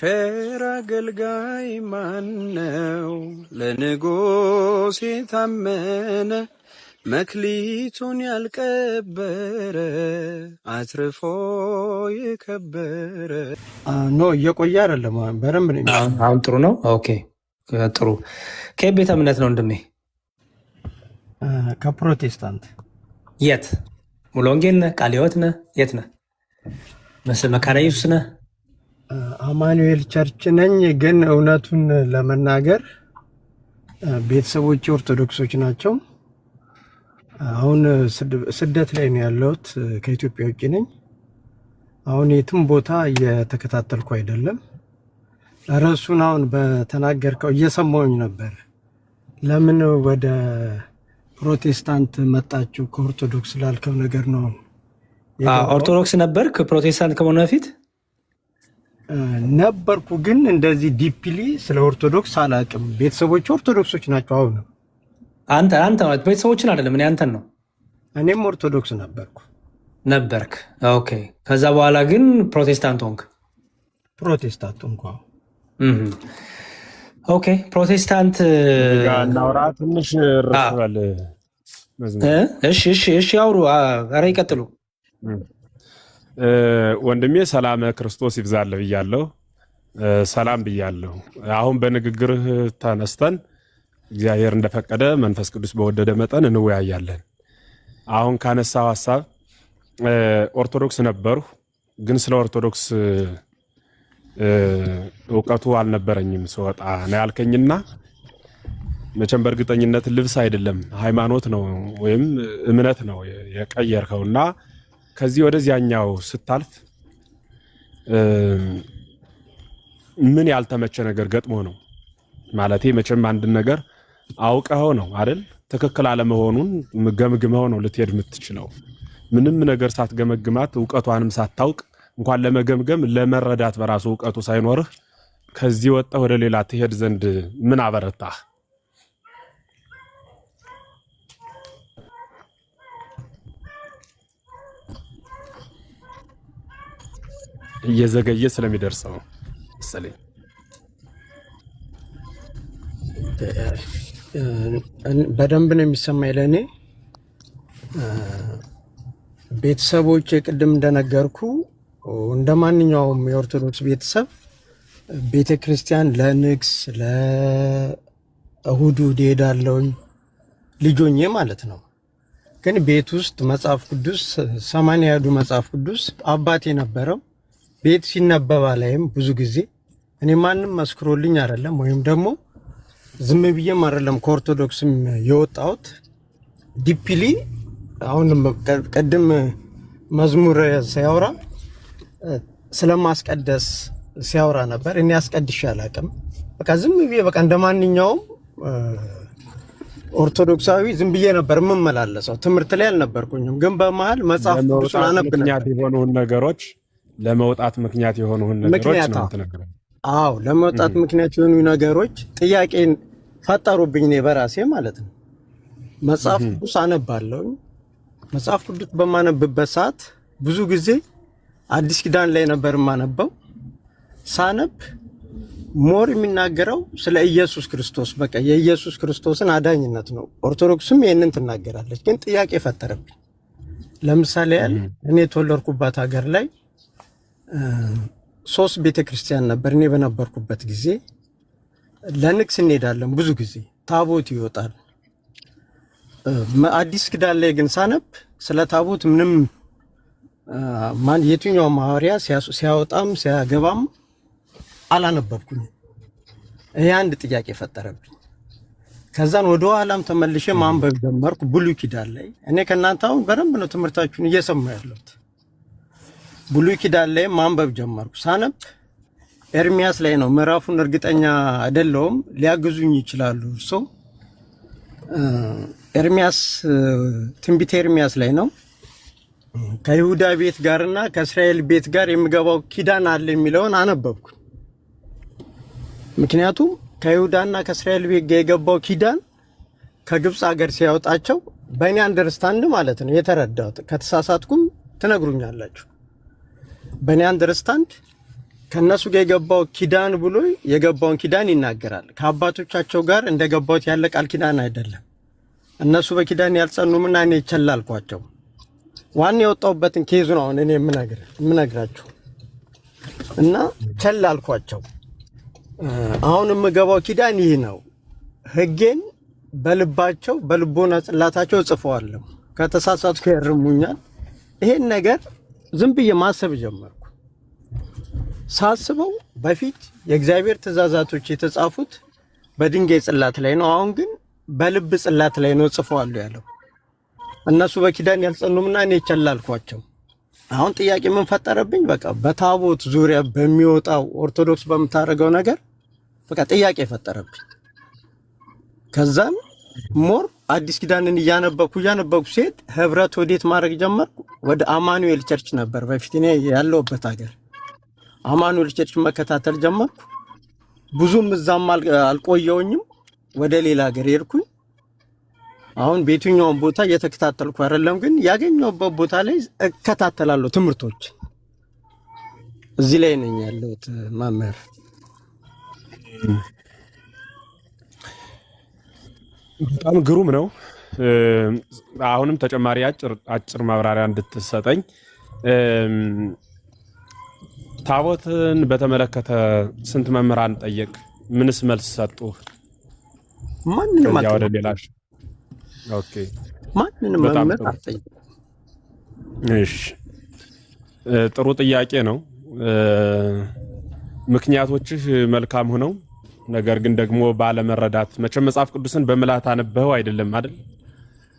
ቸር አገልጋይ ማነው? ለንጉሥ የታመነ መክሊቱን ያልቀበረ አትርፎ የከበረ። ኖ እየቆየ አይደለም፣ በደንብ ነው። አሁን ጥሩ ነው። ኦኬ ጥሩ። ከየት ቤተ እምነት ነው ወንድሜ? ከፕሮቴስታንት። የት? ሙሉ ወንጌል ነህ? ቃለ ሕይወት ነህ? የት ነህ? መካነ ኢየሱስ ነህ? አማኑኤል ቸርች ነኝ። ግን እውነቱን ለመናገር ቤተሰቦች ኦርቶዶክሶች ናቸው። አሁን ስደት ላይ ነው ያለሁት። ከኢትዮጵያ ውጭ ነኝ። አሁን የትም ቦታ እየተከታተልኩ አይደለም። ርዕሱን አሁን በተናገርከው እየሰማሁኝ ነበር። ለምን ወደ ፕሮቴስታንት መጣችሁ ከኦርቶዶክስ ላልከው ነገር ነው። ኦርቶዶክስ ነበርክ ፕሮቴስታንት ከመሆኑ በፊት? ነበርኩ፣ ግን እንደዚህ ዲፕሊ ስለ ኦርቶዶክስ አላውቅም። ቤተሰቦች ኦርቶዶክሶች ናቸው። አሁን አንተ ቤተሰቦችን አይደለም፣ እኔ አንተን ነው። እኔም ኦርቶዶክስ ነበርክ። ኦኬ። ከዛ በኋላ ግን ፕሮቴስታንት ሆንክ? ፕሮቴስታንት እንኳ ኦኬ። ፕሮቴስታንት እናውራ ትንሽ ርፍበል። እሺ ያውሩ። ኧረ ይቀጥሉ። ወንድሜ ሰላም ክርስቶስ ይብዛልህ ብያለሁ። ሰላም ብያለሁ። አሁን በንግግርህ ተነስተን እግዚአብሔር እንደፈቀደ መንፈስ ቅዱስ በወደደ መጠን እንወያያለን። አሁን ካነሳው ሐሳብ ኦርቶዶክስ ነበርሁ፣ ግን ስለ ኦርቶዶክስ እውቀቱ አልነበረኝም ስወጣ ነው ያልከኝና መቼም በእርግጠኝነት ልብስ አይደለም ሃይማኖት ነው ወይም እምነት ነው የቀየርከውና ከዚህ ወደዚያኛው ስታልፍ ምን ያልተመቸ ነገር ገጥሞ ነው? ማለቴ መቼም አንድ ነገር አውቀኸው ነው አይደል? ትክክል አለመሆኑን ገምግመው ነው ልትሄድ የምትችለው። ምንም ነገር ሳትገመግማት እውቀቷንም ሳታውቅ እንኳን ለመገምገም ለመረዳት በራሱ እውቀቱ ሳይኖርህ ከዚህ ወጣ ወደ ሌላ ትሄድ ዘንድ ምን አበረታህ? እየዘገየ ስለሚደርሰው መሰለኝ። በደንብ ነው የሚሰማኝ ለእኔ። ቤተሰቦች ቅድም እንደነገርኩ እንደ ማንኛውም የኦርቶዶክስ ቤተሰብ ቤተ ክርስቲያን ለንግስ ለእሁድ እሄዳለሁኝ ልጆኜ ማለት ነው። ግን ቤት ውስጥ መጽሐፍ ቅዱስ 80 ያዱ መጽሐፍ ቅዱስ አባቴ ነበረው። ቤት ሲነበባ ላይም ብዙ ጊዜ እኔ ማንም መስክሮልኝ አይደለም፣ ወይም ደግሞ ዝም ብዬም አይደለም ከኦርቶዶክስም የወጣሁት። ዲፕሊ አሁን ቀድም መዝሙር ሲያወራ ስለማስቀደስ ሲያወራ ነበር። እኔ አስቀድሼ አላውቅም። በቃ ዝም ብዬ በቃ እንደማንኛውም ኦርቶዶክሳዊ ዝም ብዬ ነበር የምመላለሰው። ትምህርት ላይ አልነበርኩኝም። ግን በመሃል መጽሐፍ ቅዱስ አነብ ነበር። ነገሮች ለመውጣት ምክንያት የሆኑ ነገሮች ነው ተነገረ። አዎ ለመውጣት ምክንያት የሆኑ ነገሮች ጥያቄን ፈጠሩብኝ እኔ በራሴ ማለት ነው። መጽሐፍ ቅዱስ አነባለሁ። መጽሐፍ ቅዱስ በማነብበት ሰዓት ብዙ ጊዜ አዲስ ኪዳን ላይ ነበር የማነበው። ሳነብ ሞር የሚናገረው ስለ ኢየሱስ ክርስቶስ፣ በቃ የኢየሱስ ክርስቶስን አዳኝነት ነው። ኦርቶዶክስም ይሄንን ትናገራለች። ግን ጥያቄ ፈጠረብኝ። ለምሳሌ ያህል እኔ የተወለድኩባት ሀገር ላይ 3 ቤተክርስቲያን ነበር። እኔ በነበርኩበት ጊዜ ለንግስ እንሄዳለን። ብዙ ጊዜ ታቦት ይወጣል። አዲስ ኪዳን ላይ ግን ሳነብ ስለ ታቦት ምንም የትኛውም ሐዋርያ ሲያወጣም ሲያገባም አላነበብኩኝ። ይሄ አንድ ጥያቄ ፈጠረብኝ። ከዛን ወደ ኋላም ተመልሼ ማንበብ ጀመርኩ። ብሉይ ኪዳን ላይ እኔ ከእናንተ አሁን በደንብ ነው ትምህርታችሁን እየሰማሁ ያለሁት። ብሉይ ኪዳን ላይ ማንበብ ጀመርኩ። ሳነብ ኤርሚያስ ላይ ነው። ምዕራፉን እርግጠኛ አይደለሁም፣ ሊያግዙኝ ይችላሉ። እርሶ ኤርሚያስ ትንቢተ ኤርሚያስ ላይ ነው። ከይሁዳ ቤት ጋርና ከእስራኤል ቤት ጋር የሚገባው ኪዳን አለ የሚለውን አነበብኩ። ምክንያቱም ከይሁዳና ከእስራኤል ቤት ጋር የገባው ኪዳን ከግብፅ ሀገር ሲያወጣቸው በእኔ አንደርስታንድ ማለት ነው የተረዳሁት። ከተሳሳትኩም ትነግሩኛላችሁ። በእኔ አንደርስታንድ ከነሱ ጋር የገባው ኪዳን ብሎ የገባውን ኪዳን ይናገራል። ከአባቶቻቸው ጋር እንደገባሁት ያለ ቃል ኪዳን አይደለም። እነሱ በኪዳን ያልጸኑምና እኔ ይቸላልኳቸው። ዋና የወጣሁበትን ኬዙ ነው አሁን እኔ የምነግራችሁ እና ቸላልኳቸው። አሁን የምገባው ኪዳን ይህ ነው። ሕጌን በልባቸው በልቦና ጽላታቸው እጽፈዋለሁ። ከተሳሳትኩ ያርሙኛል። ይሄን ነገር ዝም ብዬ ማሰብ ጀመርኩ። ሳስበው በፊት የእግዚአብሔር ትእዛዛቶች የተጻፉት በድንጋይ ጽላት ላይ ነው። አሁን ግን በልብ ጽላት ላይ ነው ጽፈዋለሁ ያለው። እነሱ በኪዳን ያልጸኑምና እኔ ይቸላልኳቸው። አሁን ጥያቄ ምን ፈጠረብኝ? በቃ በታቦት ዙሪያ በሚወጣው ኦርቶዶክስ በምታደርገው ነገር በቃ ጥያቄ ፈጠረብኝ። ከዛም ሞር አዲስ ኪዳንን እያነበብኩ ሲሄድ ህብረት ወዴት ማድረግ ጀመርኩ? ወደ አማኑኤል ቸርች ነበር በፊት እኔ ያለሁበት ሀገር። አማኑኤል ቸርች መከታተል ጀመርኩ። ብዙም እዛም አልቆየውኝም። ወደ ሌላ ሀገር ሄድኩኝ። አሁን በየትኛውም ቦታ እየተከታተልኩ አይደለም፣ ግን ያገኘሁበት ቦታ ላይ እከታተላለሁ ትምህርቶች። እዚህ ላይ ነኝ ያለሁት መምህር። በጣም ግሩም ነው። አሁንም ተጨማሪ አጭር ማብራሪያ እንድትሰጠኝ። ታቦትን በተመለከተ ስንት መምህራን ጠየቅ? ምንስ መልስ ሰጡ? ማንንም ወደ ሌላሽ? ኦኬ፣ ማንንም መምህር አልጠየቅም። እሺ፣ ጥሩ ጥያቄ ነው። ምክንያቶችህ መልካም ሆነው ነገር ግን ደግሞ ባለመረዳት መቼም መጽሐፍ ቅዱስን በምልአት አንበኸው አይደለም አይደል?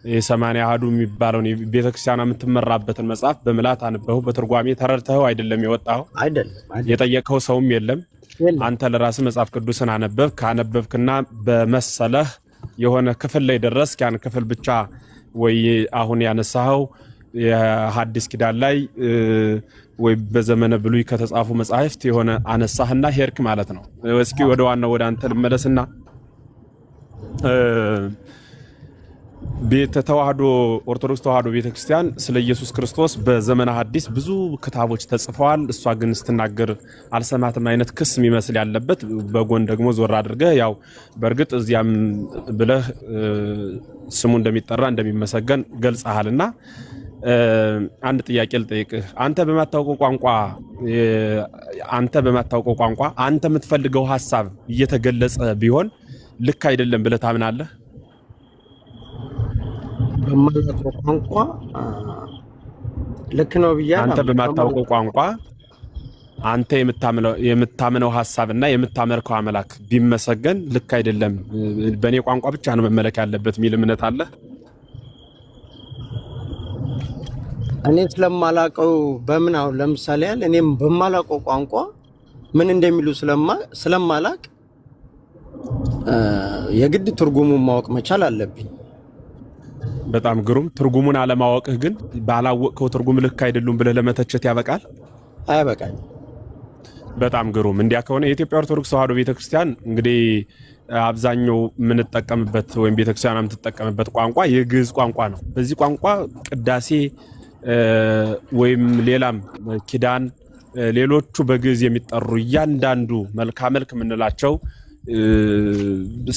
የ80 አሐዱ የሚባለውን ቤተክርስቲያኗ የምትመራበትን መጽሐፍ በምልአት አንበኸው በትርጓሜ ተረድተኸው አይደለም የወጣኸው። አይደለም የጠየቀው ሰውም የለም። አንተ ለራስህ መጽሐፍ ቅዱስን አነበብክና በመሰለህ የሆነ ክፍል ላይ ደረስክ። ያን ክፍል ብቻ ወይ አሁን ያነሳኸው የሐዲስ ኪዳን ላይ ወይ በዘመነ ብሉይ ከተጻፉ መጻሕፍት የሆነ አነሳህና ሄርክ ማለት ነው። እስኪ ወደ ዋናው ወደ አንተ ልመለስና ቤተ ተዋህዶ ኦርቶዶክስ ተዋህዶ ቤተክርስቲያን ስለ ኢየሱስ ክርስቶስ በዘመነ ሐዲስ ብዙ ክታቦች ተጽፈዋል። እሷ ግን ስትናገር አልሰማትም አይነት ክስ የሚመስል ያለበት በጎን ደግሞ ዞር አድርገህ ያው በእርግጥ እዚያም ብለህ ስሙ እንደሚጠራ እንደሚመሰገን ገልጸሃልና አንድ ጥያቄ ልጠይቅህ። አንተ በማታውቀው ቋንቋ አንተ የምትፈልገው ሐሳብ እየተገለጸ ቢሆን ልክ አይደለም ብለህ ታምናለህ? በማላውቀው ቋንቋ ልክ ነው ብዬ አንተ በማታውቀው ቋንቋ አንተ የምታምነው ሐሳብና የምታመልከው አምላክ ቢመሰገን ልክ አይደለም፣ በእኔ ቋንቋ ብቻ ነው መመለክ ያለበት የሚል እምነት አለ? እኔ ስለማላውቀው በምን አሁን ለምሳሌ ያህል እኔም በማላውቀው ቋንቋ ምን እንደሚሉ ስለማላውቅ የግድ ትርጉሙን ማወቅ መቻል አለብኝ። በጣም ግሩም። ትርጉሙን አለማወቅህ ግን ባላወቅከው ትርጉም ልክ አይደሉም ብለህ ለመተቸት ያበቃል? አይበቃኝ። በጣም ግሩም። እንዲያ ከሆነ የኢትዮጵያ ኦርቶዶክስ ተዋህዶ ቤተክርስቲያን እንግዲህ አብዛኛው የምንጠቀምበት ወይም ቤተክርስቲያን የምትጠቀምበት ቋንቋ የግዕዝ ቋንቋ ነው። በዚህ ቋንቋ ቅዳሴ ወይም ሌላም ኪዳን፣ ሌሎቹ በግዕዝ የሚጠሩ እያንዳንዱ መልክ የምንላቸው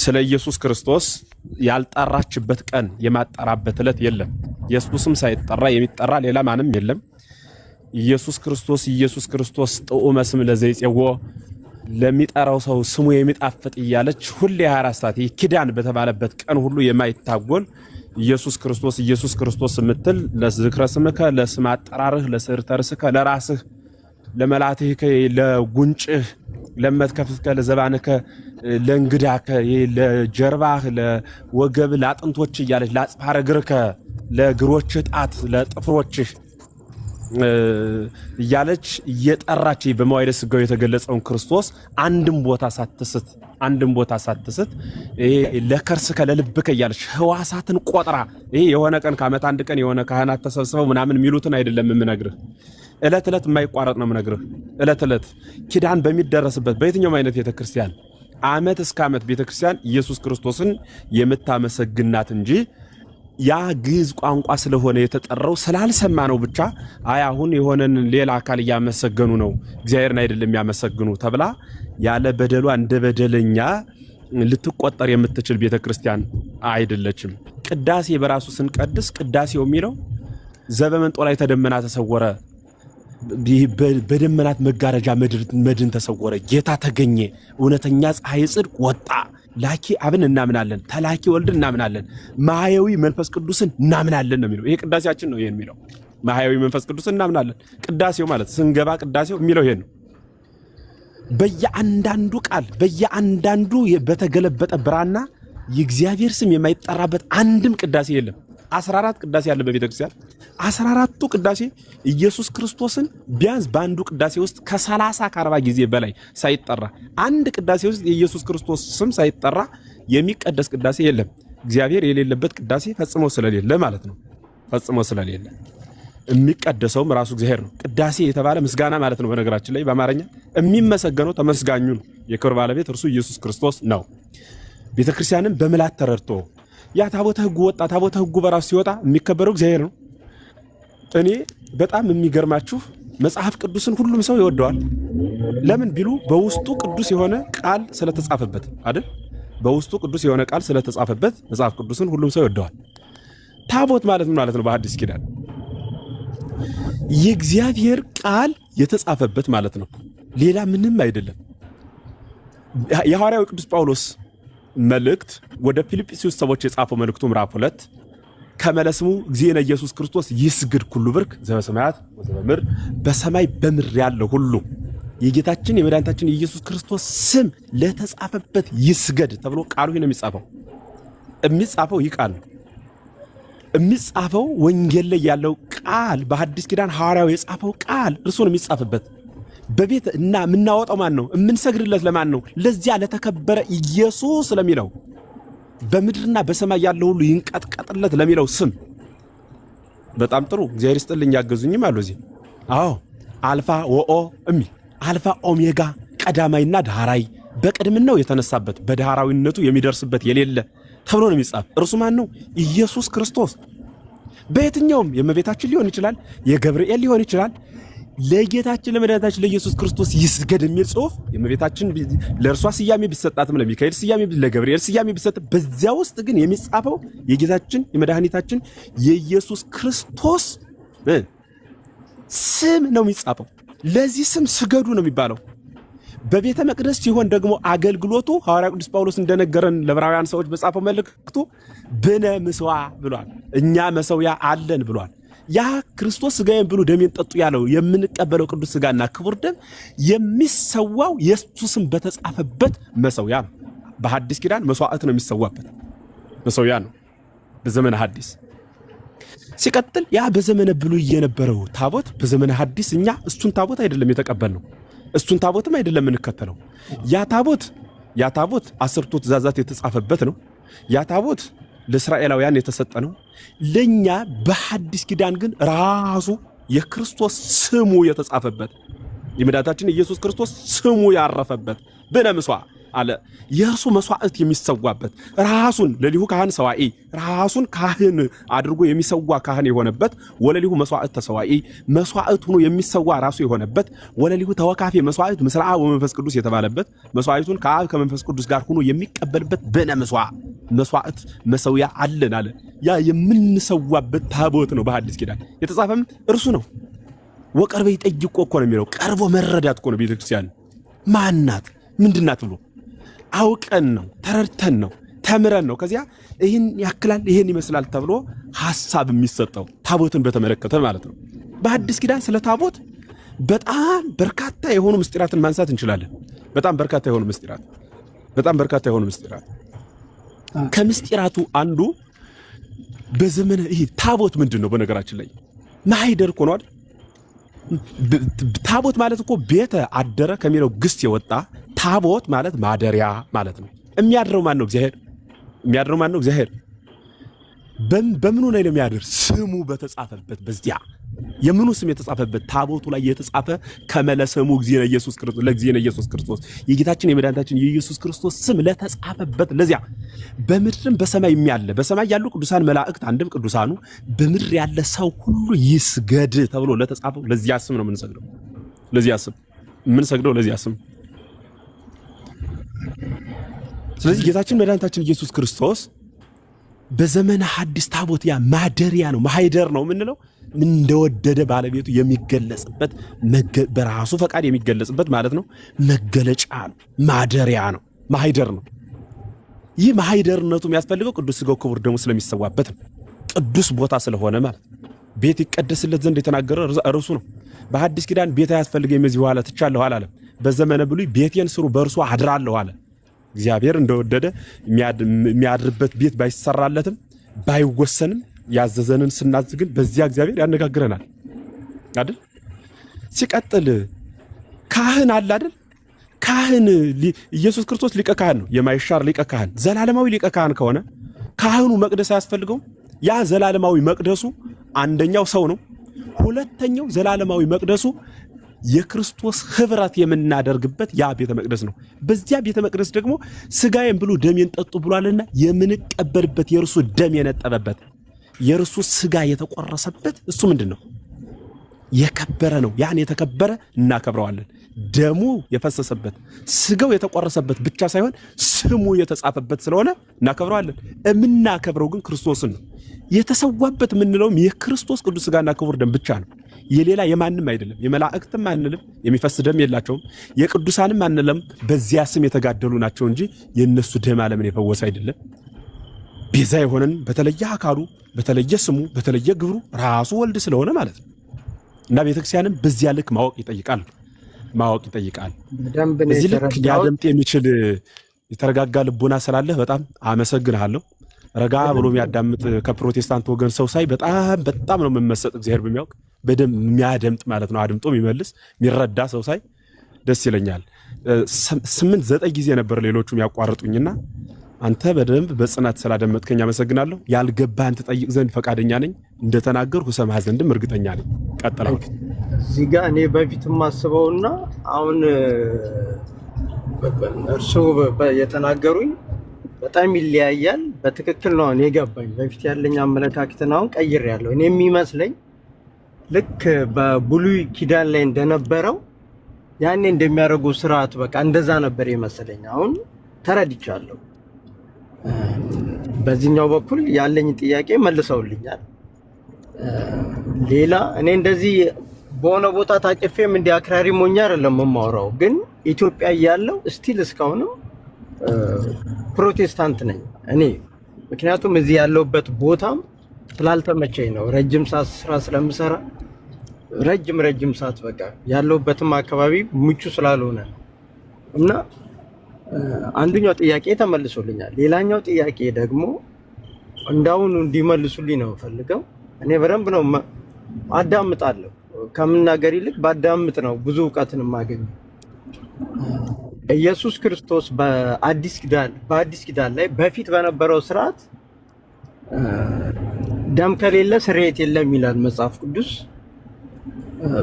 ስለ ኢየሱስ ክርስቶስ ያልጠራችበት ቀን የማጠራበት ዕለት የለም። ኢየሱስም ሳይጠራ የሚጠራ ሌላ ማንም የለም። ኢየሱስ ክርስቶስ ጥዑመ ስም ለዘይጼዎ ለሚጠራው ሰው ስሙ የሚጣፍጥ እያለች ሁሌ 24 ሰዓት ኪዳን በተባለበት ቀን ሁሉ የማይታጎል ኢየሱስ ክርስቶስ የምትል ለዝክረ ስምከ ለስም አጠራርህ ለስዕርተ ርእስከ ለራስህ ለመላትህ ለጉንጭህ ለመትከፍትከ ለዘባንከ ለእንግዳከ ለጀርባህ ለወገብ ለአጥንቶች እያለች ለአጽፋረ እግርከ ለእግሮችህ ጣት ለጥፍሮችህ እያለች እየጠራች በመዋዕለ ሥጋዌ የተገለጸውን ክርስቶስ አንድም ቦታ ሳትስት ለከርስከ ለልብከ እያለች ህዋሳትን ቆጥራ የሆነ ቀን ከዓመት አንድ ቀን የሆነ ካህናት ተሰብስበው ምናምን የሚሉትን አይደለም የምነግርህ። ዕለት የማይቋረጥ ነው የምነግርህ። ዕለት ኪዳን በሚደረስበት በየትኛውም አይነት ቤተክርስቲያን ዓመት እስከ ዓመት ቤተክርስቲያን ኢየሱስ ክርስቶስን የምታመሰግናት እንጂ ያ ግዕዝ ቋንቋ ስለሆነ የተጠራው ስላልሰማ ነው ብቻ አይ አሁን የሆነን ሌላ አካል እያመሰገኑ ነው እግዚአብሔርን አይደለም የሚያመሰግኑ ተብላ ያለ በደሏ እንደ በደለኛ ልትቆጠር የምትችል ቤተክርስቲያን አይደለችም። ቅዳሴ በራሱ ስንቀድስ ቅዳሴው የሚለው ዘበመንጦ ላይ ተደመና ተሰወረ፣ በደመናት መጋረጃ መድን ተሰወረ፣ ጌታ ተገኘ፣ እውነተኛ ፀሐይ ጽድቅ ወጣ፣ ላኪ አብን እናምናለን፣ ተላኪ ወልድ እናምናለን፣ ማህያዊ መንፈስ ቅዱስን እናምናለን ነው የሚለው። ይሄ ቅዳሴያችን ነው። ይሄን የሚለው ማህያዊ መንፈስ ቅዱስን እናምናለን። ቅዳሴው ማለት ስንገባ ቅዳሴው የሚለው ይሄን ነው። በየአንዳንዱ ቃል በየአንዳንዱ በተገለበጠ ብራና የእግዚአብሔር ስም የማይጠራበት አንድም ቅዳሴ የለም። 14 ቅዳሴ ያለ በቤተክርስቲያን 14ቱ ቅዳሴ ኢየሱስ ክርስቶስን ቢያንስ በአንዱ ቅዳሴ ውስጥ ከ30 ከ40 ጊዜ በላይ ሳይጠራ አንድ ቅዳሴ ውስጥ የኢየሱስ ክርስቶስ ስም ሳይጠራ የሚቀደስ ቅዳሴ የለም። እግዚአብሔር የሌለበት ቅዳሴ ፈጽሞ ስለሌለ ማለት ነው። ፈጽሞ ስለሌለ የሚቀደሰውም ራሱ እግዚአብሔር ነው። ቅዳሴ የተባለ ምስጋና ማለት ነው። በነገራችን ላይ በአማርኛ የሚመሰገነው ተመስጋኙ ነው። የክብር ባለቤት እርሱ ኢየሱስ ክርስቶስ ነው። ቤተክርስቲያንን በምላት ተረድቶ ያ ታቦተ ሕጉ ወጣ። ታቦተ ሕጉ በራሱ ሲወጣ የሚከበረው እግዚአብሔር ነው። እኔ በጣም የሚገርማችሁ መጽሐፍ ቅዱስን ሁሉም ሰው ይወደዋል። ለምን ቢሉ በውስጡ ቅዱስ የሆነ ቃል ስለተጻፈበት አይደል? በውስጡ ቅዱስ የሆነ ቃል ስለተጻፈበት መጽሐፍ ቅዱስን ሁሉም ሰው ይወደዋል። ታቦት ማለት ምን ማለት ነው? በሐዲስ ኪዳን የእግዚአብሔር ቃል የተጻፈበት ማለት ነው። ሌላ ምንም አይደለም። የሐዋርያው ቅዱስ ጳውሎስ መልእክት ወደ ፊልጵስዩስ ሰዎች የጻፈው መልእክቱ ምዕራፍ 2 ከመለስሙ እግዚእነ ኢየሱስ ክርስቶስ ይስግድ ኩሉ ብርክ ዘበሰማያት ወዘበምድር፣ በሰማይ በምድር ያለው ሁሉ የጌታችን የመድኃኒታችን የኢየሱስ ክርስቶስ ስም ለተጻፈበት ይስገድ ተብሎ ቃሉ ይሄ ነው የሚጻፈው። የሚጻፈው ይህ ቃል ነው። የሚጻፈው ወንጌል ላይ ያለው ቃል በሐዲስ ኪዳን ሐዋርያው የጻፈው ቃል እርሱ ነው የሚጻፍበት። በቤት እና የምናወጣው ማን ነው? የምንሰግድለት ለማን ነው? ለዚያ ለተከበረ ኢየሱስ ስለሚለው በምድርና በሰማይ ያለው ሁሉ ይንቀጥቀጥለት ለሚለው ስም። በጣም ጥሩ። እግዚአብሔር ይስጥልኝ ያገዙኝም አሉ እዚህ። አዎ አልፋ ወኦ የሚል አልፋ ኦሜጋ ቀዳማይና ዳህራይ በቅድምናው የተነሳበት በዳህራዊነቱ የሚደርስበት የሌለ ተብሎ ነው የሚጻፍ። እርሱ ማን ነው? ኢየሱስ ክርስቶስ። በየትኛውም የእመቤታችን ሊሆን ይችላል፣ የገብርኤል ሊሆን ይችላል። ለጌታችን ለመድኃኒታችን ለኢየሱስ ክርስቶስ ይስገድ የሚል ጽሑፍ የእመቤታችን ለእርሷ ስያሜ ቢሰጣትም ለሚካኤል ስያሜ ለገብርኤል ስያሜ ቢሰጥ በዚያ ውስጥ ግን የሚጻፈው የጌታችን የመድኃኒታችን የኢየሱስ ክርስቶስ ስም ነው የሚጻፈው። ለዚህ ስም ስገዱ ነው የሚባለው። በቤተ መቅደስ ሲሆን ደግሞ አገልግሎቱ ሐዋርያ ቅዱስ ጳውሎስ እንደነገረን ለዕብራውያን ሰዎች በጻፈው መልእክቱ ብነ ምስዋ ብሏል። እኛ መሰውያ አለን ብሏል። ያ ክርስቶስ ስጋዬን ብሉ ደሜን ጠጡ ያለው የምንቀበለው ቅዱስ ስጋና ክቡር ደም የሚሰዋው የእሱ ስም በተጻፈበት መሰውያ ነው። በሐዲስ ኪዳን መስዋዕት ነው የሚሰዋበት መሰውያ ነው በዘመነ ሐዲስ። ሲቀጥል ያ በዘመነ ብሉይ የነበረው ታቦት በዘመነ ሐዲስ እኛ እሱን ታቦት አይደለም የተቀበልነው፣ እሱን ታቦትም አይደለም የምንከተለው። ያ ታቦት 10ቱ ትእዛዛት የተጻፈበት ነው። ያ ታቦት ለእስራኤላውያን የተሰጠ ነው። ለኛ በሐዲስ ኪዳን ግን ራሱ የክርስቶስ ስሙ የተጻፈበት የመድኃኒታችን ኢየሱስ ክርስቶስ ስሙ ያረፈበት ብነ ምስዋ አለ። የእርሱ መስዋዕት የሚሰዋበት ራሱን ለሊሁ ካህን ሰዋኢ ራሱን ካህን አድርጎ የሚሰዋ ካህን የሆነበት ወለሊሁ መስዋዕት ተሰዋኢ መስዋዕት ሆኖ የሚሰዋ ራሱ የሆነበት ወለሊሁ ተወካፌ መስዋዕት ምስለ አብ ወመንፈስ ቅዱስ የተባለበት መስዋዕቱን ከአብ ከመንፈስ ቅዱስ ጋር ሆኖ የሚቀበልበት ብነ ምስዋ መስዋዕት መሰውያ አለን አለ። ያ የምንሰዋበት ታቦት ነው። በሐዲስ ኪዳን የተጻፈም እርሱ ነው። ወቀርበ ይጠይቆ እኮ ነው የሚለው። ቀርቦ መረዳት እኮ ነው። ቤተክርስቲያን ማናት ምንድናት ብሎ አውቀን ነው ተረድተን ነው ተምረን ነው ከዚያ ይህን ያክላል ይህን ይመስላል ተብሎ ሐሳብ የሚሰጠው ታቦትን በተመለከተ ማለት ነው። በሐዲስ ኪዳን ስለ ታቦት በጣም በርካታ የሆኑ ምስጢራትን ማንሳት እንችላለን። በጣም በርካታ የሆኑ ምስጢራት ከምስጢራቱ አንዱ በዘመነ ይሄ ታቦት ምንድን ነው? በነገራችን ላይ ማይደር እኮ ነው አይደል? ታቦት ማለት እኮ ቤተ አደረ ከሚለው ግስ የወጣ ታቦት ማለት ማደሪያ ማለት ነው። የሚያድረው ማን ነው? እግዚአብሔር። የሚያድረው ማን ነው? እግዚአብሔር። በምኑ ላይ ነው የሚያድር? ስሙ በተጻፈበት በዚያ የምኑ ስም የተጻፈበት ታቦቱ ላይ የተጻፈ ከመለሰሙ እግዚእነ ኢየሱስ ክርስቶስ ለእግዚእነ ኢየሱስ ክርስቶስ የጌታችን የመድኃኒታችን የኢየሱስ ክርስቶስ ስም ለተጻፈበት ለዚያ በምድርም በሰማይ የሚያለ በሰማይ ያሉ ቅዱሳን መላእክት አንድም ቅዱሳኑ በምድር ያለ ሰው ሁሉ ይስገድ ተብሎ ለተጻፈው ለዚያ ስም ነው የምንሰግደው። ለዚያ ስም የምንሰግደው ለዚያ ስም። ስለዚህ ጌታችን መድኃኒታችን ኢየሱስ ክርስቶስ በዘመነ ሐዲስ ታቦት ያ ማደሪያ ነው ማህደር ነው የምንለው ምን እንደወደደ ባለቤቱ የሚገለጽበት በራሱ ፈቃድ የሚገለጽበት ማለት ነው። መገለጫ ነው፣ ማደሪያ ነው፣ ማህደር ነው። ይህ ማህደርነቱ የሚያስፈልገው ቅዱስ ሥጋው ክቡር ደሙ ስለሚሰዋበት ነው። ቅዱስ ቦታ ስለሆነ ማለት ነው። ቤት ይቀደስለት ዘንድ የተናገረ እርሱ ነው። በሐዲስ ኪዳን ቤት አያስፈልገኝ ከዚህ በኋላ ትቻለሁ አላለም። በዘመነ ብሉይ ቤቴን ስሩ በእርሱ አድራለሁ አለ። እግዚአብሔር እንደወደደ የሚያድርበት ቤት ባይሰራለትም ባይወሰንም ያዘዘንን ስናዝ ግን በዚያ እግዚአብሔር ያነጋግረናል አይደል? ሲቀጥል ካህን አለ አይደል? ካህን ኢየሱስ ክርስቶስ ሊቀ ካህን ነው፣ የማይሻር ሊቀ ካህን፣ ዘላለማዊ ሊቀ ካህን ከሆነ ካህኑ መቅደስ አያስፈልገው? ያ ዘላለማዊ መቅደሱ አንደኛው ሰው ነው። ሁለተኛው ዘላለማዊ መቅደሱ የክርስቶስ ህብረት የምናደርግበት ያ ቤተ መቅደስ ነው። በዚያ ቤተ መቅደስ ደግሞ ስጋዬን ብሉ ደሜን ጠጡ ብሏልና የምንቀበልበት የእርሱ ደም የነጠበበት የእርሱ ስጋ የተቆረሰበት እሱ ምንድን ነው? የከበረ ነው። ያን የተከበረ እናከብረዋለን። ደሙ የፈሰሰበት ስጋው የተቆረሰበት ብቻ ሳይሆን ስሙ የተጻፈበት ስለሆነ እናከብረዋለን። የምናከብረው ግን ክርስቶስን ነው። የተሰዋበት የምንለውም የክርስቶስ ቅዱስ ስጋና ክቡር ደም ብቻ ነው። የሌላ የማንም አይደለም። የመላእክትም አንልም፣ የሚፈስ ደም የላቸውም። የቅዱሳንም አንልም፣ በዚያ ስም የተጋደሉ ናቸው እንጂ የነሱ ደም ዓለምን የፈወሰ አይደለም። ቤዛ የሆነን በተለየ አካሉ በተለየ ስሙ በተለየ ግብሩ ራሱ ወልድ ስለሆነ ማለት ነው። እና ቤተክርስቲያንም በዚያ ልክ ማወቅ ይጠይቃል። በዚህ ልክ ሊያደምጥ የሚችል የተረጋጋ ልቦና ስላለህ በጣም አመሰግንሃለሁ። ረጋ ብሎ የሚያዳምጥ ከፕሮቴስታንት ወገን ሰው ሳይ በጣም ነው የምመሰጥ። እግዚአብሔር በሚያውቅ በደም የሚያደምጥ ማለት ነው፣ አድምጦ የሚመልስ የሚረዳ ሰው ሳይ ደስ ይለኛል። 8-9 ጊዜ ነበር ሌሎቹ የሚያቋርጡኝና አንተ በደንብ በጽናት ስላደመጥከኝ አመሰግናለሁ። ያልገባህን ትጠይቅ ዘንድ ፈቃደኛ ነኝ፣ እንደተናገርኩ ሰማህ ዘንድም እርግጠኛ ነኝ። ቀጥላው እዚህ ጋር እኔ በፊት ማስበውና አሁን እርሱ የተናገሩኝ በጣም ይለያያል። በትክክል ነው እኔ ገባኝ። በፊት ያለኝ አመለካከትን አሁን ቀይሬያለሁ። እኔ የሚመስለኝ ልክ በብሉይ ኪዳን ላይ እንደነበረው ያኔ እንደሚያደርጉ ስርዓት በቃ እንደዛ ነበር የመሰለኝ። አሁን ተረድቻለሁ። በዚህኛው በኩል ያለኝ ጥያቄ መልሰውልኛል። ሌላ እኔ እንደዚህ በሆነ ቦታ ታቅፌም እንደ አክራሪ ሞኛ አይደለም የማወራው፣ ግን ኢትዮጵያ ያለው ስቲል እስካሁንም ፕሮቴስታንት ነኝ እኔ። ምክንያቱም እዚህ ያለውበት ቦታም ስላልተመቸኝ ነው። ረጅም ሰዓት ስራ ስለምሰራ ረጅም ሰዓት በቃ ያለውበትም አካባቢ ምቹ ስላልሆነ ነው። እና አንደኛው ጥያቄ ተመልሶልኛል። ሌላኛው ጥያቄ ደግሞ እንዳሁኑ እንዲመልሱልኝ ነው ፈልገው። እኔ በደንብ ነው አዳምጣለሁ። ከምናገር ይልቅ ባዳምጥ ነው ብዙ እውቀትን የማገኘው። ኢየሱስ ክርስቶስ በአዲስ ኪዳን ላይ በፊት በነበረው ስርዓት ደም ከሌለ ስርየት የለም ይላል መጽሐፍ ቅዱስ።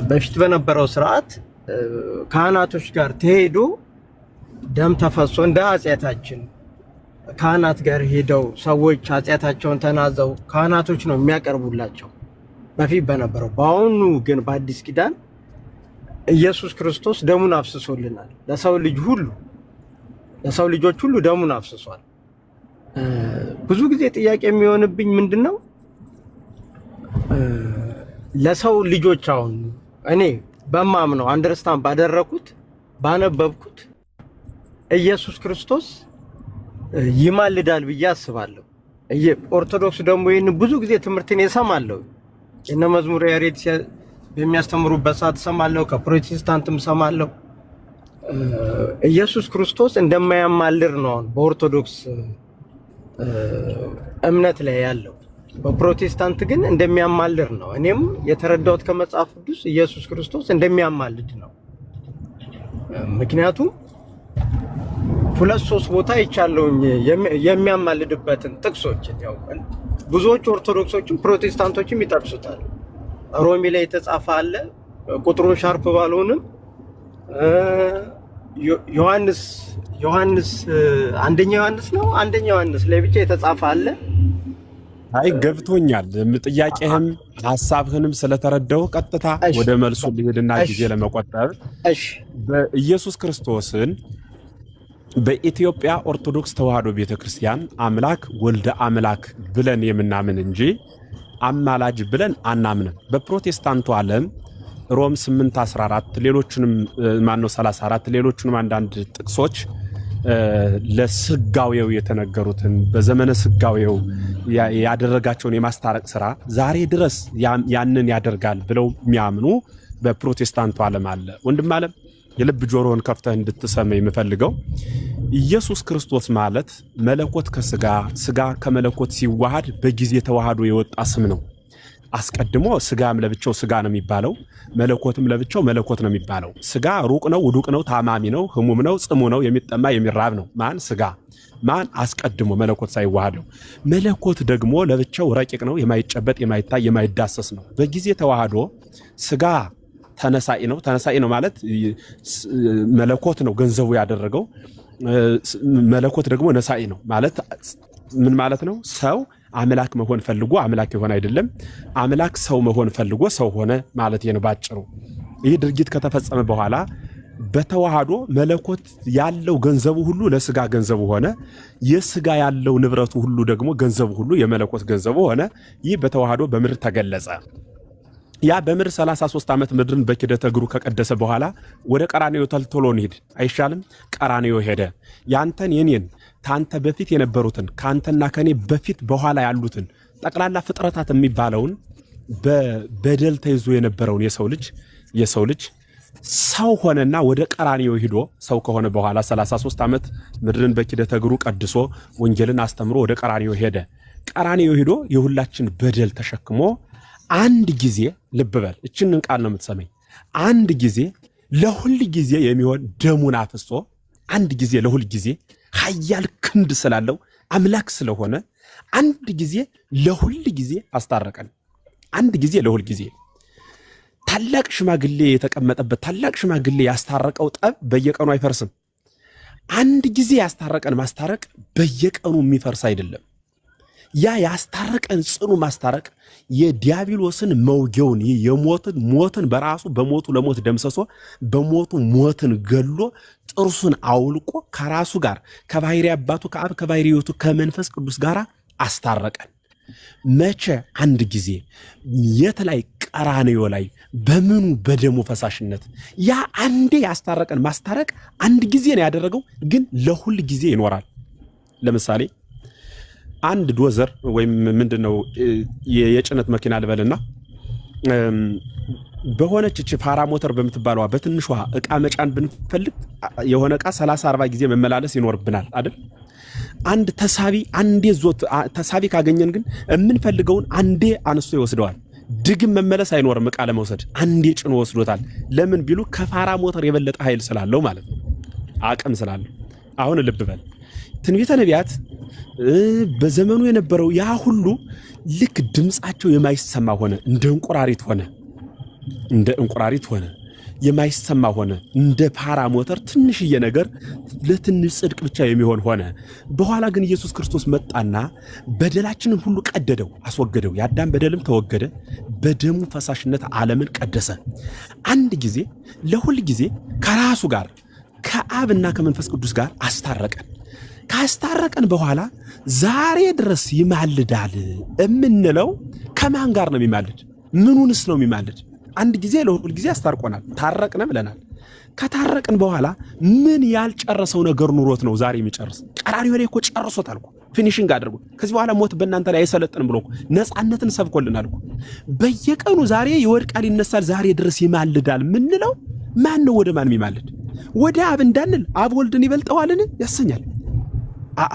በፊት በነበረው ስርዓት ካህናቶች ጋር ተሄዶ ደም ተፈሶ እንደ ኃጢአታችን ካህናት ጋር ሄደው ሰዎች ኃጢአታቸውን ተናዘው ካህናቶች ነው የሚያቀርቡላቸው በፊት በነበረው። በአሁኑ ግን በአዲስ ኪዳን ኢየሱስ ክርስቶስ ደሙን አፍስሶልናል። ለሰው ልጆች ሁሉ ደሙን አፍስሷል። ብዙ ጊዜ ጥያቄ የሚሆንብኝ ምንድነው ለሰው ልጆች አሁን እኔ በማምነው አንደርስታንድ ባደረኩት ባነበብኩት ኢየሱስ ክርስቶስ ይማልዳል ብዬ አስባለሁ። ኦርቶዶክስ ደግሞ ይህን ብዙ ጊዜ ትምህርትን እሰማለሁ። እነ መዝሙረ ያሬድ በሚያስተምሩበት ሰዓት እሰማለሁ፣ ከፕሮቴስታንትም እሰማለሁ። ኢየሱስ ክርስቶስ እንደማያማልድ ነው በኦርቶዶክስ እምነት ላይ ያለው። በፕሮቴስታንት ግን እንደሚያማልድ ነው። እኔም የተረዳሁት ከመጽሐፍ ቅዱስ ኢየሱስ ክርስቶስ እንደሚያማልድ ነው። ምክንያቱም 2-3 ቦታ ይቻለውኝ የሚያማልድበትን ጥቅሶች ያው ብዙዎቹ ኦርቶዶክሶችም ፕሮቴስታንቶችም ይጠቅሱታል። ሮሜ ላይ የተጻፈ አለ። ቁጥሩን ሻርፕ ባልሆንም ዮሐንስ አንደኛ ዮሐንስ ላይ ብቻ የተጻፈ አለ። አይ ገብቶኛል። ጥያቄህም ሐሳብህንም ስለተረዳው ቀጥታ ወደ መልሱ ልሄድና ጊዜ ለመቆጠብ በኢየሱስ ክርስቶስን በኢትዮጵያ ኦርቶዶክስ ተዋሕዶ ቤተክርስቲያን አምላክ ወልደ አምላክ ብለን የምናምን እንጂ አማላጅ ብለን አናምንም። በፕሮቴስታንቱ ዓለም ሮም 8:14 ሌሎችንም 34 ሌሎችንም አንዳንድ ጥቅሶች ለስጋዌው የተነገሩትን በዘመነ ስጋዌው ያደረጋቸውን የማስታረቅ ስራ ዛሬ ድረስ ያንን ያደርጋል ብለው የሚያምኑ በፕሮቴስታንቱ ዓለም አለ። ወንድም ዓለም የልብ ጆሮን ከፍተህ እንድትሰማ የምፈልገው ኢየሱስ ክርስቶስ ማለት መለኮት ከስጋ ስጋ ከመለኮት ሲዋሃድ በጊዜ ተዋህዶ የወጣ ስም ነው። አስቀድሞ ስጋም ለብቻው ስጋ ነው የሚባለው፣ መለኮትም ለብቻው መለኮት ነው የሚባለው። ስጋ ሩቅ ነው፣ ውዱቅ ነው፣ ታማሚ ነው፣ ህሙም ነው፣ ጽሙ ነው፣ የሚጠማ የሚራብ ነው። ማን? ስጋ። ማን? አስቀድሞ መለኮት ሳይዋሃደው። መለኮት ደግሞ ለብቻው ረቂቅ ነው፣ የማይጨበጥ የማይታይ የማይዳሰስ ነው። በጊዜ ተዋህዶ ስጋ ተነሳኢ ነው። ተነሳኢ ነው ማለት መለኮት ነው ገንዘቡ ያደረገው። መለኮት ደግሞ ነሳኢ ነው ማለት ምን ማለት ነው? ሰው አምላክ መሆን ፈልጎ አምላክ የሆነ አይደለም። አምላክ ሰው መሆን ፈልጎ ሰው ሆነ ማለት ነው ባጭሩ። ይህ ድርጊት ከተፈጸመ በኋላ በተዋህዶ መለኮት ያለው ገንዘቡ ሁሉ ለስጋ ገንዘቡ ሆነ። የስጋ ያለው ንብረቱ ሁሉ ደግሞ ገንዘቡ ሁሉ የመለኮት ገንዘቡ ሆነ። ይህ በተዋህዶ በምድር ተገለጸ። ያ በምድር 33 ዓመት ምድርን በኪደተ እግሩ ከቀደሰ በኋላ ወደ ቀራንዮ ተልቶሎ እንሂድ አይሻልም? ቀራንዮ ሄደ። ያንተን የኔን ታንተ በፊት የነበሩትን ካንተና ከኔ በፊት በኋላ ያሉትን ጠቅላላ ፍጥረታት የሚባለውን በበደል ተይዞ የነበረውን የሰው ልጅ ሰው ሆነና ወደ ቀራንዮ ሂዶ ሰው ከሆነ በኋላ 33 ዓመት ምድርን በኪደተ እግሩ ቀድሶ ወንጌልን አስተምሮ ወደ ቀራንዮ ሄደ። ቀራንዮ ሂዶ የሁላችን በደል ተሸክሞ አንድ ጊዜ ልብ በል፣ እችንን ቃል ነው የምትሰማኝ። አንድ ጊዜ ለሁል ጊዜ የሚሆን ደሙን አፍሶ አንድ ጊዜ ለሁል ጊዜ ኃያል ክንድ ስላለው አምላክ ስለሆነ አንድ ጊዜ ለሁል ጊዜ አስታረቀን። አንድ ጊዜ ለሁል ጊዜ ታላቅ ሽማግሌ የተቀመጠበት ታላቅ ሽማግሌ ያስታረቀው ጠብ በየቀኑ አይፈርስም። አንድ ጊዜ ያስታረቀን ማስታረቅ በየቀኑ የሚፈርስ አይደለም። ያ ያስታረቀን ጽኑ ማስታረቅ የዲያብሎስን መውጊያውን ሞትን በራሱ በሞቱ ለሞት ደምሰሶ በሞቱ ሞትን ገሎ ጥርሱን አውልቆ ከራሱ ጋር ከባሕሪ አባቱ ከአብ ከባሕሪ ሕይወቱ ከመንፈስ ቅዱስ ጋር አስታረቀን። መቼ? አንድ ጊዜ። የት ላይ? ቀራንዮ ላይ። በምኑ? በደሙ ፈሳሽነት። ያ አንዴ ያስታረቀን ማስታረቅ አንድ ጊዜ ነው ያደረገው፣ ግን ለሁል ጊዜ ይኖራል። ለምሳሌ አንድ ዶዘር ወይም ምንድነው የጭነት መኪና ልበልና በሆነች እቺ ፓራ ሞተር በምትባለዋ በትንሿ እቃ መጫን ብንፈልግ የሆነ እቃ 30-40 ጊዜ መመላለስ ይኖርብናል አይደል? አንድ ተሳቢ ካገኘን ግን የምንፈልገውን አንዴ አንስቶ ይወስደዋል። ድግም መመለስ አይኖርም። እቃ ለመውሰድ አንዴ ጭኖ ወስዶታል። ለምን ቢሉ ከፓራ ሞተር የበለጠ ኃይል ስላለው ማለት ነው፣ አቅም ስላለው። አሁን ልብ በል ትንቢተ ነቢያት በዘመኑ የነበረው ያ ሁሉ ልክ ድምፃቸው የማይሰማ ሆነ፣ እንደ እንቁራሪት ሆነ፣ የማይሰማ ሆነ። እንደ ፓራ ሞተር ትንሽዬ ነገር ለትንሽ ጽድቅ ብቻ የሚሆን ሆነ። በኋላ ግን ኢየሱስ ክርስቶስ መጣና በደላችንን ሁሉ ቀደደው፣ አስወገደው። የአዳም በደልም ተወገደ። በደሙ ፈሳሽነት ዓለምን ቀደሰ። አንድ ጊዜ ለሁል ጊዜ ከራሱ ጋር ከአብና ከመንፈስ ቅዱስ ጋር አስታረቀን። ካስታረቀን በኋላ ዛሬ ድረስ ይማልዳል የምንለው ከማን ጋር ነው የሚማልድ? ምኑንስ ነው የሚማልድ? አንድ ጊዜ ለሁል ጊዜ አስታርቆናል፣ ታረቅነ ብለናል። ከታረቅን በኋላ ምን ያልጨረሰው ነገር ኑሮት ነው ዛሬ የሚጨርስ? ቀራንዮ ላይ እኮ ጨርሶታል እኮ፣ ፊኒሽንግ አድርጎ ከዚህ በኋላ ሞት በእናንተ ላይ አይሰለጥንም ብሎ ነፃነትን ሰብኮልናል እኮ። በየቀኑ ዛሬ ይወድቃል ይነሳል፣ ዛሬ ድረስ ይማልዳል ምንለው ማን ነው? ወደ ማን የሚማልድ? ወደ አብ እንዳንል አብ ወልድን ይበልጠዋልን ያሰኛል።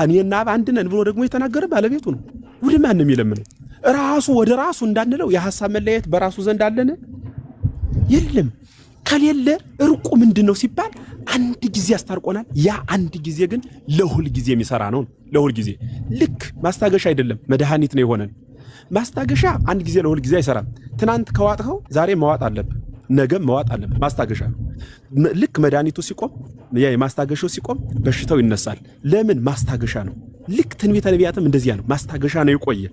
እኔና አብ አንድ ነን ብሎ ደግሞ የተናገረ ባለቤቱ ነው። ወደ ማን ነው የሚለምነው? ራሱ ወደ ራሱ እንዳንለው የሐሳብ መለያየት በራሱ ዘንድ አለን? የለም። ከሌለ እርቁ ምንድነው ሲባል አንድ ጊዜ አስታርቆናል። ያ አንድ ጊዜ ግን ለሁል ጊዜ የሚሰራ ነው። ለሁል ጊዜ ልክ ማስታገሻ አይደለም፣ መድኃኒት ነው የሆነን። ማስታገሻ አንድ ጊዜ ለሁል ጊዜ አይሰራም። ትናንት ከዋጥኸው ዛሬ መዋጥ አለብህ፣ ነገም መዋጥ አለብህ። ማስታገሻ ነው። ልክ መድኃኒቱ ሲቆም፣ ያ የማስታገሻው ሲቆም በሽታው ይነሳል። ለምን? ማስታገሻ ነው። ልክ ትንቢተ ነቢያትም እንደዚያ ነው፣ ማስታገሻ ነው የቆየ።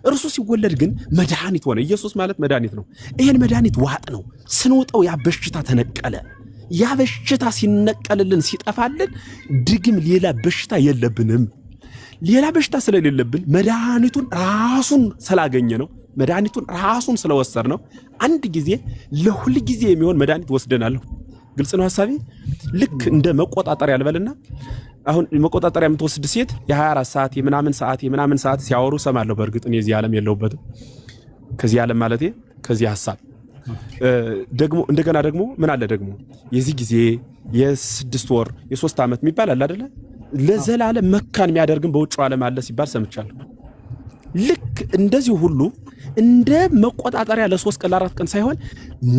እርሱ ሲወለድ ግን መድኃኒት ሆነ። ኢየሱስ ማለት መድኃኒት ነው። ይሄን መድኃኒት ዋጥ ነው። ስንውጠው ያ በሽታ ተነቀለ። ያ በሽታ ሲነቀልልን ሲጠፋልን ድግም ሌላ በሽታ የለብንም። ሌላ በሽታ ስለሌለብን መድኃኒቱን ራሱን ስላገኘ ነው፣ መድኃኒቱን ራሱን ስለወሰድ ነው። አንድ ጊዜ ለሁል ጊዜ የሚሆን መድኃኒት ወስደናለሁ። ግልጽ ነው ሐሳቤ። ልክ እንደ መቆጣጠሪያ ልበልና አሁን መቆጣጠሪያ የምትወስድ ሴት የ24 ሰዓት የምናምን ሰዓት ሲያወሩ ሰማለሁ። በእርግጥ እኔ እዚህ ዓለም የለሁበትም። ከዚህ ዓለም ማለቴ ከዚህ ሐሳብ ደግሞ እንደገና ደግሞ ምን አለ ደግሞ የዚህ ጊዜ የ6 ወር የ3 ዓመት የሚባል አለ አይደለ? ለዘላለም መካን የሚያደርግም በውጭው ዓለም አለ ሲባል ሰምቻለሁ። ልክ እንደዚህ ሁሉ እንደ መቆጣጠሪያ ለ3 ቀን ለ4 ቀን ሳይሆን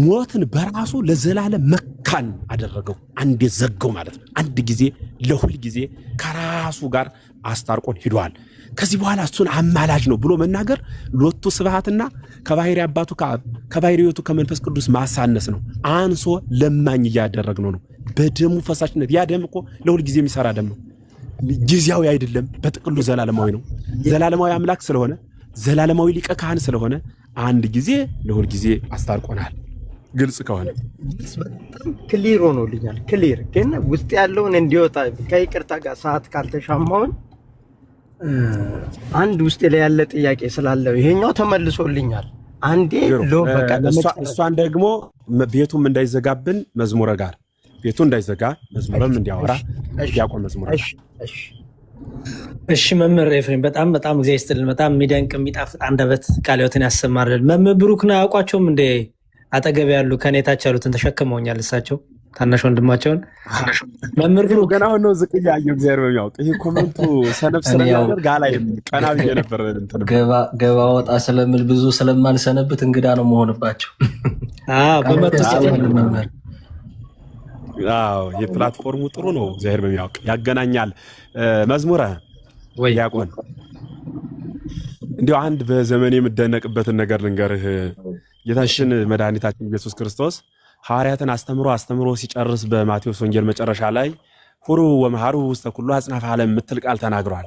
ሞትን በራሱ ለዘላለም መካን አደረገው። አንዴ ዘገው ማለት ነው። አንድ ጊዜ ለሁል ጊዜ ከራሱ ጋር አስታርቆን ሂዷል። ከዚህ በኋላ እሱን አማላጅ ነው ብሎ መናገር ሎቱ ስብሐትና ከባህሪ አባቱ ከባህሪ ሕይወቱ ከመንፈስ ቅዱስ ማሳነስ ነው። አንሶ ለማኝ እያደረግነው ነው በደሙ ፈሳሽነት። ያ ደም እኮ ለሁል ጊዜ የሚሰራ ደም ነው። ጊዜያዊ አይደለም፣ በጥቅሉ ዘላለማዊ ነው። ዘላለማዊ አምላክ ስለሆነ ዘላለማዊ ሊቀ ካህን ስለሆነ አንድ ጊዜ ለሁል ጊዜ አስታርቆናል። ግልጽ ከሆነ በጣም ክሊር ሆኖልኛል። ክሊር ግን ውስጥ ያለውን እንዲወጣ ከይቅርታ ጋር ሰዓት ካልተሻማውን አንድ ውስጥ ላይ ያለ ጥያቄ ስላለው ይሄኛው ተመልሶልኛል። አንዴ እሷን ደግሞ ቤቱም እንዳይዘጋብን መዝሙረ ጋር ቤቱ እንዳይዘጋ መዝሙርም እንዲያወራ ያቆም መዝሙር። እሺ መምህር ኤፍሬም በጣም በጣም እግዚአብሔር ይስጥልን። በጣም የሚደንቅ የሚጣፍጥ አንደበት ቃለ ሕይወትን ያሰማርልን። መምህር ብሩክን አያውቋቸውም እንዴ? አጠገብ ያሉ ከኔታች ያሉትን ተሸክመውኛል። እሳቸው ታናሽ ወንድማቸውን መምህር ብሩክ ገና ሆኖ ዝቅ ያየው እግዚአብሔር በሚያውቅ ይሄ ኮመንቱ ሰነፍ ስለሚያደር ጋላ ቀና ብዬ ነበር። ገባ ወጣ ስለምል ብዙ ስለማልሰነብት እንግዳ ነው መሆንባቸው። የፕላትፎርሙ ጥሩ ነው። እግዚአብሔር በሚያውቅ ያገናኛል። መዝሙረ ያቆን እንዲያው አንድ በዘመን የምደነቅበትን ነገር ልንገርህ። ጌታችን መድኃኒታችን ኢየሱስ ክርስቶስ ሐዋርያትን አስተምሮ ሲጨርስ በማቴዎስ ወንጌል መጨረሻ ላይ ሁሩ ወመሃሩ ውስተ ኩሉ አጽናፈ ዓለም የምትል ቃል ተናግሯል።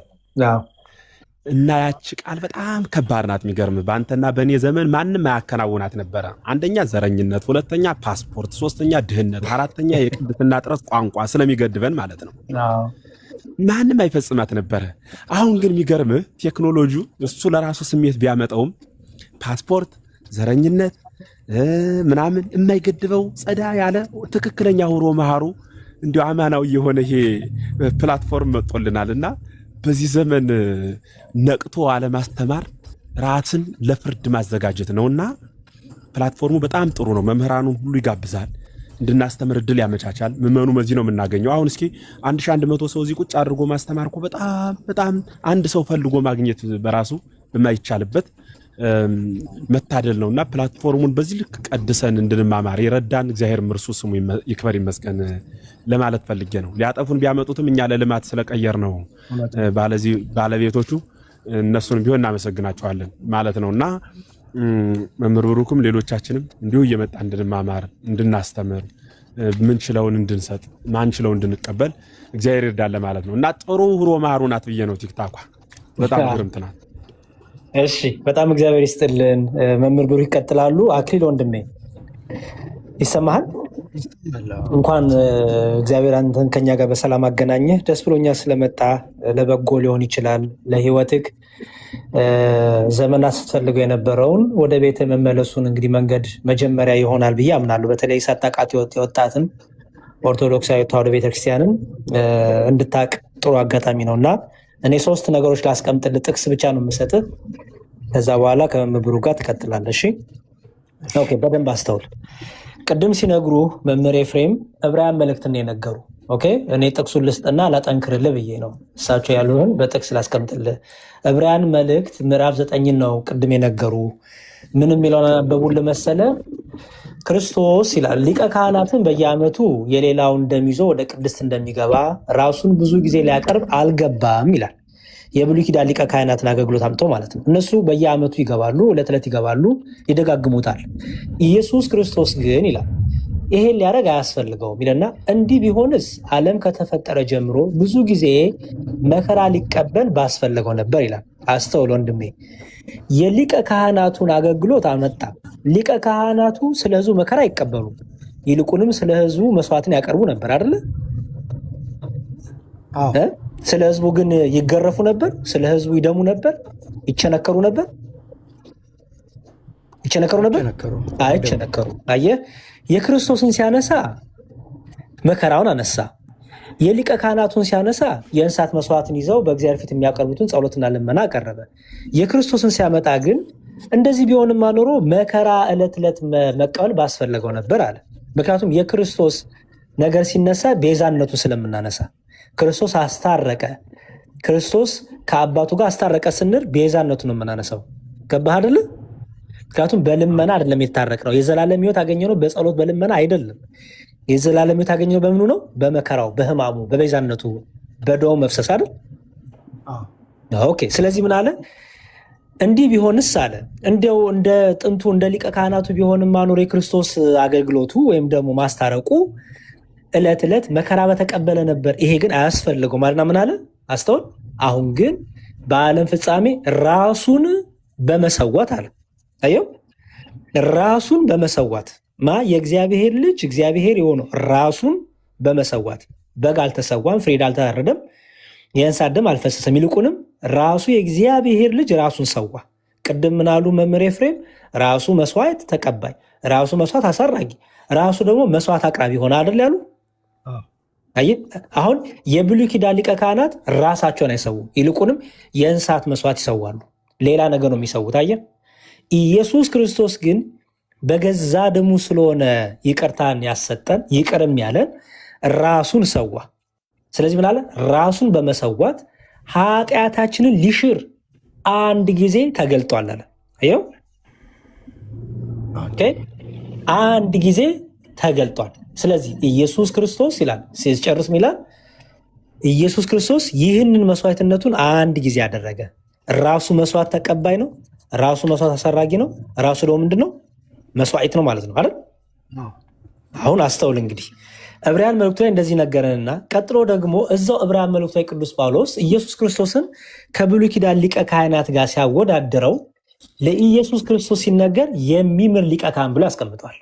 እና ያቺ ቃል በጣም ከባድ ናት። የሚገርም በአንተና በእኔ ዘመን ማንም አያከናውናት ነበረ። አንደኛ ዘረኝነት፣ ሁለተኛ ፓስፖርት፣ ሶስተኛ ድህነት፣ አራተኛ የቅድስና ጥረት ቋንቋ ስለሚገድበን ማለት ነው። ማንም አይፈጽማት ነበረ። አሁን ግን የሚገርምህ ቴክኖሎጂው እሱ ለራሱ ስሜት ቢያመጣውም ፓስፖርት፣ ዘረኝነት ምናምን የማይገድበው ጸዳ ያለ ትክክለኛ ሁሮ መሃሩ እንዲሁ አማናዊ የሆነ ይሄ ፕላትፎርም መጥቶልናልና በዚህ ዘመን ነቅቶ አለማስተማር ራስን ለፍርድ ማዘጋጀት ነውና ፕላትፎርሙ በጣም ጥሩ ነው። መምህራኑን ሁሉ ይጋብዛል፣ እንድናስተምር እድል ያመቻቻል። ምዕመኑ በዚህ ነው የምናገኘው። አሁን እስኪ 1100 ሰው እዚህ ቁጭ አድርጎ ማስተማር እኮ በጣም አንድ ሰው ፈልጎ ማግኘት በራሱ በማይቻልበት መታደል ነውና ፕላትፎርሙን በዚህ ልክ ቀድሰን እንድንማማር የረዳን እግዚአብሔር እርሱ ስሙ ይክበር ይመስገን ለማለት ፈልጌ ነው። ሊያጠፉን ቢያመጡትም እኛ ለልማት ስለቀየር ነው ባለቤቶቹ እነሱን ቢሆን እናመሰግናቸዋለን ማለት ነውና መምህር ብሩክም ሌሎቻችንም እንዲሁ እየመጣ እንድንማማር እንድናስተምር ምንችለውን እንድንሰጥ ማንችለውን እንድንቀበል እግዚአብሔር ይርዳል ማለት ነው እና ጥሩ ሁሮ ማሩ ናት ብዬ ነው። ቲክታኳ በጣም ግርምት ናት። እሺ በጣም እግዚአብሔር ይስጥልን። መምህር ብሩክ ይቀጥላሉ። አክሊል ወንድሜ ይሰማሃል? እንኳን እግዚአብሔር አንተን ከኛ ጋር በሰላም አገናኘህ። ደስ ብሎኛል ስለመጣ። ለበጎ ሊሆን ይችላል ለህይወትህ ዘመናት ስትፈልገው የነበረውን ወደ ቤተ መመለሱን እንግዲህ መንገድ መጀመሪያ ይሆናል ብዬ አምናለሁ። በተለይ ሳታውቃት የወጣትን ኦርቶዶክሳዊ ተዋሕዶ ቤተክርስቲያንን እንድታቅ ጥሩ አጋጣሚ ነው እና እኔ 3 ነገሮች ላስቀምጥልህ። ጥቅስ ብቻ ነው የምሰጥህ። ከዛ በኋላ ከመምህር ብሩክ ጋር ትቀጥላለህ። እሺ ኦኬ። በደንብ አስተውል። ቅድም ሲነግሩ መምህር ኤፍሬም ዕብራውያን መልእክትን የነገሩ ኦኬ። እኔ ጥቅሱን ልስጥና ላጠንክርልህ ብዬ ነው። እሳቸው ያሉን በጥቅስ ላስቀምጥልህ። ዕብራውያን መልእክት ምዕራፍ 9 ነው ቅድም የነገሩ። ምን የሚለውን አነበቡልህ መሰለ? ክርስቶስ ይላል ሊቀ ካህናትን በየዓመቱ የሌላውን ደም ይዞ ወደ ቅድስት እንደሚገባ ራሱን ብዙ ጊዜ ሊያቀርብ አልገባም ይላል። የብሉይ ኪዳን ሊቀ ካህናትን አገልግሎት አምጥቶ ማለት ነው። እነሱ በየዓመቱ ይገባሉ፣ ዕለት ዕለት ይገባሉ፣ ይደጋግሙታል። ኢየሱስ ክርስቶስ ግን ይላል ይሄን ሊያደርግ አያስፈልገውም ይለና እንዲህ ቢሆንስ ዓለም ከተፈጠረ ጀምሮ ብዙ ጊዜ መከራ ሊቀበል ባስፈለገው ነበር ይላል። አስተውል ወንድሜ፣ የሊቀ ካህናቱን አገልግሎት አመጣ። ሊቀ ካህናቱ ስለ ሕዝቡ መከራ አይቀበሉም፣ ይልቁንም ስለ ሕዝቡ መስዋዕትን ያቀርቡ ነበር አይደለ? ስለ ሕዝቡ ግን ይገረፉ ነበር፣ ስለ ሕዝቡ ይደሙ ነበር፣ ይቸነከሩ ነበር። አይቸነከሩ። አየህ፣ የክርስቶስን ሲያነሳ መከራውን አነሳ። የሊቀ ካህናቱን ሲያነሳ የእንስሳት መስዋዕትን ይዘው በእግዚአብሔር ፊት የሚያቀርቡትን ጸሎትና ልመና አቀረበ። የክርስቶስን ሲያመጣ ግን እንደዚህ ቢሆንማ ኖሮ መከራ ዕለት ዕለት መቀበል ባስፈለገው ነበር አለ። ምክንያቱም የክርስቶስ ነገር ሲነሳ ቤዛነቱ ስለምናነሳ ክርስቶስ አስታረቀ። ክርስቶስ ከአባቱ ጋር አስታረቀ ስንል ቤዛነቱ ነው የምናነሳው። ገባህ አይደለ? ምክንያቱም በልመና አይደለም የታረቅ ነው። የዘላለም ሕይወት ያገኘነው በጸሎት በልመና አይደለም። የዘላለም ሕይወት ያገኘነው በምኑ ነው? በመከራው፣ በሕማሙ፣ በቤዛነቱ፣ በደሙ መፍሰስ አይደል? ኦኬ። ስለዚህ ምን አለ? እንዲህ ቢሆንስ አለ እንዲያው እንደ ጥንቱ እንደ ሊቀ ካህናቱ ቢሆንማ ኖሮ የክርስቶስ አገልግሎቱ ወይም ደግሞ ማስታረቁ ዕለት ዕለት መከራ በተቀበለ ነበር። ይሄ ግን አያስፈልገው ማለትና ምን አለ? አስተውል። አሁን ግን በዓለም ፍጻሜ ራሱን በመሰዋት አለ። አየው፣ ራሱን በመሰዋት የእግዚአብሔር ልጅ እግዚአብሔር የሆነው ራሱን በመሰዋት በግ አልተሰዋም፣ ፍሪዳ አልተታረደም፣ የእንስሳት ደም አልፈሰሰም። ይልቁንም ራሱ የእግዚአብሔር ልጅ ራሱን ሰዋ። ቅድም ምናሉ መምህር ኤፍሬም? ራሱ መስዋዕት ተቀባይ፣ ራሱ መስዋዕት አሳራጊ፣ ራሱ ደግሞ መስዋዕት አቅራቢ ሆነ አይደል ያሉ። አየህ፣ አሁን የብሉይ ኪዳን ሊቀ ካህናት ራሳቸውን አይሰውም፣ ይልቁንም የእንስሳት መስዋዕት ይሰዋሉ። ሌላ ነገር ነው የሚሰውት። አየህ፣ ኢየሱስ ክርስቶስ ግን በገዛ ደሙ ስለሆነ ይቅርታን ያሰጠን ይቅርም ያለን ራሱን ሰዋ። ስለዚህ ምን አለ? ራሱን በመሰዋት ኃጢአታችንን ሊሽር አንድ ጊዜ ተገልጧል አለ። አየው፣ አንድ ጊዜ ተገልጧል። ስለዚህ ኢየሱስ ክርስቶስ ይላል ሲጨርስ ይላል ኢየሱስ ክርስቶስ ይህንን መስዋዕትነቱን አንድ ጊዜ ያደረገ። ራሱ መስዋዕት ተቀባይ ነው፣ ራሱ መስዋዕት አሰራጊ ነው፣ ራሱ ደግሞ ምንድን ነው? መስዋዕት ነው ማለት ነው አይደል? አሁን አስተውል እንግዲህ ዕብራውያን መልእክቱ ላይ እንደዚህ ነገረንና ቀጥሎ ደግሞ እዛው ዕብራውያን መልእክቱ ላይ ቅዱስ ጳውሎስ ኢየሱስ ክርስቶስን ከብሉይ ኪዳን ሊቀ ካህናት ጋር ሲያወዳድረው ለኢየሱስ ክርስቶስ ሲነገር የሚምር ሊቀ ካህን ብሎ ያስቀምጠዋል።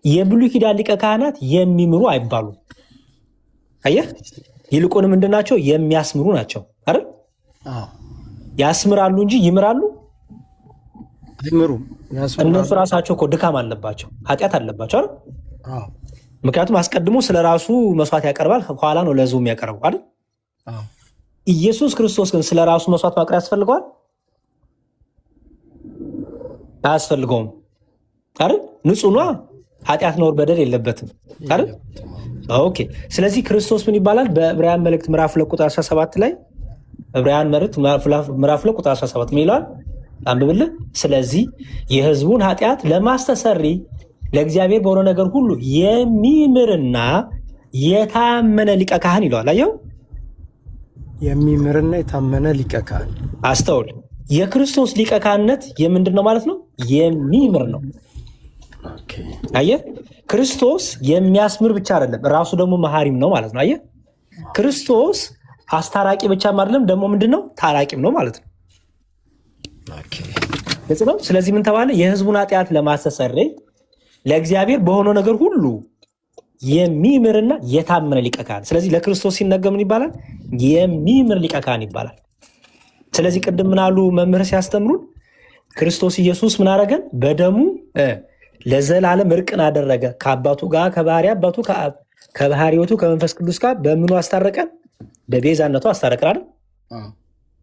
የብሉይ ኪዳን ሊቀ ካህናት የሚምሩ አይባሉም። አየህ፣ ይልቁንም ምንድን ናቸው? የሚያስምሩ ናቸው አይደል? ያስምራሉ እንጂ ይምራሉ አይምሩም። እነሱ ራሳቸው እኮ ድካም አለባቸው፣ ኃጢአት አለባቸው አይደል? ምክንያቱም አስቀድሞ ስለ ራሱ መስዋዕት ያቀርባል፣ ኋላ ነው ለሕዝቡ የሚያቀርበው አይደል? ኢየሱስ ክርስቶስ ግን ስለ ራሱ መስዋዕት ማቅረብ ያስፈልገዋል? አያስፈልገውም አይደል? ንጹህ ነዋ፣ ኃጢአት ነውር በደል የለበትም አይደል? ኦኬ። ስለዚህ ክርስቶስ ምን ይባላል? በዕብራውያን መልእክት ምዕራፍ 2 ቁጥር 17 ላይ ዕብራውያን መልእክት ምዕራፍ 2 ቁጥር 17 ምን ይላል? አንብብልህ። ስለዚህ የሕዝቡን ኃጢአት ለማስተሰሪ ለእግዚአብሔር በሆነ ነገር ሁሉ የሚምርና የታመነ ሊቀ ካህን ይለዋል። አየው፣ የሚምርና የታመነ ሊቀ ካህን። አስተውል። የክርስቶስ ሊቀ ካህንነት የምንድን ነው ማለት ነው? የሚምር ነው። አየህ፣ ክርስቶስ የሚያስምር ብቻ አይደለም፣ ራሱ ደግሞ መሐሪም ነው ማለት ነው። አየህ፣ ክርስቶስ አስታራቂ ብቻም አይደለም፣ ደግሞ ምንድን ነው? ታራቂም ነው ማለት ነው። ግልጽ ነው። ስለዚህ ምን ተባለ? የሕዝቡን ኃጢአት ለማስተሰረይ ለእግዚአብሔር በሆነው ነገር ሁሉ የሚምርና የታመነ ሊቀ ካህን። ስለዚህ ለክርስቶስ ሲነገር ምን ይባላል? የሚምር ሊቀ ካህን ይባላል። ስለዚህ ቅድም ምናሉ መምህር ሲያስተምሩን ክርስቶስ ኢየሱስ ምን አደረገን? በደሙ ለዘላለም እርቅን አደረገ ከአባቱ ጋር ከባህሪ አባቱ ከአብ ከባህሪ ሕይወቱ ከመንፈስ ቅዱስ ጋር በምኑ አስታረቀን? በቤዛነቱ አስታረቀን አይደል?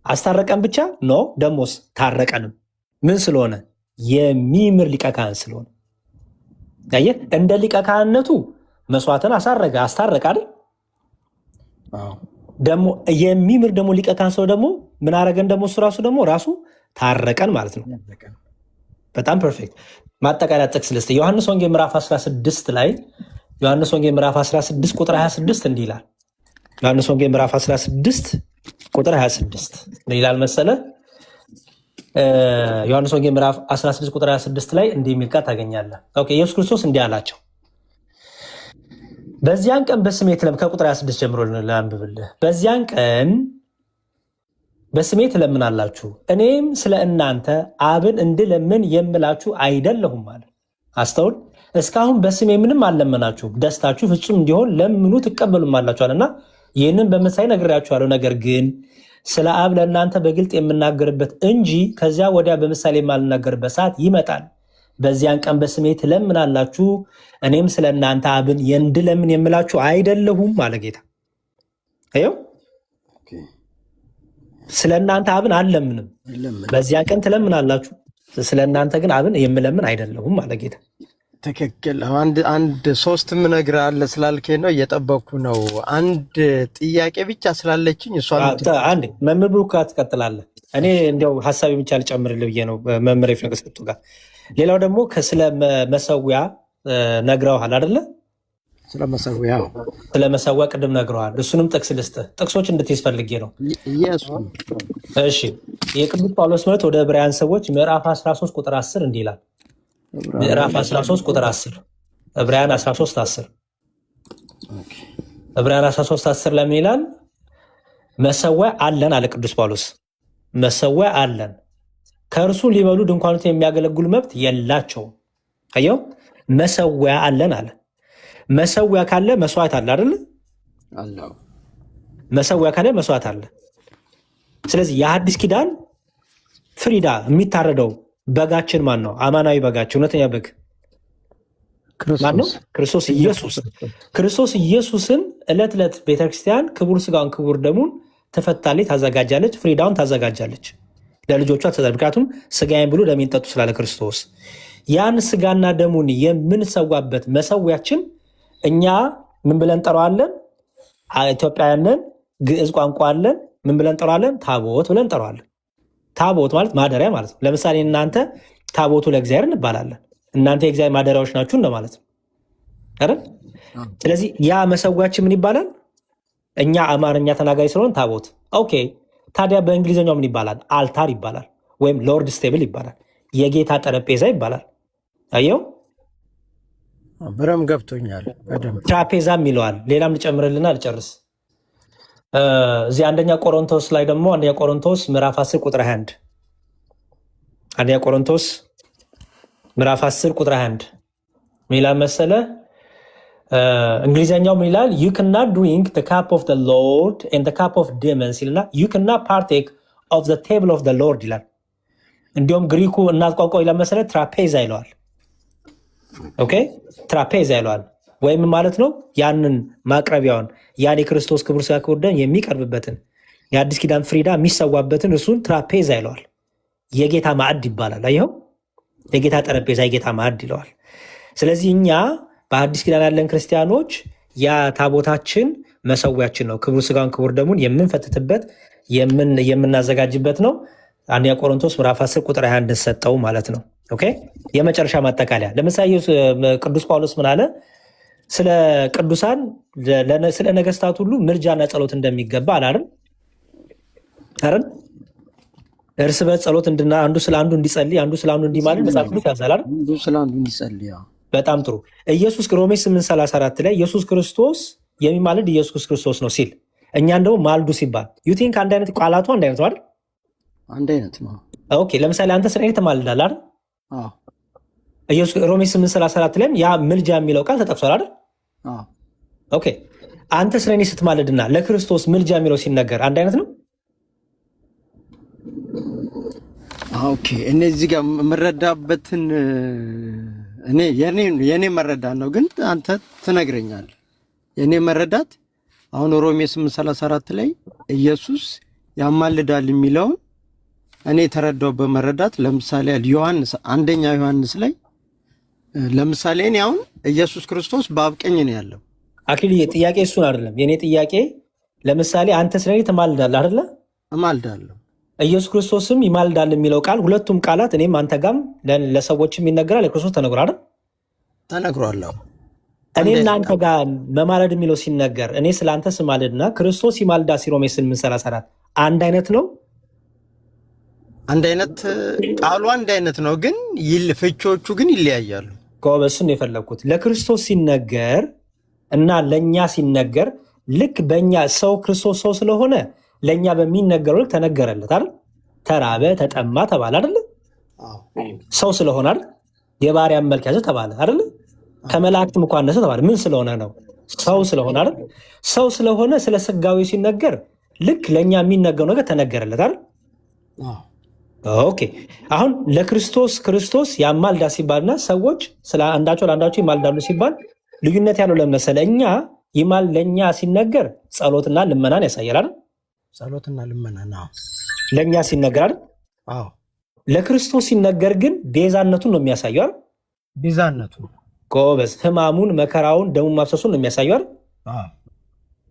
አስታረቀን ብቻ ነው፣ ደሞስ ታረቀንም። ምን ስለሆነ? የሚምር ሊቀ ካህን ስለሆነ። አየህ፣ እንደ ሊቀ ካህንነቱ መስዋዕትን አሳረገ አስታረቀ አይደል? ደግሞ የሚምር ደግሞ ሊቀ ካህን ሰው ደግሞ ምን አረገን? ደግሞ እሱ ራሱ ታረቀን ማለት ነው። በጣም ፐርፌክት። ማጠቃለያ ጥቅስ ልስጥ። ዮሐንስ ወንጌል ምዕራፍ 16 ላይ ዮሐንስ ወንጌል ምዕራፍ 16 ቁጥር 26 እንዲህ ይላል። ዮሐንስ ወንጌል ምዕራፍ 16 ቁጥር 26 ምን ይላል መሰለ? ዮሐንስ ወንጌል ምዕራፍ 16 ቁጥር 26 ላይ እንዲህ የሚል ቃል ታገኛለህ። ኦኬ ኢየሱስ ክርስቶስ እንዲህ አላቸው፣ በዚያን ቀን በስሜ ከቁጥር 26 ጀምሮ ላንብብልህ። በዚያን ቀን በስሜ ትለምናላችሁ፣ እኔም ስለ እናንተ አብን እንድለምን የምላችሁ አይደለሁም አለ። አስተውል። እስካሁን በስሜ ምንም አልለመናችሁም፣ ደስታችሁ ፍጹም እንዲሆን ለምኑ ትቀበሉም አላችኋልና ይህንን በምሳሌ ነግሬያችኋለሁ። ነገር ግን ስለ አብ ለእናንተ በግልጥ የምናገርበት እንጂ ከዚያ ወዲያ በምሳሌ የማልናገርበት ሰዓት ይመጣል። በዚያን ቀን በስሜ ትለምናላችሁ፣ እኔም ስለ እናንተ አብን እንድለምን የምላችሁ አይደለሁም አለ ጌታ። ይኸው ስለ እናንተ አብን አልለምንም፣ በዚያን ቀን ትለምናላችሁ፣ ስለ እናንተ ግን አብን የምለምን አይደለሁም አለ ጌታ። ትክክል። አንድ ሶስትም ነገር አለ ስላልከኝ ነው እየጠበኩ ነው። አንድ ጥያቄ ብቻ ስላለችኝ እሷ አንዴ መምህር ብሩክ ትቀጥላለህ። እኔ እንዲያው ሀሳቤ ብቻ ልጨምርልህ ብዬ ነው መምህር ፍለገሰጡ ጋር። ሌላው ደግሞ ስለ መሰዊያ ነግረውሃል አይደለ? ስለ መሰዊያ ቅድም ነግረዋል። እሱንም ጥቅስ ልስጥህ፣ ጥቅሶች እንድትይዝ ፈልጌ ነው። እሺ የቅዱስ ጳውሎስ መልእክት ወደ ዕብራውያን ሰዎች ምዕራፍ 13 ቁጥር 10 እንዲህ ይላል። ምዕራፍ 13 ቁጥር 10 ዕብራውያን 13 10 ዕብራውያን 13 10 ለምን ይላል? መሰዊያ አለን አለ ቅዱስ ጳውሎስ። መሰዊያ አለን፣ ከእርሱ ሊበሉ ድንኳኑን የሚያገለግሉ መብት የላቸውም። አየው፣ መሰዊያ አለን አለ። መሰዊያ ካለ መስዋዕት አለ አይደል? መሰዊያ ካለ መስዋዕት አለ። ስለዚህ የሐዲስ ኪዳን ፍሪዳ የሚታረደው በጋችን ማን ነው? አማናዊ በጋችን፣ እውነተኛ በግ ማን ነው? ክርስቶስ ኢየሱስ። ክርስቶስ ኢየሱስን ዕለት ዕለት ቤተክርስቲያን ክቡር ስጋውን ክቡር ደሙን ትፈታለች፣ ታዘጋጃለች፣ ፍሪዳውን ታዘጋጃለች ለልጆቿ። ምክንያቱም ስጋዬን ብሉ ደሜን ጠጡ ስላለ ክርስቶስ። ያን ስጋና ደሙን የምንሰዋበት መሰዊያችን እኛ ምን ብለን ጠራዋለን? ኢትዮጵያውያንን ግዕዝ ቋንቋ አለን። ምን ብለን ጠራዋለን? ታቦት ብለን ጠራዋለን። ታቦት ማለት ማደሪያ ማለት ነው። ለምሳሌ እናንተ ታቦቱ ለእግዚአብሔር እንባላለን። እናንተ የእግዚአብሔር ማደሪያዎች ናችሁ እንደማለት ነው አይደል? ስለዚህ ያ መሰዊያችን ምን ይባላል? እኛ አማርኛ ተናጋሪ ስለሆን ታቦት። ኦኬ፣ ታዲያ በእንግሊዝኛው ምን ይባላል? አልታር ይባላል፣ ወይም ሎርድ ስቴብል ይባላል፣ የጌታ ጠረጴዛ ይባላል። አየው፣ ብረም ገብቶኛል። ትራፔዛም ይለዋል። ሌላም ልጨምርልና ልጨርስ። እዚህ አንደኛ ቆሮንቶስ ላይ ደግሞ አንደኛ ቆሮንቶስ ምዕራፍ 10 ቁጥር 21 አንደኛ ቆሮንቶስ ምዕራፍ 10 ቁጥር 21 ምን ይላል መሰለ? እንግሊዝኛው ምን ይላል? you cannot drink the cup of the Lord and the cup of demons ይልና you cannot partake of the table of the Lord ይላል። እንዲሁም ግሪኩ እናት ቋንቋ ይላል መሰለ ትራፔዛ ይለዋል። ኦኬ፣ ትራፔዛ ይለዋል። ወይም ማለት ነው ያንን ማቅረቢያውን ያን የክርስቶስ ክቡር ሥጋ ክቡር ደም የሚቀርብበትን የአዲስ ኪዳን ፍሪዳ የሚሰዋበትን እሱን ትራፔዛ ይለዋል። የጌታ ማዕድ ይባላል። አየኸው፣ የጌታ ጠረጴዛ የጌታ ማዕድ ይለዋል። ስለዚህ እኛ በአዲስ ኪዳን ያለን ክርስቲያኖች ያ ታቦታችን መሰዊያችን ነው። ክቡር ሥጋውን ክቡር ደሙን የምንፈትትበት የምናዘጋጅበት ነው። አንደኛ ቆሮንቶስ ምዕራፍ 10 ቁጥር 21 ሰጠው ማለት ነው። ኦኬ፣ የመጨረሻ ማጠቃለያ። ለምሳሌ ቅዱስ ጳውሎስ ምን አለ? ስለ ቅዱሳን ስለ ነገስታት ሁሉ ምልጃና ጸሎት እንደሚገባ አላለም አይደል? እርስ በርስ ጸሎት አንዱ ስለ አንዱ እንዲጸልይ አንዱ ስለ አንዱ እንዲማልድ መጽሐፍ ቅዱስ ያዛል አይደል? አንዱ ስለ አንዱ እንዲጸልይ። በጣም ጥሩ። ኢየሱስ ሮሜ 8:34 ላይ ኢየሱስ ክርስቶስ የሚማልድ ኢየሱስ ክርስቶስ ነው ሲል እኛን ደግሞ ማልዱ ሲባል ዩ ቲንክ አንድ አይነት ቃላቱ አንድ አይነት ነው አይደል? አንድ አይነት ነው። ኦኬ፣ ለምሳሌ አንተ ስለ እኔ ትማልዳለህ አይደል? አዎ። ኢየሱስ ሮሜ 8:34 ላይ ያ ምልጃ የሚለው ቃል ተጠቅሷል አይደል? አዎ። ኦኬ፣ አንተ ስለ እኔ ስትማልድና ለክርስቶስ ምልጃ የሚለው ሲነገር አንድ አይነት ነው? ኦኬ፣ እኔ እዚህ ጋር የምረዳበትን የኔ መረዳት ነው፣ ግን አንተ ትነግረኛለህ። የኔ መረዳት አሁን ሮሜ 8:34 ላይ ኢየሱስ ያማልዳል የሚለውን እኔ የተረዳው በመረዳት ለምሳሌ ዮሐንስ አንደኛ ዮሐንስ ላይ ለምሳሌ እኔ አሁን ኢየሱስ ክርስቶስ በአብ ቀኝ ነው ያለው። አክሊል ጥያቄ እሱን አይደለም የኔ ጥያቄ። ለምሳሌ አንተ ስለኔ ትማልዳለህ አይደለ? እማልዳለሁ። ኢየሱስ ክርስቶስም ይማልዳል የሚለው ቃል ሁለቱም ቃላት እኔም አንተ ጋም ለሰዎችም ይነገራል። ለክርስቶስ ተነግሯል አይደል? ተነግሯል። እኔና አንተ ጋር መማለድ የሚለው ሲነገር እኔ ስለ አንተ ስማልድና ክርስቶስ ይማልዳ ሲሮሜ 8:34 አንድ አይነት ነው። አንድ አይነት ቃሉ አንድ አይነት ነው፣ ግን ፍቾቹ ግን ይለያያሉ። ጎበስን የፈለግኩት ለክርስቶስ ሲነገር እና ለእኛ ሲነገር ልክ በእኛ ሰው ክርስቶስ ሰው ስለሆነ ለእኛ በሚነገረው ልክ ተነገረለት አይደል? ተራበ፣ ተጠማ ተባለ አይደል? ሰው ስለሆነ አይደል? የባሪያን መልክ ያዘ ተባለ አይደል? ከመላእክትም እንኳን አነሰ ተባለ። ምን ስለሆነ ነው? ሰው ስለሆነ አይደል? ሰው ስለሆነ ስለ ስጋዊ ሲነገር ልክ ለእኛ የሚነገረው ነገር ተነገረለት አይደል? ኦኬ። አሁን ክርስቶስ ያማልዳ ሲባልና ሰዎች ስለ አንዳቸው ለአንዳቸው ይማልዳሉ ሲባል ልዩነት ያለው ለመሰለ እኛ ለእኛ ሲነገር ጸሎትና ልመናን ያሳያል አይደል? ጸሎትና ልመና ለእኛ ሲነገር አይደል? ለክርስቶስ ሲነገር ግን ቤዛነቱን ነው የሚያሳየው አይደል? ቤዛነቱ ጎበዝ፣ ሕማሙን፣ መከራውን፣ ደሙን ማፍሰሱን ነው የሚያሳየው አይደል?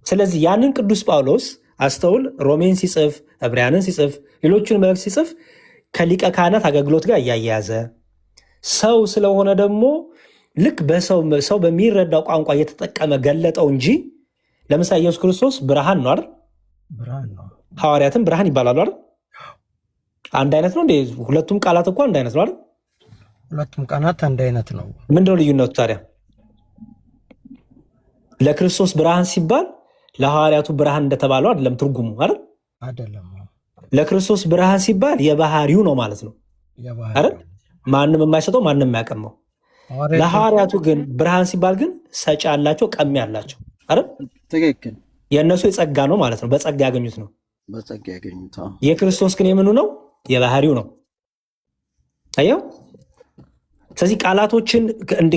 ስለዚህ ያንን ቅዱስ ጳውሎስ አስተውል፣ ሮሜን ሲጽፍ፣ ዕብራውያንን ሲጽፍ፣ ሌሎችን መልእክት ሲጽፍ ከሊቀ ካህናት አገልግሎት ጋር እያያያዘ ሰው ስለሆነ ደግሞ ልክ ሰው በሚረዳው ቋንቋ እየተጠቀመ ገለጠው እንጂ ለምሳሌ ኢየሱስ ክርስቶስ ብርሃን ነው አይደል? ሐዋርያትም ብርሃን ይባላሉ አይደል? አንድ አይነት ነው እንዴ? ሁለቱም ቃላት እኮ አንድ አይነት ነው አይደል? ሁለቱም ቃላት አንድ አይነት ነው። ምንድነው ልዩነቱ ታዲያ? ለክርስቶስ ብርሃን ሲባል ለሐዋርያቱ ብርሃን እንደተባለው አይደለም ትርጉሙ አይደል? አይደለም። ለክርስቶስ ብርሃን ሲባል የባህሪው ነው ማለት ነው አይደል? ማንም የማይሰጠው ማንም የማያቀመው። ለሐዋርያቱ ግን ብርሃን ሲባል ግን ሰጪ ያላቸው ቀሚ ያላቸው አይደል? ትክክል። የእነሱ የጸጋ ነው ማለት ነው። በጸጋ ያገኙት ነው። በጸጋ ያገኙት። የክርስቶስ ግን የምኑ ነው? የባህሪው ነው። አየው። ስለዚህ ቃላቶችን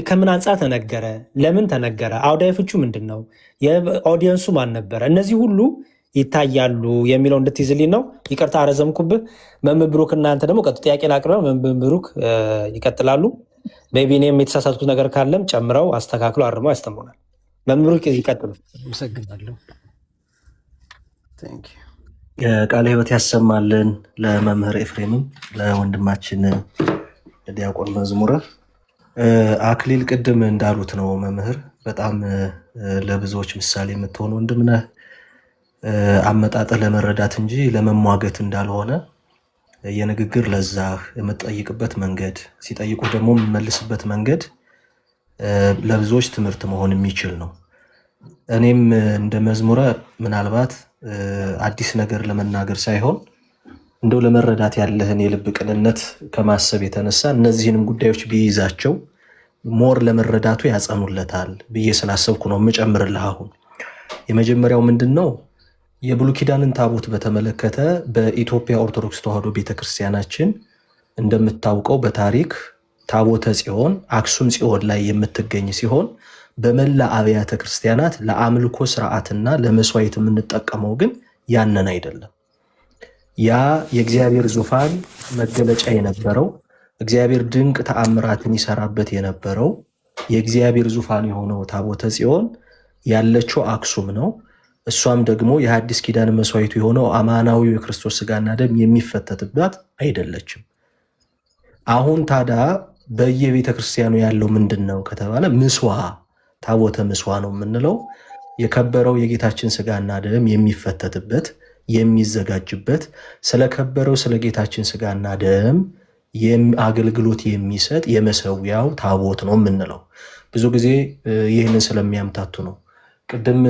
ከምን አንጻር ተነገረ? ለምን ተነገረ? አውዳዊ ፍቹ ምንድን ነው? የኦዲየንሱ ማን ነበረ? እነዚህ ሁሉ ይታያሉ የሚለው እንድትይዝልኝ ነው። ይቅርታ አረዘምኩብህ። መምህር ብሩክ እናንተ ደግሞ ጥያቄ ላቅርበ። መምህር ብሩክ ይቀጥላሉ። ቤቢኔም የተሳሳቱት ነገር ካለም ጨምረው አስተካክሎ አርመው ያስተምሩናል። መምህር ብሩክ ይቀጥሉ። አመሰግናለሁ። ቃለ ሕይወት ያሰማልን። ለመምህር ኤፍሬምም ለወንድማችን ዲያቆን መዝሙረ አክሊል ቅድም እንዳሉት ነው። መምህር በጣም ለብዙዎች ምሳሌ የምትሆን ወንድም ነህ። አመጣጥህ ለመረዳት እንጂ ለመሟገት እንዳልሆነ የንግግር ለዛህ፣ የምትጠይቅበት መንገድ፣ ሲጠይቁ ደግሞ የምመልስበት መንገድ ለብዙዎች ትምህርት መሆን የሚችል ነው። እኔም እንደ መዝሙረ ምናልባት አዲስ ነገር ለመናገር ሳይሆን እንደው ለመረዳት ያለህን የልብ ቅንነት ከማሰብ የተነሳ እነዚህንም ጉዳዮች ቢይዛቸው ሞር ለመረዳቱ ያጸኑለታል ብዬ ስላሰብኩ ነው የምጨምርልህ። አሁን የመጀመሪያው ምንድን ነው? የብሉይ ኪዳንን ታቦት በተመለከተ በኢትዮጵያ ኦርቶዶክስ ተዋሕዶ ቤተክርስቲያናችን እንደምታውቀው በታሪክ ታቦተ ጽዮን አክሱም ጽዮን ላይ የምትገኝ ሲሆን በመላ አብያተ ክርስቲያናት ለአምልኮ ስርዓትና ለመስዋዕት የምንጠቀመው ግን ያንን አይደለም። ያ የእግዚአብሔር ዙፋን መገለጫ የነበረው እግዚአብሔር ድንቅ ተአምራትን ይሰራበት የነበረው የእግዚአብሔር ዙፋን የሆነው ታቦተ ጽዮን ያለችው አክሱም ነው። እሷም ደግሞ የሐዲስ ኪዳን መስዋዕቱ የሆነው አማናዊው የክርስቶስ ስጋና ደም የሚፈተትባት አይደለችም። አሁን ታዲያ በየቤተ ክርስቲያኑ ያለው ምንድን ነው ከተባለ ምስዋ፣ ታቦተ ምስዋ ነው የምንለው። የከበረው የጌታችን ስጋና ደም የሚፈተትበት የሚዘጋጅበት ስለከበረው ስለ ጌታችን ስጋና ደም አገልግሎት የሚሰጥ የመሰዊያው ታቦት ነው የምንለው። ብዙ ጊዜ ይህንን ስለሚያምታቱ ነው። ቅድም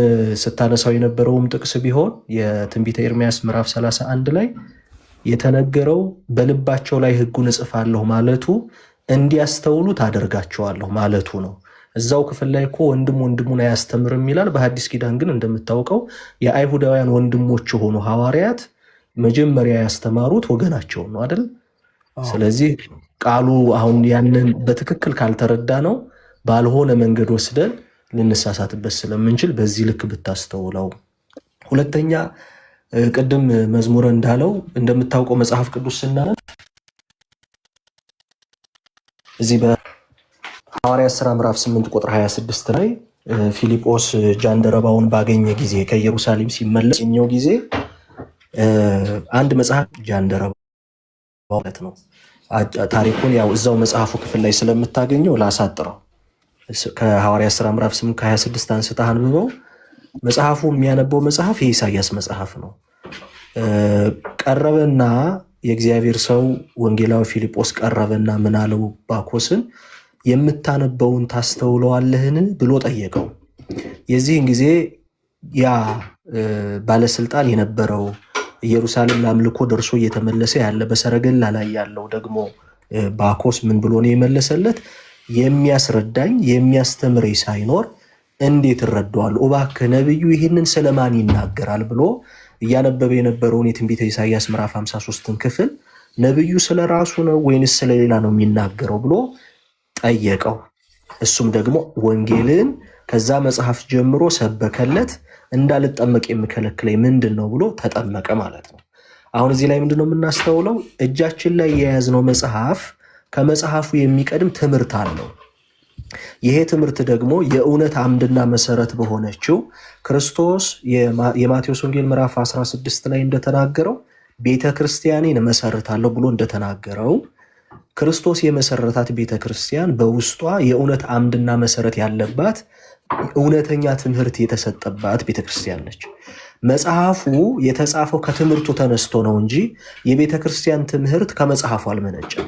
ስታነሳው የነበረውም ጥቅስ ቢሆን የትንቢተ ኤርምያስ ምዕራፍ 31 ላይ የተነገረው በልባቸው ላይ ሕጉን እጽፋለሁ ማለቱ እንዲያስተውሉ ታደርጋቸዋለሁ ማለቱ ነው። እዛው ክፍል ላይ እኮ ወንድም ወንድሙን አያስተምርም ይላል። በሐዲስ ኪዳን ግን እንደምታውቀው የአይሁዳውያን ወንድሞች የሆኑ ሐዋርያት መጀመሪያ ያስተማሩት ወገናቸውን ነው አይደል? ስለዚህ ቃሉ አሁን ያንን በትክክል ካልተረዳ ነው ባልሆነ መንገድ ወስደን ልንሳሳትበት ስለምንችል በዚህ ልክ ብታስተውለው። ሁለተኛ ቅድም መዝሙረ እንዳለው እንደምታውቀው መጽሐፍ ቅዱስ ስናነብ እዚህ በሐዋርያት ሥራ ምዕራፍ 8 ቁጥር 26 ላይ ፊልጶስ ጃንደረባውን ባገኘ ጊዜ ከኢየሩሳሌም ሲመለስ ጊዜ አንድ መጽሐፍ ጃንደረባ ማለት ነው። ታሪኩን ያው እዛው መጽሐፉ ክፍል ላይ ስለምታገኘው ላሳጥረው። ከሐዋርያት ሥራ ምዕራፍ 8 ከ26 አንስተህ አንብበው። መጽሐፉ የሚያነበው መጽሐፍ የኢሳያስ መጽሐፍ ነው። ቀረበና የእግዚአብሔር ሰው ወንጌላዊ ፊልጶስ ቀረበና ምን አለው ባኮስን፣ የምታነበውን ታስተውለዋለህን ብሎ ጠየቀው። የዚህን ጊዜ ያ ባለስልጣን የነበረው ኢየሩሳሌም ለአምልኮ ደርሶ እየተመለሰ ያለ በሰረገላ ላይ ያለው ደግሞ ባኮስ ምን ብሎ ነው የመለሰለት? የሚያስረዳኝ የሚያስተምረኝ ሳይኖር እንዴት እረዳዋለሁ? እባክህ ነብዩ ይህንን ስለማን ይናገራል ብሎ እያነበበ የነበረውን የትንቢተ ኢሳያስ ምዕራፍ 53ን ክፍል ነብዩ ስለ ራሱ ነው ወይንስ ስለሌላ ነው የሚናገረው ብሎ ጠየቀው። እሱም ደግሞ ወንጌልን ከዛ መጽሐፍ ጀምሮ ሰበከለት። እንዳልጠመቅ የሚከለክለኝ ምንድን ነው ብሎ ተጠመቀ ማለት ነው። አሁን እዚህ ላይ ምንድን ነው የምናስተውለው? እጃችን ላይ የያዝነው መጽሐፍ ከመጽሐፉ የሚቀድም ትምህርት አለው። ይሄ ትምህርት ደግሞ የእውነት አምድና መሰረት በሆነችው ክርስቶስ የማቴዎስ ወንጌል ምዕራፍ 16 ላይ እንደተናገረው ቤተ ክርስቲያኔን እመሰርታለሁ ብሎ እንደተናገረው ክርስቶስ የመሰረታት ቤተ ክርስቲያን በውስጧ የእውነት አምድና መሰረት ያለባት እውነተኛ ትምህርት የተሰጠባት ቤተ ክርስቲያን ነች። መጽሐፉ የተጻፈው ከትምህርቱ ተነስቶ ነው እንጂ የቤተ ክርስቲያን ትምህርት ከመጽሐፉ አልመነጨም።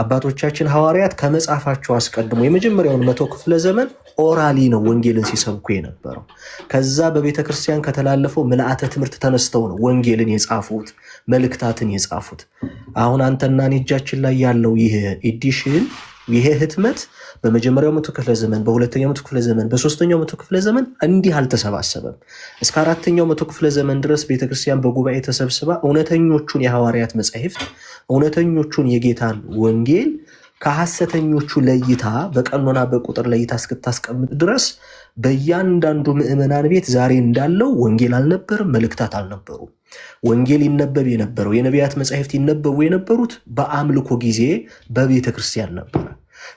አባቶቻችን ሐዋርያት ከመጽሐፋቸው አስቀድሞ የመጀመሪያውን 100 ክፍለ ዘመን ኦራሊ ነው ወንጌልን ሲሰብኩ የነበረው። ከዛ በቤተ ክርስቲያን ከተላለፈው ምልአተ ትምህርት ተነስተው ነው ወንጌልን የጻፉት፣ መልእክታትን የጻፉት። አሁን አንተና እኔ እጃችን ላይ ያለው ይሄ ኤዲሽን፣ ይሄ ህትመት በመጀመሪያው 100 ክፍለ ዘመን፣ በሁለተኛው 100 ክፍለ ዘመን፣ በሶስተኛው 100 ክፍለ ዘመን እንዲህ አልተሰባሰበም። እስከ 4ኛው 100 ክፍለ ዘመን ድረስ ቤተክርስቲያን በጉባኤ ተሰብስባ እውነተኞቹን የሐዋርያት መጻሕፍት፣ እውነተኞቹን የጌታን ወንጌል ከሐሰተኞቹ ለይታ በቀኖና በቁጥር ለይታ እስክታስቀምጥ ድረስ በእያንዳንዱ ምዕመናን ቤት ዛሬ እንዳለው ወንጌል አልነበርም፣ መልእክታት አልነበሩም። ወንጌል ይነበብ የነበረው የነቢያት መጻሕፍት ይነበቡ የነበሩት በአምልኮ ጊዜ በቤተ ክርስቲያን ነበረ።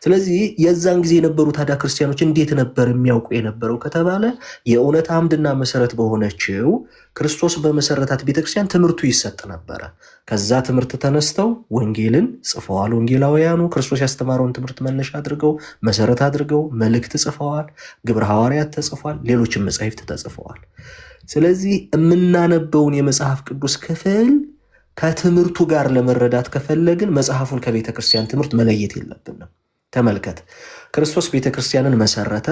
ስለዚህ የዛን ጊዜ የነበሩ ታዲያ ክርስቲያኖች እንዴት ነበር የሚያውቁ የነበረው ከተባለ የእውነት አምድና መሰረት በሆነችው ክርስቶስ በመሰረታት ቤተክርስቲያን ትምህርቱ ይሰጥ ነበረ። ከዛ ትምህርት ተነስተው ወንጌልን ጽፈዋል። ወንጌላውያኑ ክርስቶስ ያስተማረውን ትምህርት መነሻ አድርገው መሰረት አድርገው መልእክት ጽፈዋል። ግብረ ሐዋርያት ተጽፏል። ሌሎችም መጻሕፍት ተጽፈዋል። ስለዚህ የምናነበውን የመጽሐፍ ቅዱስ ክፍል ከትምህርቱ ጋር ለመረዳት ከፈለግን መጽሐፉን ከቤተ ክርስቲያን ትምህርት መለየት የለብንም። ተመልከት፣ ክርስቶስ ቤተ ክርስቲያንን መሰረተ።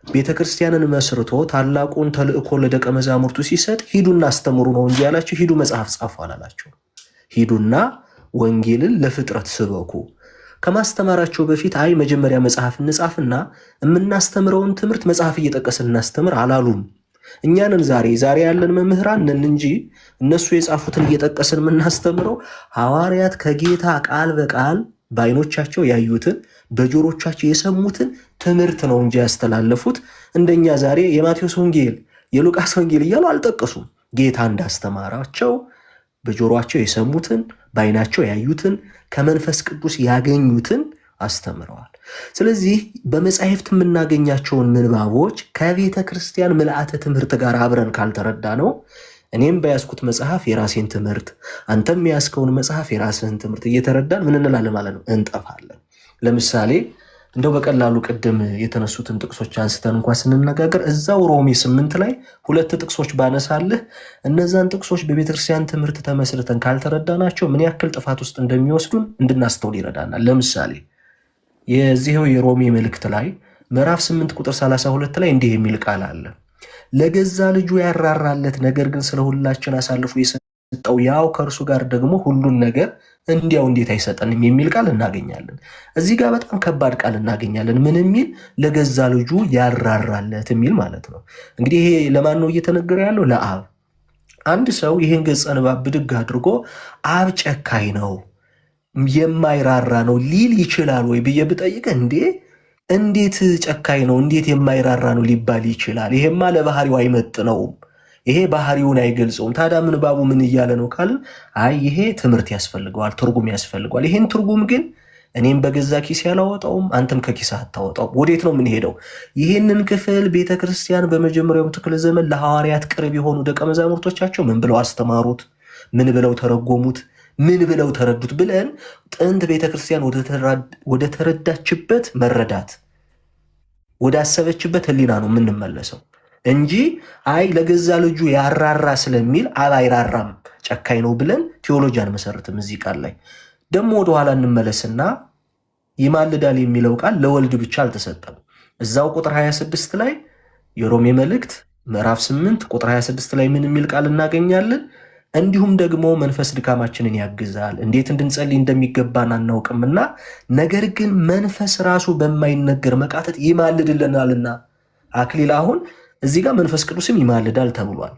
ቤተ ክርስቲያንን መስርቶ ታላቁን ተልእኮ ለደቀ መዛሙርቱ ሲሰጥ ሂዱና አስተምሩ ነው እንጂ ያላቸው ሂዱ መጽሐፍ ጻፉ አላላቸው። ሂዱና ወንጌልን ለፍጥረት ስበኩ። ከማስተማራቸው በፊት አይ መጀመሪያ መጽሐፍ እንጻፍና የምናስተምረውን ትምህርት መጽሐፍ እየጠቀስን እናስተምር አላሉም። እኛንን ዛሬ ያለን መምህራን ነን እንጂ እነሱ የጻፉትን እየጠቀስን የምናስተምረው ሐዋርያት ከጌታ ቃል በቃል በዓይኖቻቸው ያዩትን በጆሮቻቸው የሰሙትን ትምህርት ነው እንጂ ያስተላለፉት እንደኛ ዛሬ የማቴዎስ ወንጌል የሉቃስ ወንጌል እያሉ አልጠቀሱም። ጌታ እንዳስተማራቸው በጆሮአቸው የሰሙትን በዓይናቸው ያዩትን ከመንፈስ ቅዱስ ያገኙትን አስተምረዋል። ስለዚህ በመጻሕፍት የምናገኛቸውን ምንባቦች ከቤተ ክርስቲያን ምልአተ ትምህርት ጋር አብረን ካልተረዳ ነው እኔም በያዝኩት መጽሐፍ የራሴን ትምህርት አንተም የያዝከውን መጽሐፍ የራስህን ትምህርት እየተረዳን ምን እንላለን ማለት ነው? እንጠፋለን። ለምሳሌ እንደው በቀላሉ ቅድም የተነሱትን ጥቅሶች አንስተን እንኳን ስንነጋገር እዛው ሮሜ 8 ላይ 2 ጥቅሶች ባነሳልህ እነዛን ጥቅሶች በቤተክርስቲያን ትምህርት ተመስርተን ካልተረዳናቸው ምን ያክል ጥፋት ውስጥ እንደሚወስዱን እንድናስተውል ይረዳናል። ለምሳሌ የዚህው የሮሜ መልእክት ላይ ምዕራፍ 8 ቁጥር 32 ላይ እንዲህ የሚል ቃል አለ። ለገዛ ልጁ ያራራለት ነገር ግን ስለ ሁላችን አሳልፎ የሰጠው ያው ከእርሱ ጋር ደግሞ ሁሉን ነገር እንዲያው እንዴት አይሰጠንም የሚል ቃል እናገኛለን። እዚህ ጋር በጣም ከባድ ቃል እናገኛለን። ምን የሚል? ለገዛ ልጁ ያራራለት የሚል ማለት ነው። እንግዲህ ይሄ ለማን ነው እየተነገረ ያለው? ለአብ። አንድ ሰው ይህን ገጸ ንባብ ብድግ አድርጎ አብ ጨካኝ ነው የማይራራ ነው ሊል ይችላል ወይ ብዬ ብጠይቅ እንዴት ጨካኝ ነው እንዴት የማይራራ ነው ሊባል ይችላል? ይሄማ ለባህሪው አይመጥነውም። ይሄ ባህሪውን አይገልጸውም። ታዲያ ምንባቡ ምን እያለ ነው ካልን፣ አይ ይሄ ትምህርት ያስፈልገዋል፣ ትርጉም ያስፈልገዋል። ይሄን ትርጉም ግን እኔም በገዛ ኪስ ያላወጣውም፣ አንተም ከኪስ አታወጣው። ወዴት ነው የምንሄደው? ይህንን ክፍል ቤተክርስቲያን በመጀመሪያው ክፍለ ዘመን ለሐዋርያት ቅርብ የሆኑ ደቀ መዛሙርቶቻቸው ምን ብለው አስተማሩት? ምን ብለው ተረጎሙት? ምን ብለው ተረዱት? ብለን ጥንት ቤተክርስቲያን ወደ ተረዳችበት መረዳት ወደ አሰበችበት ህሊና ነው የምንመለሰው እንጂ አይ ለገዛ ልጁ ያራራ ስለሚል አብ አይራራም ጨካኝ ነው ብለን ቴዎሎጂ አንመሰርትም። እዚህ ቃል ላይ ደግሞ ወደኋላ እንመለስና ይማልዳል የሚለው ቃል ለወልድ ብቻ አልተሰጠም። እዛው ቁጥር 26 ላይ የሮሜ መልእክት ምዕራፍ 8 ቁጥር 26 ላይ ምን የሚል ቃል እናገኛለን? እንዲሁም ደግሞ መንፈስ ድካማችንን ያግዛል፣ እንዴት እንድንጸልይ እንደሚገባን አናውቅምና፣ ነገር ግን መንፈስ ራሱ በማይነገር መቃተት ይማልድልናልና። አክሊል አሁን እዚህ ጋር መንፈስ ቅዱስም ይማልዳል ተብሏል።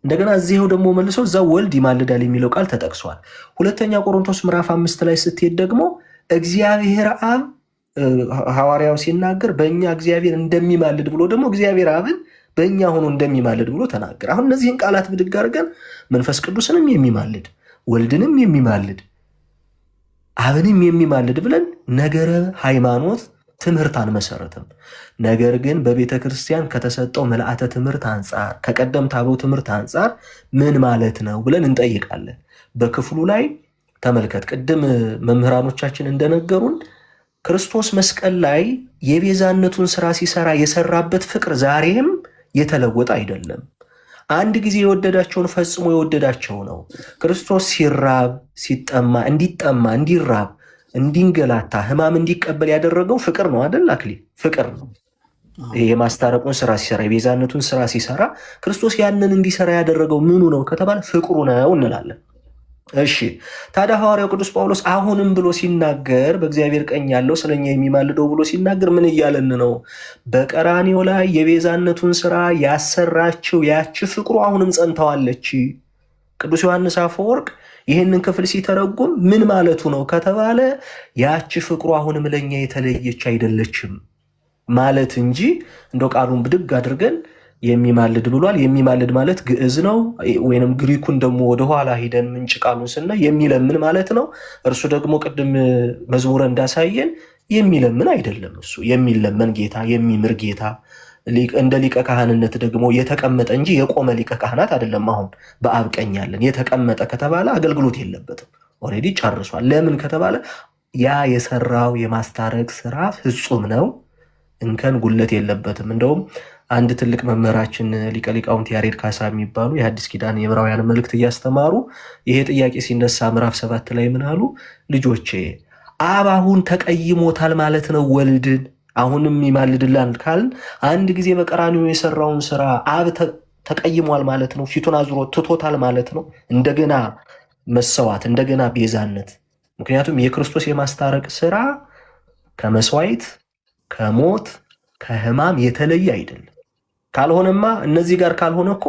እንደገና እዚህው ደግሞ መልሶ እዛ ወልድ ይማልዳል የሚለው ቃል ተጠቅሷል። ሁለተኛ ቆሮንቶስ ምዕራፍ 5 ላይ ስትሄድ ደግሞ እግዚአብሔር አብ ሐዋርያው ሲናገር በእኛ እግዚአብሔር እንደሚማልድ ብሎ ደግሞ እግዚአብሔር አብን በእኛ ሆኖ እንደሚማልድ ብሎ ተናገር። አሁን እነዚህን ቃላት ብድግ አድርገን መንፈስ ቅዱስንም የሚማልድ ወልድንም የሚማልድ አብንም የሚማልድ ብለን ነገረ ሃይማኖት ትምህርት አንመሰረትም። ነገር ግን በቤተ ክርስቲያን ከተሰጠው መልአተ ትምህርት አንጻር ከቀደምት አበው ትምህርት አንጻር ምን ማለት ነው ብለን እንጠይቃለን። በክፍሉ ላይ ተመልከት። ቅድም መምህራኖቻችን እንደነገሩን ክርስቶስ መስቀል ላይ የቤዛነቱን ስራ ሲሰራ የሰራበት ፍቅር ዛሬም የተለወጠ አይደለም። አንድ ጊዜ የወደዳቸውን ፈጽሞ የወደዳቸው ነው። ክርስቶስ ሲራብ ሲጠማ እንዲጠማ እንዲራብ እንዲንገላታ ሕማም እንዲቀበል ያደረገው ፍቅር ነው አይደል? አክሊል ፍቅር ነው። የማስታረቁን ስራ ሲሰራ የቤዛነቱን ስራ ሲሰራ ክርስቶስ ያንን እንዲሰራ ያደረገው ምኑ ነው ከተባለ ፍቅሩ ነው እንላለን። እሺ ታዲያ ሐዋርያው ቅዱስ ጳውሎስ አሁንም ብሎ ሲናገር በእግዚአብሔር ቀኝ ያለው ስለኛ የሚማልደው ብሎ ሲናገር ምን እያለን ነው? በቀራንዮ ላይ የቤዛነቱን ስራ ያሰራችው ያቺ ፍቅሩ አሁንም ጸንተዋለች። ቅዱስ ዮሐንስ አፈወርቅ ይህንን ክፍል ሲተረጉም ምን ማለቱ ነው ከተባለ ያቺ ፍቅሩ አሁንም ለኛ የተለየች አይደለችም ማለት እንጂ እንደው ቃሉን ብድግ አድርገን የሚማልድ ብሏል። የሚማልድ ማለት ግዕዝ ነው፣ ወይንም ግሪኩን ደግሞ ወደኋላ ሂደን ምንጭ ቃሉን ስናይ የሚለምን ማለት ነው። እርሱ ደግሞ ቅድም መዝሙረ እንዳሳየን የሚለምን አይደለም። እሱ የሚለመን ጌታ፣ የሚምር ጌታ፣ እንደ ሊቀ ካህንነት ደግሞ የተቀመጠ እንጂ የቆመ ሊቀ ካህናት አይደለም። አሁን በአብ ቀኝ ያለን የተቀመጠ ከተባለ አገልግሎት የለበትም፣ ኦልሬዲ ጨርሷል። ለምን ከተባለ ያ የሰራው የማስታረቅ ስራ ፍጹም ነው፣ እንከን ጉለት የለበትም። እንደውም አንድ ትልቅ መምህራችን ሊቀ ሊቃውንት ያሬድ ካሳ የሚባሉ የሐዲስ ኪዳን የዕብራውያን መልእክት እያስተማሩ ይሄ ጥያቄ ሲነሳ ምዕራፍ 7 ላይ ምን አሉ? ልጆቼ አብ አሁን ተቀይሞታል ማለት ነው ወልድን አሁንም ይማልድላል ካልን አንድ ጊዜ በቀራንዮ የሰራውን ስራ አብ ተቀይሟል ማለት ነው። ፊቱን አዙሮ ትቶታል ማለት ነው። እንደገና መሰዋት፣ እንደገና ቤዛነት። ምክንያቱም የክርስቶስ የማስታረቅ ስራ ከመስዋዕት ከሞት ከሕማም የተለየ አይደለም። ካልሆነማ እነዚህ ጋር ካልሆነ እኮ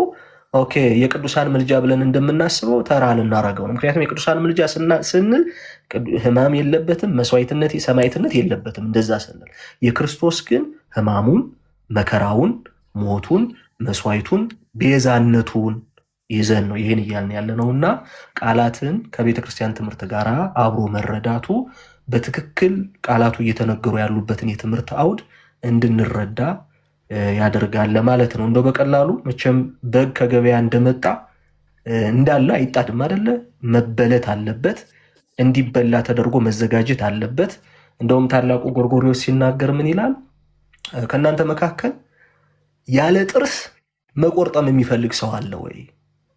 ኦኬ የቅዱሳን ምልጃ ብለን እንደምናስበው ተራ ልናረገው ነው። ምክንያቱም የቅዱሳን ምልጃ ስንል ሕማም የለበትም፣ መስዋዕትነት ሰማዕትነት የለበትም። እንደዛ ስንል የክርስቶስ ግን ሕማሙን መከራውን ሞቱን መስዋዕቱን ቤዛነቱን ይዘን ነው ይህን እያልን ያለ ነው። እና ቃላትን ከቤተ ክርስቲያን ትምህርት ጋር አብሮ መረዳቱ በትክክል ቃላቱ እየተነገሩ ያሉበትን የትምህርት አውድ እንድንረዳ ያደርጋል ማለት ነው። እንደው በቀላሉ መቼም በግ ከገበያ እንደመጣ እንዳለ አይጣድም አይደለ? መበለት አለበት፣ እንዲበላ ተደርጎ መዘጋጀት አለበት። እንደውም ታላቁ ጎርጎርዮስ ሲናገር ምን ይላል? ከእናንተ መካከል ያለ ጥርስ መቆርጠም የሚፈልግ ሰው አለ ወይ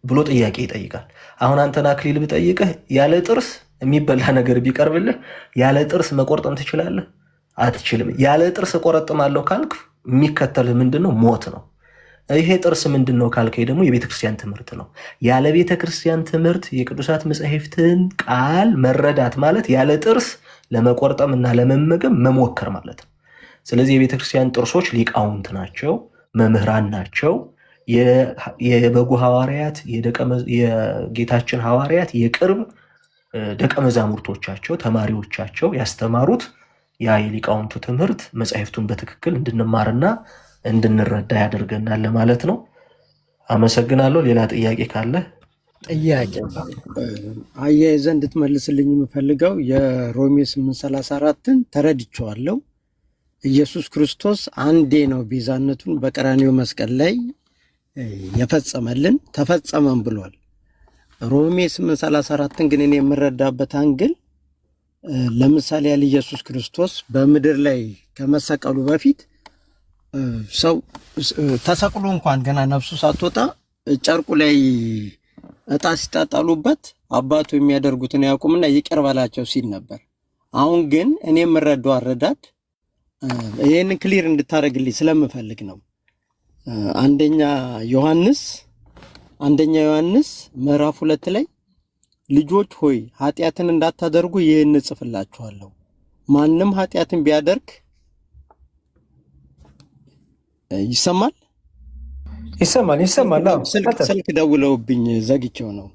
ብሎ ጥያቄ ይጠይቃል። አሁን አንተን አክሊል ብጠይቅህ ያለ ጥርስ የሚበላ ነገር ቢቀርብልህ ያለ ጥርስ መቆርጠም ትችላለህ? አትችልም። ያለ ጥርስ እቆረጥማለሁ ካልክ የሚከተልህ ምንድን ነው? ሞት ነው። ይሄ ጥርስ ምንድን ነው ካልከኝ ደግሞ የቤተክርስቲያን ትምህርት ነው። ያለ ቤተክርስቲያን ትምህርት የቅዱሳት መጻሕፍትን ቃል መረዳት ማለት ያለ ጥርስ ለመቆርጠም እና ለመመገብ መሞከር ማለት ነው። ስለዚህ የቤተክርስቲያን ጥርሶች ሊቃውንት ናቸው፣ መምህራን ናቸው። የበጉ ሐዋርያት የጌታችን ሐዋርያት የቅርብ ደቀ መዛሙርቶቻቸው ተማሪዎቻቸው ያስተማሩት ያ የሊቃውንቱ ትምህርት መጻሕፍቱን በትክክል እንድንማርና እንድንረዳ ያደርገናል ማለት ነው። አመሰግናለሁ። ሌላ ጥያቄ ካለ ጥያቄ አያይዘህ እንድትመልስልኝ የምፈልገው የሮሜ 8:34ን ተረድቼዋለሁ። ኢየሱስ ክርስቶስ አንዴ ነው ቤዛነቱን በቀራንዮ መስቀል ላይ የፈጸመልን ተፈጸመም ብሏል። ሮሜ 8:34ን ግን እኔ የምረዳበት አንግል ለምሳሌ ያለ ኢየሱስ ክርስቶስ በምድር ላይ ከመሰቀሉ በፊት ሰው ተሰቅሎ እንኳን ገና ነፍሱ ሳትወጣ ጨርቁ ላይ እጣ ሲጣጣሉበት አባቱ የሚያደርጉትን ያቁምና ይቅር በላቸው ሲል ነበር። አሁን ግን እኔ የምረዳው አረዳድ ይህንን ክሊር እንድታደርግልኝ ስለምፈልግ ነው። አንደኛ ዮሐንስ ምዕራፍ 2 ላይ ልጆች ሆይ ኃጢአትን እንዳታደርጉ ይህን እጽፍላችኋለሁ። ማንም ኃጢአትን ቢያደርግ ይሰማል። ስልክ ደውለውብኝ ዘግቼው ነው።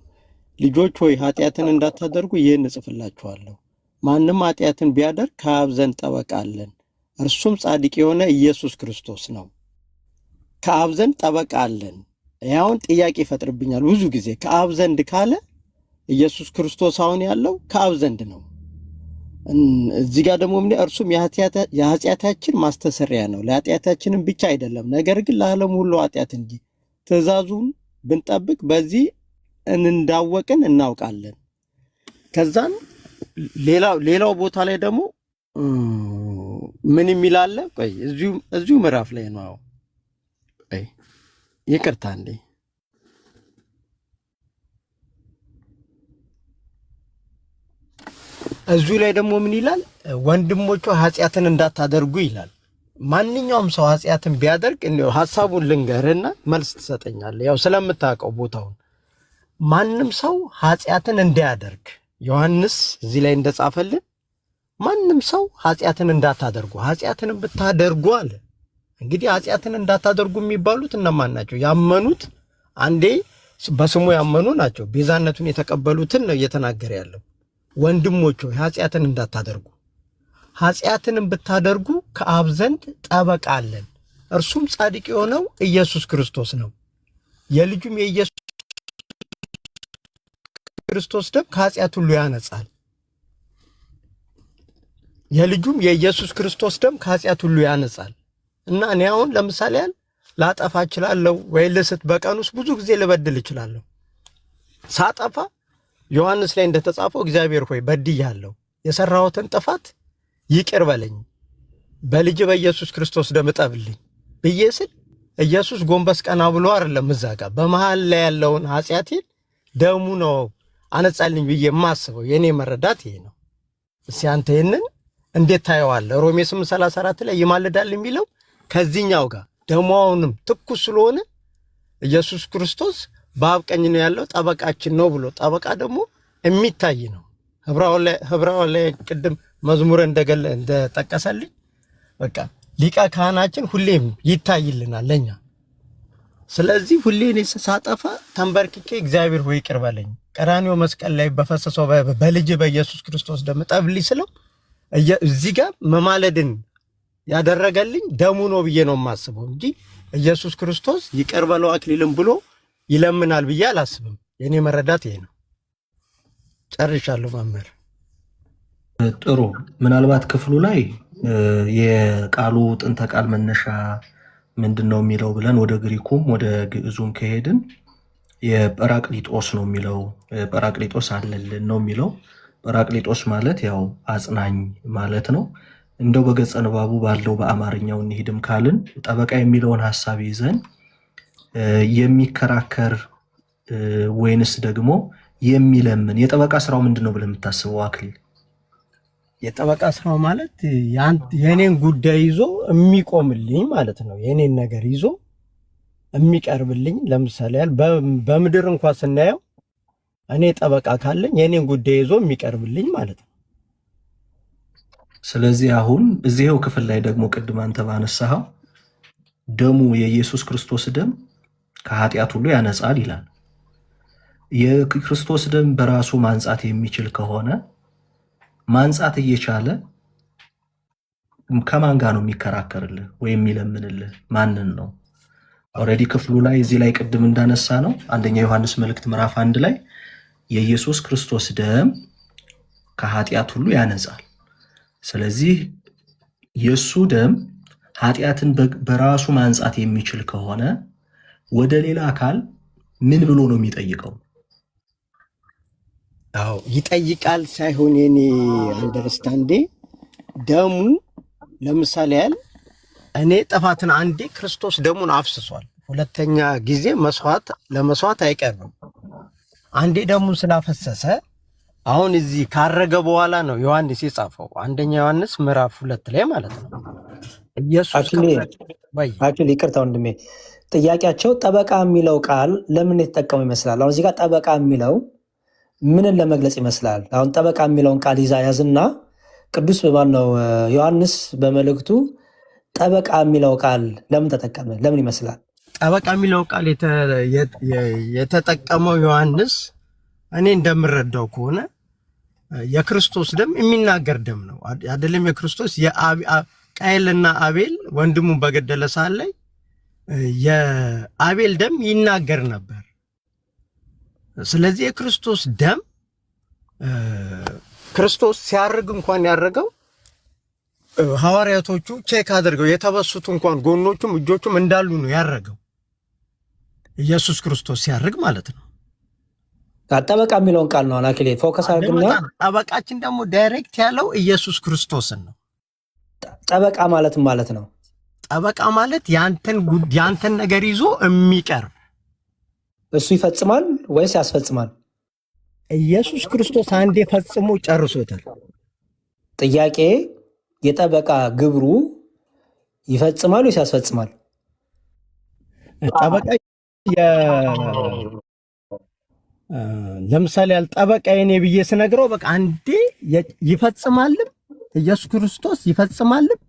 ልጆች ሆይ ኃጢአትን እንዳታደርጉ ይህን እጽፍላችኋለሁ። ማንም ኃጢአትን ቢያደርግ ከአብ ዘንድ ጠበቃ አለን፣ እርሱም ጻድቅ የሆነ ኢየሱስ ክርስቶስ ነው። ከአብ ዘንድ ጠበቃ አለን። ያውን ጥያቄ ይፈጥርብኛል ብዙ ጊዜ። ከአብ ዘንድ ካለ ኢየሱስ ክርስቶስ አሁን ያለው ከአብ ዘንድ ነው። እዚህ ጋር ደግሞ እርሱም የኃጢአታችን ማስተሰሪያ ነው፣ ለኃጢአታችንም ብቻ አይደለም፣ ነገር ግን ለዓለም ሁሉ ኃጢአት እንጂ ትእዛዙን ብንጠብቅ በዚህ እንዳወቅን እናውቃለን። ከዛን ሌላው ቦታ ላይ ደግሞ ምን የሚላለ? ቆይ እዚሁ ምዕራፍ ላይ ነው። ቆይ ይቅርታ እንዴ እዚሁ ላይ ደግሞ ምን ይላል? ወንድሞቹ ኃጢአትን እንዳታደርጉ ይላል። ማንኛውም ሰው ኃጢአትን ቢያደርግ እንደው ሐሳቡን ልንገርህና መልስ ትሰጠኛለህ፣ ያው ስለምታውቀው ቦታውን። ማንም ሰው ኃጢአትን እንዳያደርግ ዮሐንስ እዚህ ላይ እንደጻፈልን ማንም ሰው ኃጢአትን እንዳታደርጉ፣ ኃጢአትን ብታደርጉ አለ። እንግዲህ ኃጢአትን እንዳታደርጉ የሚባሉት እነማን ናቸው? ያመኑት፣ አንዴ በስሙ ያመኑ ናቸው። ቤዛነቱን የተቀበሉትን ነው እየተናገረ ያለው። ወንድሞች ሆይ ኃጢአትን እንዳታደርጉ፣ ኃጢአትንም ብታደርጉ ከአብ ዘንድ ጠበቃ አለን፣ እርሱም ጻድቅ የሆነው ኢየሱስ ክርስቶስ ነው። የልጁም የኢየሱስ ክርስቶስ ደም ከኃጢአት ሁሉ ያነጻል። የልጁም የኢየሱስ ክርስቶስ ደም ከኃጢአት ሁሉ ያነጻል። እና እኔ አሁን ለምሳሌ ላጠፋ እችላለሁ ወይ ልስት፣ በቀን ውስጥ ብዙ ጊዜ ልበድል እችላለሁ። ሳጠፋ ዮሐንስ ላይ እንደተጻፈው እግዚአብሔር ሆይ በድያለሁ፣ የሰራሁትን ጥፋት ይቅር በለኝ፣ በልጅ በኢየሱስ ክርስቶስ ደም እጠብልኝ ብዬ ስል ኢየሱስ ጎንበስ ቀና ብሎ አይደለም እዛ ጋር በመሃል ላይ ያለውን ኃጢአቴን ደሙ ነው አነጻልኝ ብዬ የማስበው። የኔ መረዳት ይሄ ነው። እስኪ አንተ ይሄንን እንዴት ታየዋለህ? ሮሜ 8:34 ላይ ይማልዳል የሚለው ከዚህኛው ጋር ደሙ አሁንም ትኩስ ስለሆነ ኢየሱስ ክርስቶስ በአብ ቀኝ ነው ያለው፣ ጠበቃችን ነው ብሎ፣ ጠበቃ ደግሞ የሚታይ ነው። ዕብራውያን ላይ ቅድም መዝሙር እንደጠቀሰልኝ በቃ ሊቀ ካህናችን ሁሌም ይታይልናል ለኛ። ስለዚህ ሁሌ እኔ ሳጠፋ ተንበርክኬ እግዚአብሔር ሆይ ይቅር በለኝ፣ ቀራንዮ መስቀል ላይ በፈሰሰው በልጅ በኢየሱስ ክርስቶስ ደም እጠብልኝ ስለው እዚህ ጋር መማለድን ያደረገልኝ ደሙ ነው ብዬ ነው የማስበው እንጂ ኢየሱስ ክርስቶስ ይቅር በለው አክሊልም ብሎ ይለምናል ብዬ አላስብም። የኔ መረዳት ይሄ ነው። ጨርሻለሁ መምህር። ጥሩ። ምናልባት ክፍሉ ላይ የቃሉ ጥንተ ቃል መነሻ ምንድን ነው የሚለው ብለን ወደ ግሪኩም ወደ ግዕዙም ከሄድን የጰራቅሊጦስ ነው የሚለው። ጰራቅሊጦስ አለልን ነው የሚለው። ጰራቅሊጦስ ማለት ያው አጽናኝ ማለት ነው። እንደው በገጸ ንባቡ ባለው በአማርኛው እንሂድም ካልን ጠበቃ የሚለውን ሐሳብ ይዘን የሚከራከር ወይንስ ደግሞ የሚለምን የጠበቃ ስራው ምንድን ነው ብለህ የምታስበው አክሊል? የጠበቃ ስራው ማለት የኔን ጉዳይ ይዞ የሚቆምልኝ ማለት ነው። የኔን ነገር ይዞ የሚቀርብልኝ። ለምሳሌ በምድር እንኳን ስናየው እኔ ጠበቃ ካለኝ የኔን ጉዳይ ይዞ የሚቀርብልኝ ማለት ነው። ስለዚህ አሁን እዚህው ክፍል ላይ ደግሞ ቅድም አንተ ባነሳኸው ደሙ የኢየሱስ ክርስቶስ ደም ከኃጢአት ሁሉ ያነጻል ይላል። የክርስቶስ ደም በራሱ ማንጻት የሚችል ከሆነ ማንጻት እየቻለ ከማን ጋር ነው የሚከራከርልህ ወይም የሚለምንልህ? ማንን ነው? ኦልሬዲ ክፍሉ ላይ እዚህ ላይ ቅድም እንዳነሳ ነው አንደኛ ዮሐንስ መልእክት ምዕራፍ 1 ላይ የኢየሱስ ክርስቶስ ደም ከኃጢአት ሁሉ ያነጻል። ስለዚህ የሱ ደም ኃጢአትን በራሱ ማንጻት የሚችል ከሆነ ወደ ሌላ አካል ምን ብሎ ነው የሚጠይቀው? አዎ ይጠይቃል ሳይሆን የኔ አንደርስታንዴ ደሙ ለምሳሌ ያህል እኔ ጥፋትን አንዴ ክርስቶስ ደሙን አፍስሷል። ሁለተኛ ጊዜ ለመስዋዕት አይቀርብም። አንዴ ደሙን ስላፈሰሰ አሁን እዚህ ካረገ በኋላ ነው ዮሐንስ የጻፈው አንደኛ ዮሐንስ ምዕራፍ 2 ላይ ማለት ነው። ኢየሱስ አክቹሊ ይቅርታ ወንድሜ፣ ጥያቄያቸው ጠበቃ የሚለው ቃል ለምን የተጠቀሙ ይመስላል? አሁን እዚህ ጋር ጠበቃ የሚለው ምንን ለመግለጽ ይመስላል? አሁን ጠበቃ የሚለውን ቃል ያዝና ቅዱስ በማን ነው ዮሐንስ በመልእክቱ ጠበቃ የሚለው ቃል ለምን ተጠቀመ? ለምን ይመስላል? ጠበቃ የሚለው ቃል የተጠቀመው ዮሐንስ እኔ እንደምረዳው ከሆነ የክርስቶስ ደም የሚናገር ደም ነው አይደለም? የክርስቶስ ቃየልና አቤል ወንድሙን በገደለ ሰዓት ላይ የአቤል ደም ይናገር ነበር። ስለዚህ የክርስቶስ ደም ክርስቶስ ሲያርግ እንኳን ያረገው ሐዋርያቶቹ ቼክ አድርገው የተበሱት እንኳን ጎኖቹም እጆቹም እንዳሉ ነው ያረገው ኢየሱስ ክርስቶስ ሲያርግ ማለት ነው። ጠበቃ የሚለውን ቃል ነው አላኪሌ ፎከስ አድርግና፣ ጠበቃችን ደግሞ ዳይሬክት ያለው ኢየሱስ ክርስቶስን ነው። ጠበቃ ማለት ነው። ጠበቃ ማለት ያንተን ነገር ይዞ የሚቀርብ እሱ ይፈጽማል ወይስ ያስፈጽማል? ኢየሱስ ክርስቶስ አንዴ ፈጽሞ ጨርሶታል። ጥያቄ የጠበቃ ግብሩ ይፈጽማል ወይስ ያስፈጽማል? ጠበቃ ለምሳሌ ጠበቃ የኔ ብዬ ስነግረው በቃ አንዴ ይፈጽማልም ኢየሱስ ክርስቶስ ይፈጽማልም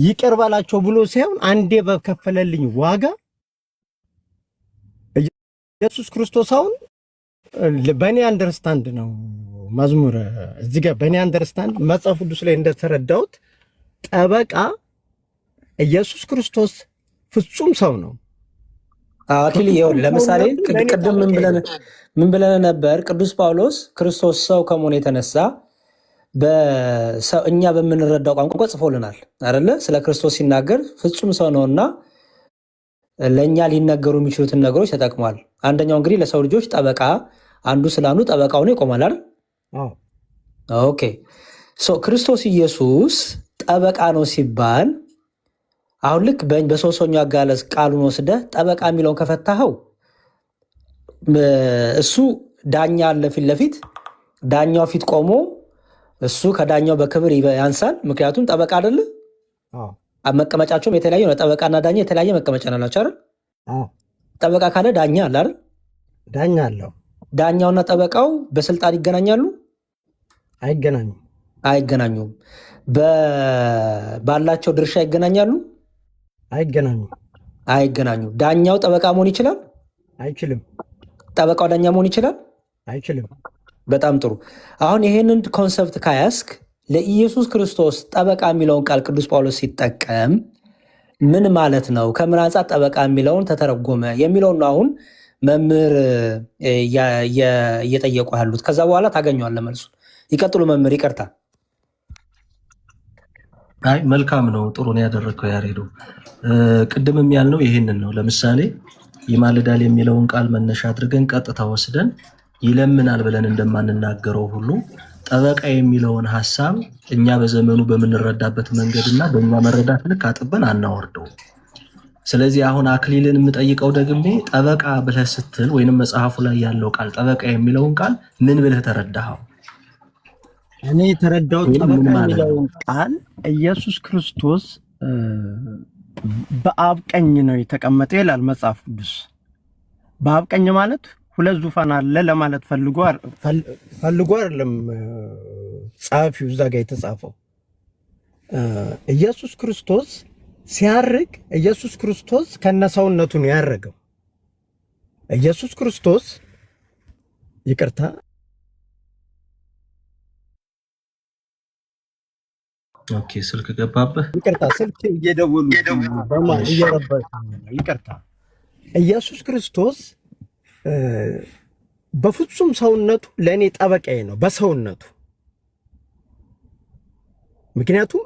ይቅር በላቸው ብሎ ሳይሆን አንዴ በከፈለልኝ ዋጋ ኢየሱስ ክርስቶስ አሁን በእኔ አንደርስታንድ ነው መዝሙር እዚህ ጋር በእኔ አንደርስታንድ መጽሐፍ ቅዱስ ላይ እንደተረዳሁት ጠበቃ ኢየሱስ ክርስቶስ ፍጹም ሰው ነው። አክሊ ይኸውልህ ለምሳሌ ቅድም ምን ብለን ነበር? ቅዱስ ጳውሎስ ክርስቶስ ሰው ከመሆኑ የተነሳ እኛ በምንረዳው ቋንቋ ጽፎልናል አይደለ? ስለ ክርስቶስ ሲናገር ፍጹም ሰው ነውና ለእኛ ሊነገሩ የሚችሉትን ነገሮች ተጠቅሟል። አንደኛው እንግዲህ ለሰው ልጆች ጠበቃ አንዱ ስለ አንዱ ጠበቃ ሆኖ ይቆማል አይደል? ኦኬ ክርስቶስ ኢየሱስ ጠበቃ ነው ሲባል አሁን ልክ በሶስተኛው አገላለጽ ቃሉን ወስደህ ጠበቃ የሚለውን ከፈታኸው እሱ ዳኛ አለ ፊት ለፊት ዳኛው ፊት ቆሞ እሱ ከዳኛው በክብር ያንሳል። ምክንያቱም ጠበቃ አይደለ? መቀመጫቸውም የተለያየ ነው። ጠበቃና ዳኛ የተለያየ መቀመጫ ናቸው አይደል? ጠበቃ ካለ ዳኛ አለ አይደል? ዳኛ አለው። ዳኛውና ጠበቃው በስልጣን ይገናኛሉ? አይገናኙም። ባላቸው ድርሻ ይገናኛሉ? አይገናኙም። ዳኛው ጠበቃ መሆን ይችላል? አይችልም። ጠበቃው ዳኛ መሆን ይችላል? አይችልም። በጣም ጥሩ። አሁን ይሄንን ኮንሰፕት ካያስክ ለኢየሱስ ክርስቶስ ጠበቃ የሚለውን ቃል ቅዱስ ጳውሎስ ሲጠቀም ምን ማለት ነው? ከምን አንጻር ጠበቃ የሚለውን ተተረጎመ የሚለውን ነው አሁን መምህር እየጠየቁ ያሉት። ከዛ በኋላ ታገኘዋለህ መልሱ። ይቀጥሉ መምህር። ይቅርታ። አይ መልካም ነው፣ ጥሩ ነው ያደረግከው ያሬዶ። ቅድምም ያልነው ይሄንን ነው። ለምሳሌ ይማልዳል የሚለውን ቃል መነሻ አድርገን ቀጥታ ወስደን ይለምናል ብለን እንደማንናገረው ሁሉ ጠበቃ የሚለውን ሐሳብ እኛ በዘመኑ በምንረዳበት መንገድና በእኛ መረዳት ልክ አጥበን አናወርደው። ስለዚህ አሁን አክሊልን የምጠይቀው ደግሜ ጠበቃ ብለህ ስትል ወይንም መጽሐፉ ላይ ያለው ቃል ጠበቃ የሚለውን ቃል ምን ብለህ ተረዳኸው? እኔ የተረዳሁት ጠበቃ የሚለውን ቃል ኢየሱስ ክርስቶስ በአብ ቀኝ ነው የተቀመጠ ይላል መጽሐፍ ቅዱስ። በአብ ቀኝ ማለት ሁለት ዙፋን አለ ለማለት ፈልጎ አይደለም ጸሐፊው እዛ ጋር የተጻፈው። ኢየሱስ ክርስቶስ ሲያርግ ኢየሱስ ክርስቶስ ከነሰውነቱ ነው ያረገው። ኢየሱስ ክርስቶስ ይቅርታ፣ ኦኬ ስልክ ገባብህ። ይቅርታ ስልክ እየደወሉ በማን እየረበሹ ነው። ይቅርታ። ኢየሱስ ክርስቶስ በፍጹም ሰውነቱ ለእኔ ጠበቃዬ ነው በሰውነቱ። ምክንያቱም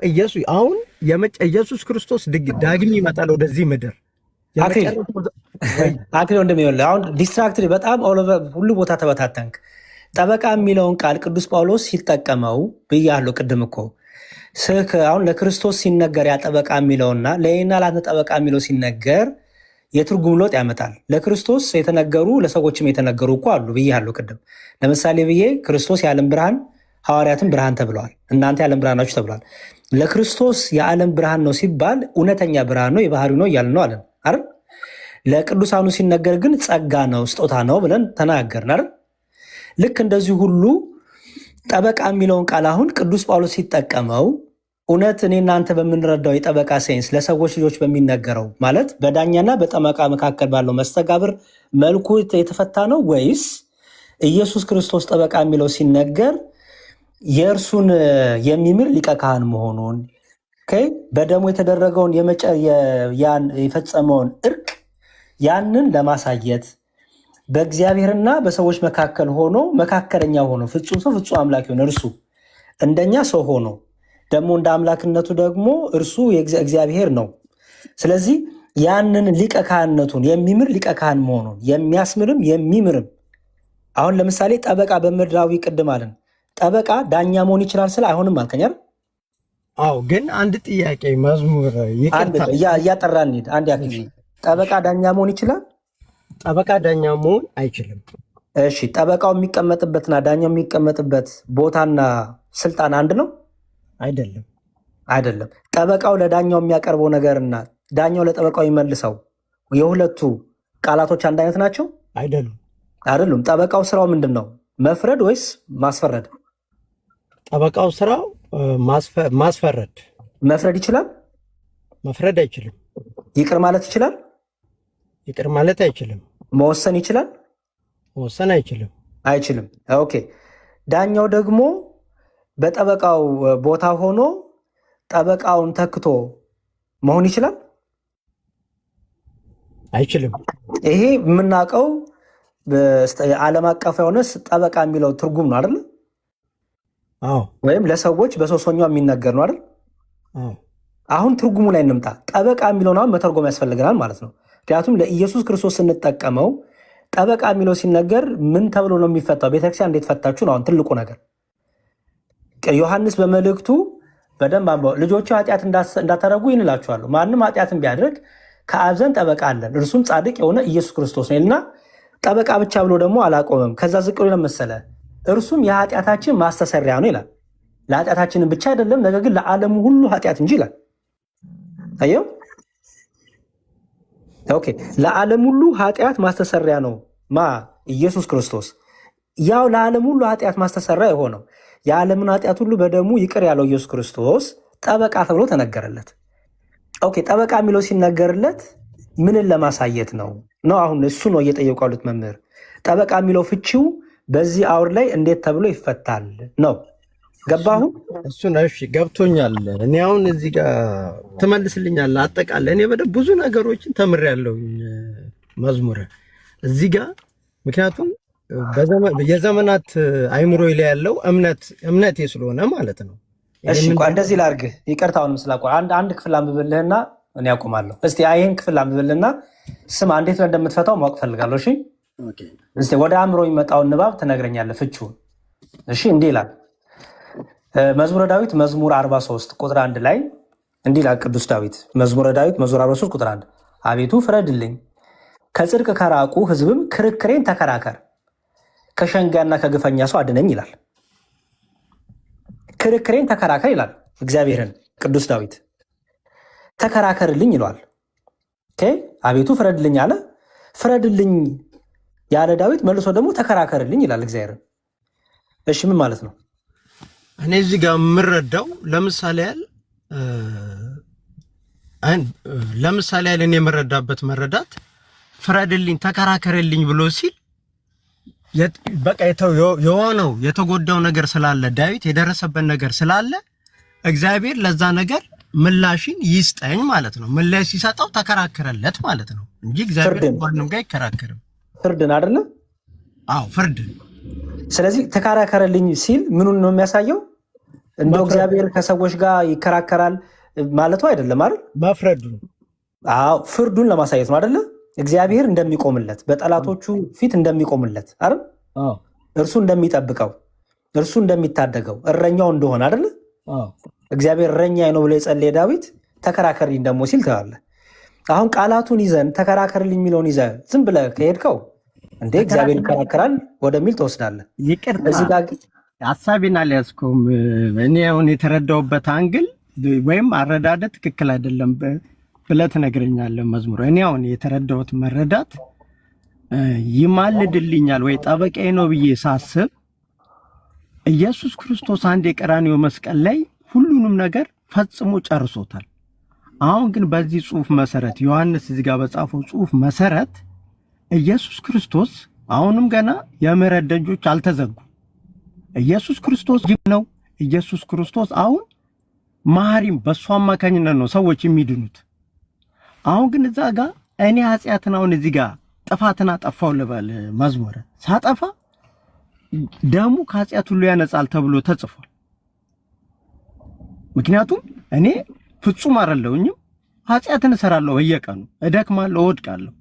ኢየሱስ ክርስቶስ ዳግም ይመጣል ወደዚህ ምድር። አክሊል እንደሚሆን አሁን ዲስትራክት በጣም ሁሉ ቦታ ተበታተንክ። ጠበቃ የሚለውን ቃል ቅዱስ ጳውሎስ ሲጠቀመው ብያለሁ ቅድም እኮ አሁን ለክርስቶስ ሲነገር ያ ጠበቃ የሚለውና ለእኔና ለአንተ ጠበቃ የሚለው ሲነገር የትርጉም ለውጥ ያመጣል። ለክርስቶስ የተነገሩ ለሰዎችም የተነገሩ እኮ አሉ ብያለሁ ቅድም። ለምሳሌ ብዬ ክርስቶስ የዓለም ብርሃን ሐዋርያትም ብርሃን ተብለዋል፣ እናንተ የዓለም ብርሃን ናችሁ ተብለዋል። ለክርስቶስ የዓለም ብርሃን ነው ሲባል እውነተኛ ብርሃን ነው የባህሪው ነው እያልን ነው አለን አይደል? ለቅዱሳኑ ሲነገር ግን ጸጋ ነው ስጦታ ነው ብለን ተናገርን አይደል? ልክ እንደዚህ ሁሉ ጠበቃ የሚለውን ቃል አሁን ቅዱስ ጳውሎስ ሲጠቀመው እውነት እኔ እናንተ በምንረዳው የጠበቃ ሴንስ ለሰዎች ልጆች በሚነገረው ማለት በዳኛና በጠበቃ መካከል ባለው መስተጋብር መልኩ የተፈታ ነው ወይስ ኢየሱስ ክርስቶስ ጠበቃ የሚለው ሲነገር የእርሱን የሚምር ሊቀ ካህን መሆኑን በደሙ የተደረገውን የፈጸመውን እርቅ ያንን ለማሳየት በእግዚአብሔርና በሰዎች መካከል ሆኖ መካከለኛ ሆኖ ፍጹም ሰው ፍጹም አምላክ ሆነ እርሱ እንደኛ ሰው ሆኖ ደግሞ እንደ አምላክነቱ ደግሞ እርሱ እግዚአብሔር ነው። ስለዚህ ያንን ሊቀ ካህንነቱን የሚምር ሊቀ ካህን መሆኑን የሚያስምርም የሚምርም አሁን ለምሳሌ ጠበቃ በምድራዊ ቅድም አለን ጠበቃ ዳኛ መሆን ይችላል ስለ አይሆንም አልከኝ አይደል? አዎ ግን አንድ ጥያቄ መዝሙር እያጠራን እንሂድ። አንድ ያክል ጠበቃ ዳኛ መሆን ይችላል? ጠበቃ ዳኛ መሆን አይችልም። እሺ ጠበቃው የሚቀመጥበትና ዳኛው የሚቀመጥበት ቦታና ስልጣን አንድ ነው? አይደለም። ጠበቃው ለዳኛው የሚያቀርበው ነገርና ዳኛው ለጠበቃው ይመልሰው የሁለቱ ቃላቶች አንድ አይነት ናቸው? አይደሉም። ጠበቃው ስራው ምንድን ነው? መፍረድ ወይስ ማስፈረድ? ጠበቃው ስራው ማስፈረድ። መፍረድ ይችላል? መፍረድ አይችልም። ይቅር ማለት ይችላል? ይቅር ማለት አይችልም። መወሰን ይችላል? መወሰን አይችልም። ኦኬ። ዳኛው ደግሞ በጠበቃው ቦታ ሆኖ ጠበቃውን ተክቶ መሆን ይችላል? አይችልም። ይሄ የምናውቀው ዓለም አቀፍ የሆነ ጠበቃ የሚለው ትርጉም ነው አይደል? ወይም ለሰዎች በሶስተኛው የሚነገር ነው አይደል? አሁን ትርጉሙ ላይ እንምጣ። ጠበቃ የሚለውን አሁን መተርጎም ያስፈልገናል ማለት ነው። ምክንያቱም ለኢየሱስ ክርስቶስ ስንጠቀመው ጠበቃ የሚለው ሲነገር ምን ተብሎ ነው የሚፈታው? ቤተክርስቲያን እንዴት ፈታችሁ ነው አሁን ትልቁ ነገር። ዮሐንስ በመልእክቱ በደንብ አንበው ልጆቹ ኃጢአት እንዳታደርጉ ይንላችኋለሁ። ማንም ኃጢአትን ቢያደርግ ከአብ ዘንድ ጠበቃ አለን እርሱም ጻድቅ የሆነ ኢየሱስ ክርስቶስ ነው ይልና ጠበቃ ብቻ ብሎ ደግሞ አላቆመም። ከዛ ዝቅ ብሎ መሰለ እርሱም የኃጢአታችን ማስተሰሪያ ነው ይላል። ለኃጢአታችንን ብቻ አይደለም ነገር ግን ለዓለሙ ሁሉ ኃጢአት እንጂ ይላል። አየው። ኦኬ ለዓለም ሁሉ ኃጢአት ማስተሰሪያ ነው ኢየሱስ ክርስቶስ። ያው ለዓለም ሁሉ ኃጢአት ማስተሰሪያ የሆነው የዓለምን ኃጢአት ሁሉ በደሙ ይቅር ያለው ኢየሱስ ክርስቶስ ጠበቃ ተብሎ ተነገረለት። ኦኬ ጠበቃ የሚለው ሲነገርለት ምንን ለማሳየት ነው? አሁን እሱ ነው እየጠየቁ ያሉት መምህር። ጠበቃ የሚለው ፍቺው በዚህ አውር ላይ እንዴት ተብሎ ይፈታል ነው? ገባሁ? እሱ ነው። እሺ ገብቶኛል። እኔ አሁን እዚህ ጋር ትመልስልኛለህ አጠቃላይ። እኔ በደንብ ብዙ ነገሮችን ተምሬያለሁ መዝሙረ እዚህ ጋር ምክንያቱም የዘመናት አይምሮ ላይ ያለው እምነቴ ስለሆነ ማለት ነው። እሺ እንደዚህ ላድርግህ፣ ይቅርታውንም ስላቋ አንድ ክፍል አንብብልህና እኔ ያቆማለሁ። እስቲ ይህን ክፍል አንብብልህና ስማ እንዴት እንደምትፈታው ማወቅ ፈልጋለሁ። እሺ እስቲ ወደ አእምሮ የሚመጣውን ንባብ ትነግረኛለህ ፍቺውን። እሺ እንዲህ ይላል መዝሙረ ዳዊት መዝሙር 43 ቁጥር 1 ላይ እንዲህ ይላል ቅዱስ ዳዊት መዝሙረ ዳዊት መዝሙር 43 ቁጥር 1 አቤቱ ፍረድልኝ፣ ከጽድቅ ከራቁ ሕዝብም ክርክሬን ተከራከር፣ ከሸንጋና ከግፈኛ ሰው አድነኝ ይላል። ክርክሬን ተከራከር ይላል እግዚአብሔርን ቅዱስ ዳዊት። ተከራከርልኝ ይለዋል። አቤቱ ፍረድልኝ አለ። ፍረድልኝ ያለ ዳዊት መልሶ ደግሞ ተከራከርልኝ ይላል እግዚአብሔርን። እሺ ምን ማለት ነው? እኔ እዚህ ጋር የምረዳው ለምሳሌ ያህል እኔ የምረዳበት መረዳት ፍረድልኝ ተከራከርልኝ ብሎ ሲል በቃ የሆነው የተጎዳው ነገር ስላለ ዳዊት የደረሰበት ነገር ስላለ እግዚአብሔር ለዛ ነገር ምላሽን ይስጠኝ ማለት ነው። ምላሽ ሲሰጠው ተከራከረለት ማለት ነው እንጂ እግዚአብሔር ማንም ጋር አይከራከርም። ፍርድን አይደለ? አዎ ፍርድን። ስለዚህ ተከራከረልኝ ሲል ምኑን ነው የሚያሳየው? እንደው እግዚአብሔር ከሰዎች ጋር ይከራከራል ማለቱ አይደለም አይደል? መፍረዱ። አዎ ፍርዱን ለማሳየት ነው አይደለ? እግዚአብሔር እንደሚቆምለት በጠላቶቹ ፊት እንደሚቆምለት አይደል? አዎ እርሱ እንደሚጠብቀው እርሱ እንደሚታደገው እረኛው እንደሆነ አይደለ? አዎ እግዚአብሔር እረኛዬ ነው ብሎ የጸለየ ዳዊት ተከራከርልኝ ደግሞ ሲል ትላለህ። አሁን ቃላቱን ይዘን ተከራከርልኝ የሚለውን ይዘህ ዝም ብለህ ከሄድከው እንዴ እግዚአብሔር ይከራከራል ወደሚል ትወስዳለህ። ይቅርታ ሀሳቤን አልያዝኩም። እኔ አሁን የተረዳሁበት አንግል ወይም አረዳደ ትክክል አይደለም ብለህ ትነግረኛለህ መዝሙር። እኔ አሁን የተረዳሁት መረዳት ይማልድልኛል ወይ ጠበቃዬ ነው ብዬ ሳስብ ኢየሱስ ክርስቶስ አንድ የቀራንዮ መስቀል ላይ ሁሉንም ነገር ፈጽሞ ጨርሶታል። አሁን ግን በዚህ ጽሑፍ መሰረት ዮሐንስ እዚህ ጋር በጻፈው ጽሑፍ መሰረት ኢየሱስ ክርስቶስ አሁንም ገና የምህረት ደጆች አልተዘጉም። ኢየሱስ ክርስቶስ ነው። ኢየሱስ ክርስቶስ አሁን መሐሪም በእሱ አማካኝነት ነው ሰዎች የሚድኑት። አሁን ግን እዛ ጋር እኔ ኃጢአትን አሁን እዚህ ጋር ጥፋትን አጠፋው ልበል መዝሙረ ሳጠፋ ደሙ ከኃጢአት ሁሉ ያነጻል ተብሎ ተጽፏል። ምክንያቱም እኔ ፍጹም አይደለሁኝም፣ ኃጢአትን እሰራለሁ፣ በየቀኑ እደክማለሁ፣ እወድቃለሁ።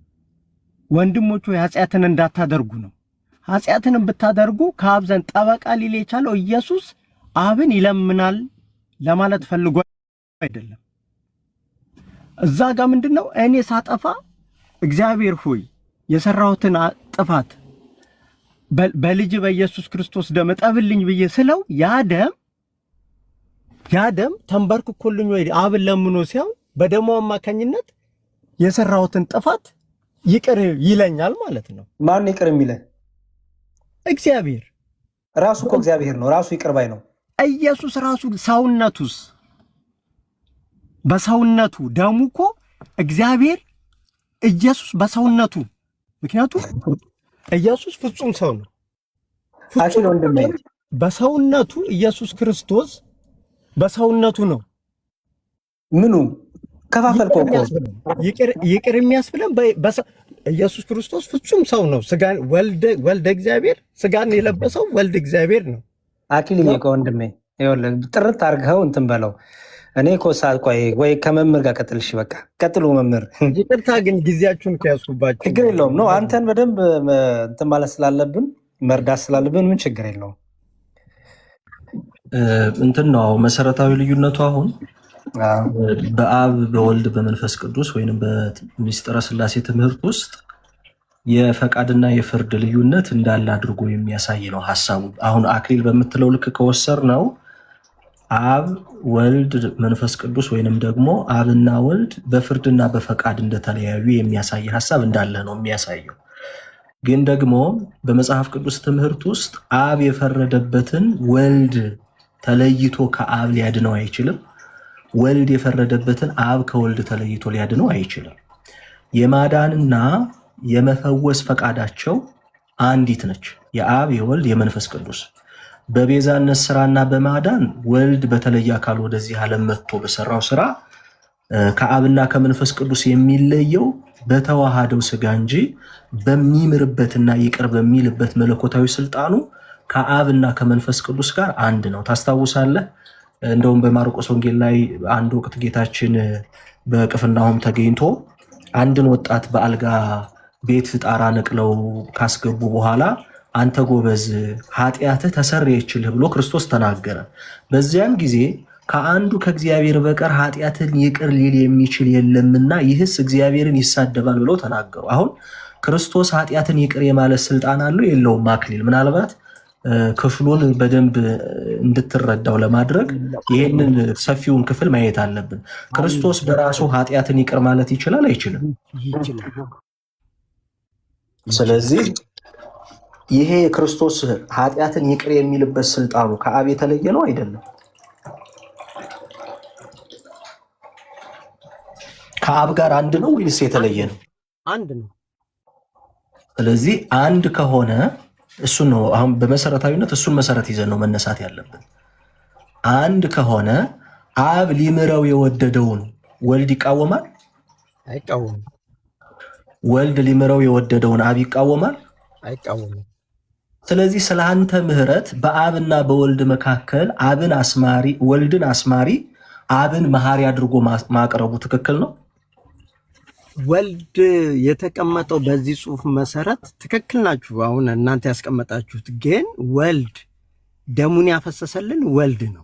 ወንድሞቹ ኃጢአትን እንዳታደርጉ ነው። ኃጢአትን ብታደርጉ ከአብ ዘንድ ጠበቃ ሊል የቻለው ኢየሱስ አብን ይለምናል ለማለት ፈልጎ አይደለም። እዛ ጋር ምንድነው እኔ ሳጠፋ እግዚአብሔር ሆይ የሰራሁትን ጥፋት በልጅ በኢየሱስ ክርስቶስ ደም እጠብልኝ ብዬ ስለው ያ ደም ተንበርክኮልኝ ወይ አብን ለምኖ ሲያው በደሙ አማካኝነት የሰራሁትን ጥፋት ይቅር ይለኛል ማለት ነው። ማን ይቅር የሚለን? እግዚአብሔር ራሱ እኮ እግዚአብሔር ነው። ራሱ ይቅር ባይ ነው። ኢየሱስ ራሱ ሰውነቱስ በሰውነቱ ደሙ እኮ እግዚአብሔር ኢየሱስ በሰውነቱ ምክንያቱም ኢየሱስ ፍጹም ሰው ነው። አኪል ወንድሜ በሰውነቱ ኢየሱስ ክርስቶስ በሰውነቱ ነው። ምኑ ከፋፈልከው እኮ ይቅር የሚያስብለን ኢየሱስ ክርስቶስ ፍጹም ሰው ነው። ስጋን ወልደ እግዚአብሔር ስጋን የለበሰው ወልደ እግዚአብሔር ነው። አኪልዬ እኮ ወንድሜ ይኸውልህ ጥርት አድርገኸው እንትን በለው። እኔ እኮ ቆይ ወይ ከመምህር ጋር ቀጥልሽ። በቃ ቀጥሉ መምህር። ይቅርታ ግን ጊዜያችሁን ከያዝኩባችሁ ችግር የለውም ነው አንተን በደንብ እንትን ማለት ስላለብን መርዳት ስላለብን ምን ችግር የለውም። እንትን ነው መሰረታዊ ልዩነቱ አሁን በአብ በወልድ በመንፈስ ቅዱስ ወይንም በሚስጥረ ስላሴ ትምህርት ውስጥ የፈቃድና የፍርድ ልዩነት እንዳለ አድርጎ የሚያሳይ ነው ሐሳቡ። አሁን አክሊል በምትለው ልክ ከወሰር ነው አብ ወልድ መንፈስ ቅዱስ ወይንም ደግሞ አብና ወልድ በፍርድና በፈቃድ እንደተለያዩ የሚያሳይ ሐሳብ እንዳለ ነው የሚያሳየው። ግን ደግሞ በመጽሐፍ ቅዱስ ትምህርት ውስጥ አብ የፈረደበትን ወልድ ተለይቶ ከአብ ሊያድነው አይችልም። ወልድ የፈረደበትን አብ ከወልድ ተለይቶ ሊያድነው አይችልም። የማዳንና የመፈወስ ፈቃዳቸው አንዲት ነች፣ የአብ የወልድ የመንፈስ ቅዱስ። በቤዛነት ስራና በማዳን ወልድ በተለየ አካል ወደዚህ ዓለም መጥቶ በሰራው ስራ ከአብና ከመንፈስ ቅዱስ የሚለየው በተዋሃደው ስጋ እንጂ በሚምርበትና ይቅር በሚልበት መለኮታዊ ስልጣኑ ከአብና ከመንፈስ ቅዱስ ጋር አንድ ነው። ታስታውሳለህ? እንደውም በማርቆስ ወንጌል ላይ አንድ ወቅት ጌታችን በቅፍርናሆም ተገኝቶ አንድን ወጣት በአልጋ ቤት ጣራ ነቅለው ካስገቡ በኋላ አንተ ጎበዝ ኃጢአትህ ተሰረየችልህ ብሎ ክርስቶስ ተናገረ። በዚያን ጊዜ ከአንዱ ከእግዚአብሔር በቀር ኃጢአትን ይቅር ሊል የሚችል የለምና ይህስ እግዚአብሔርን ይሳደባል ብለው ተናገሩ። አሁን ክርስቶስ ኃጢአትን ይቅር የማለት ስልጣን አለው የለውም? አክሊል ምናልባት ክፍሉን በደንብ እንድትረዳው ለማድረግ ይህንን ሰፊውን ክፍል ማየት አለብን። ክርስቶስ በራሱ ኃጢአትን ይቅር ማለት ይችላል አይችልም? ስለዚህ ይሄ ክርስቶስ ኃጢአትን ይቅር የሚልበት ስልጣኑ ከአብ የተለየ ነው አይደለም? ከአብ ጋር አንድ ነው ወይስ የተለየ ነው? አንድ ነው። ስለዚህ አንድ ከሆነ እሱን ነው አሁን በመሰረታዊነት እሱን መሰረት ይዘን ነው መነሳት ያለብን። አንድ ከሆነ አብ ሊምረው የወደደውን ወልድ ይቃወማል? አይቃወምም። ወልድ ሊምረው የወደደውን አብ ይቃወማል? አይቃወምም። ስለዚህ ስለ አንተ ምህረት በአብና በወልድ መካከል አብን አስማሪ ወልድን አስማሪ አብን መሐሪ አድርጎ ማቅረቡ ትክክል ነው? ወልድ የተቀመጠው በዚህ ጽሑፍ መሰረት ትክክል ናችሁ። አሁን እናንተ ያስቀመጣችሁት ግን ወልድ ደሙን ያፈሰሰልን ወልድ ነው።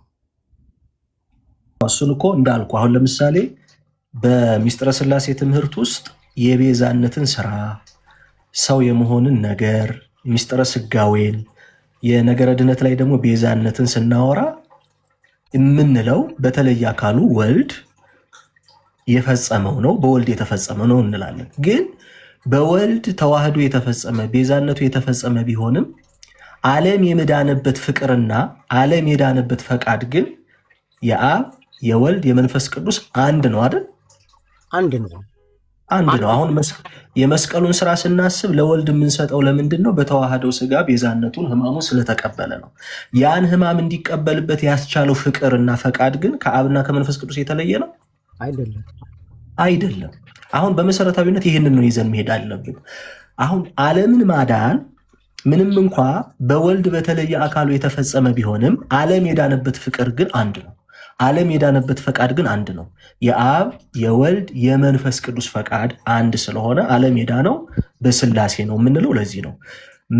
እሱን እኮ እንዳልኩ አሁን ለምሳሌ በሚስጥረ ሥላሴ ትምህርት ውስጥ የቤዛነትን ስራ፣ ሰው የመሆንን ነገር፣ ሚስጥረ ስጋዌን፣ የነገረ ድነት ላይ ደግሞ ቤዛነትን ስናወራ የምንለው በተለየ አካሉ ወልድ የፈጸመው ነው፣ በወልድ የተፈጸመ ነው እንላለን። ግን በወልድ ተዋህዶ የተፈጸመ ቤዛነቱ የተፈጸመ ቢሆንም ዓለም የመዳነበት ፍቅርና ዓለም የዳነበት ፈቃድ ግን የአብ የወልድ የመንፈስ ቅዱስ አንድ ነው አይደል? አንድ ነው። አንድ ነው። አሁን የመስቀሉን ስራ ስናስብ ለወልድ የምንሰጠው ለምንድን ነው? በተዋህደው ስጋ ቤዛነቱን ሕማሙን ስለተቀበለ ነው። ያን ሕማም እንዲቀበልበት ያስቻለው ፍቅርና ፈቃድ ግን ከአብና ከመንፈስ ቅዱስ የተለየ ነው አይደለም። አሁን በመሰረታዊነት ይህንን ነው ይዘን መሄድ አለብን። አሁን ዓለምን ማዳን ምንም እንኳ በወልድ በተለየ አካሉ የተፈጸመ ቢሆንም ዓለም የዳነበት ፍቅር ግን አንድ ነው። ዓለም የዳነበት ፈቃድ ግን አንድ ነው። የአብ የወልድ የመንፈስ ቅዱስ ፈቃድ አንድ ስለሆነ ዓለም የዳነው በስላሴ ነው የምንለው ለዚህ ነው።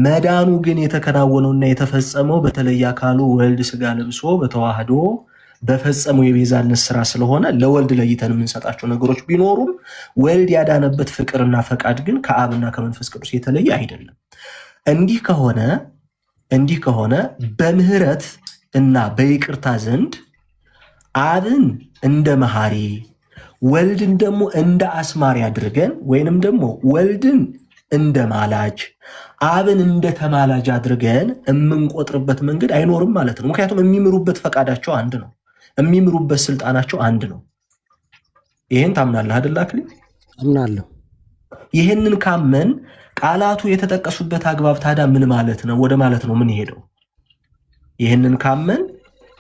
መዳኑ ግን የተከናወነውና የተፈጸመው በተለየ አካሉ ወልድ ስጋ ለብሶ በተዋህዶ በፈጸመው የቤዛነት ስራ ስለሆነ ለወልድ ለይተን የምንሰጣቸው ነገሮች ቢኖሩም ወልድ ያዳነበት ፍቅርና ፈቃድ ግን ከአብና ከመንፈስ ቅዱስ የተለየ አይደለም። እንዲህ ከሆነ በምህረት እና በይቅርታ ዘንድ አብን እንደ መሐሪ ወልድን ደግሞ እንደ አስማሪ አድርገን ወይንም ደግሞ ወልድን እንደ ማላጅ አብን እንደ ተማላጅ አድርገን የምንቆጥርበት መንገድ አይኖርም ማለት ነው። ምክንያቱም የሚምሩበት ፈቃዳቸው አንድ ነው፣ የሚምሩበት ስልጣናቸው አንድ ነው። ይህን ታምናለህ አይደል አክሊል? አምናለሁ። ይህንን ካመን ቃላቱ የተጠቀሱበት አግባብ ታዲያ ምን ማለት ነው? ወደ ማለት ነው ምን ሄደው? ይህንን ካመን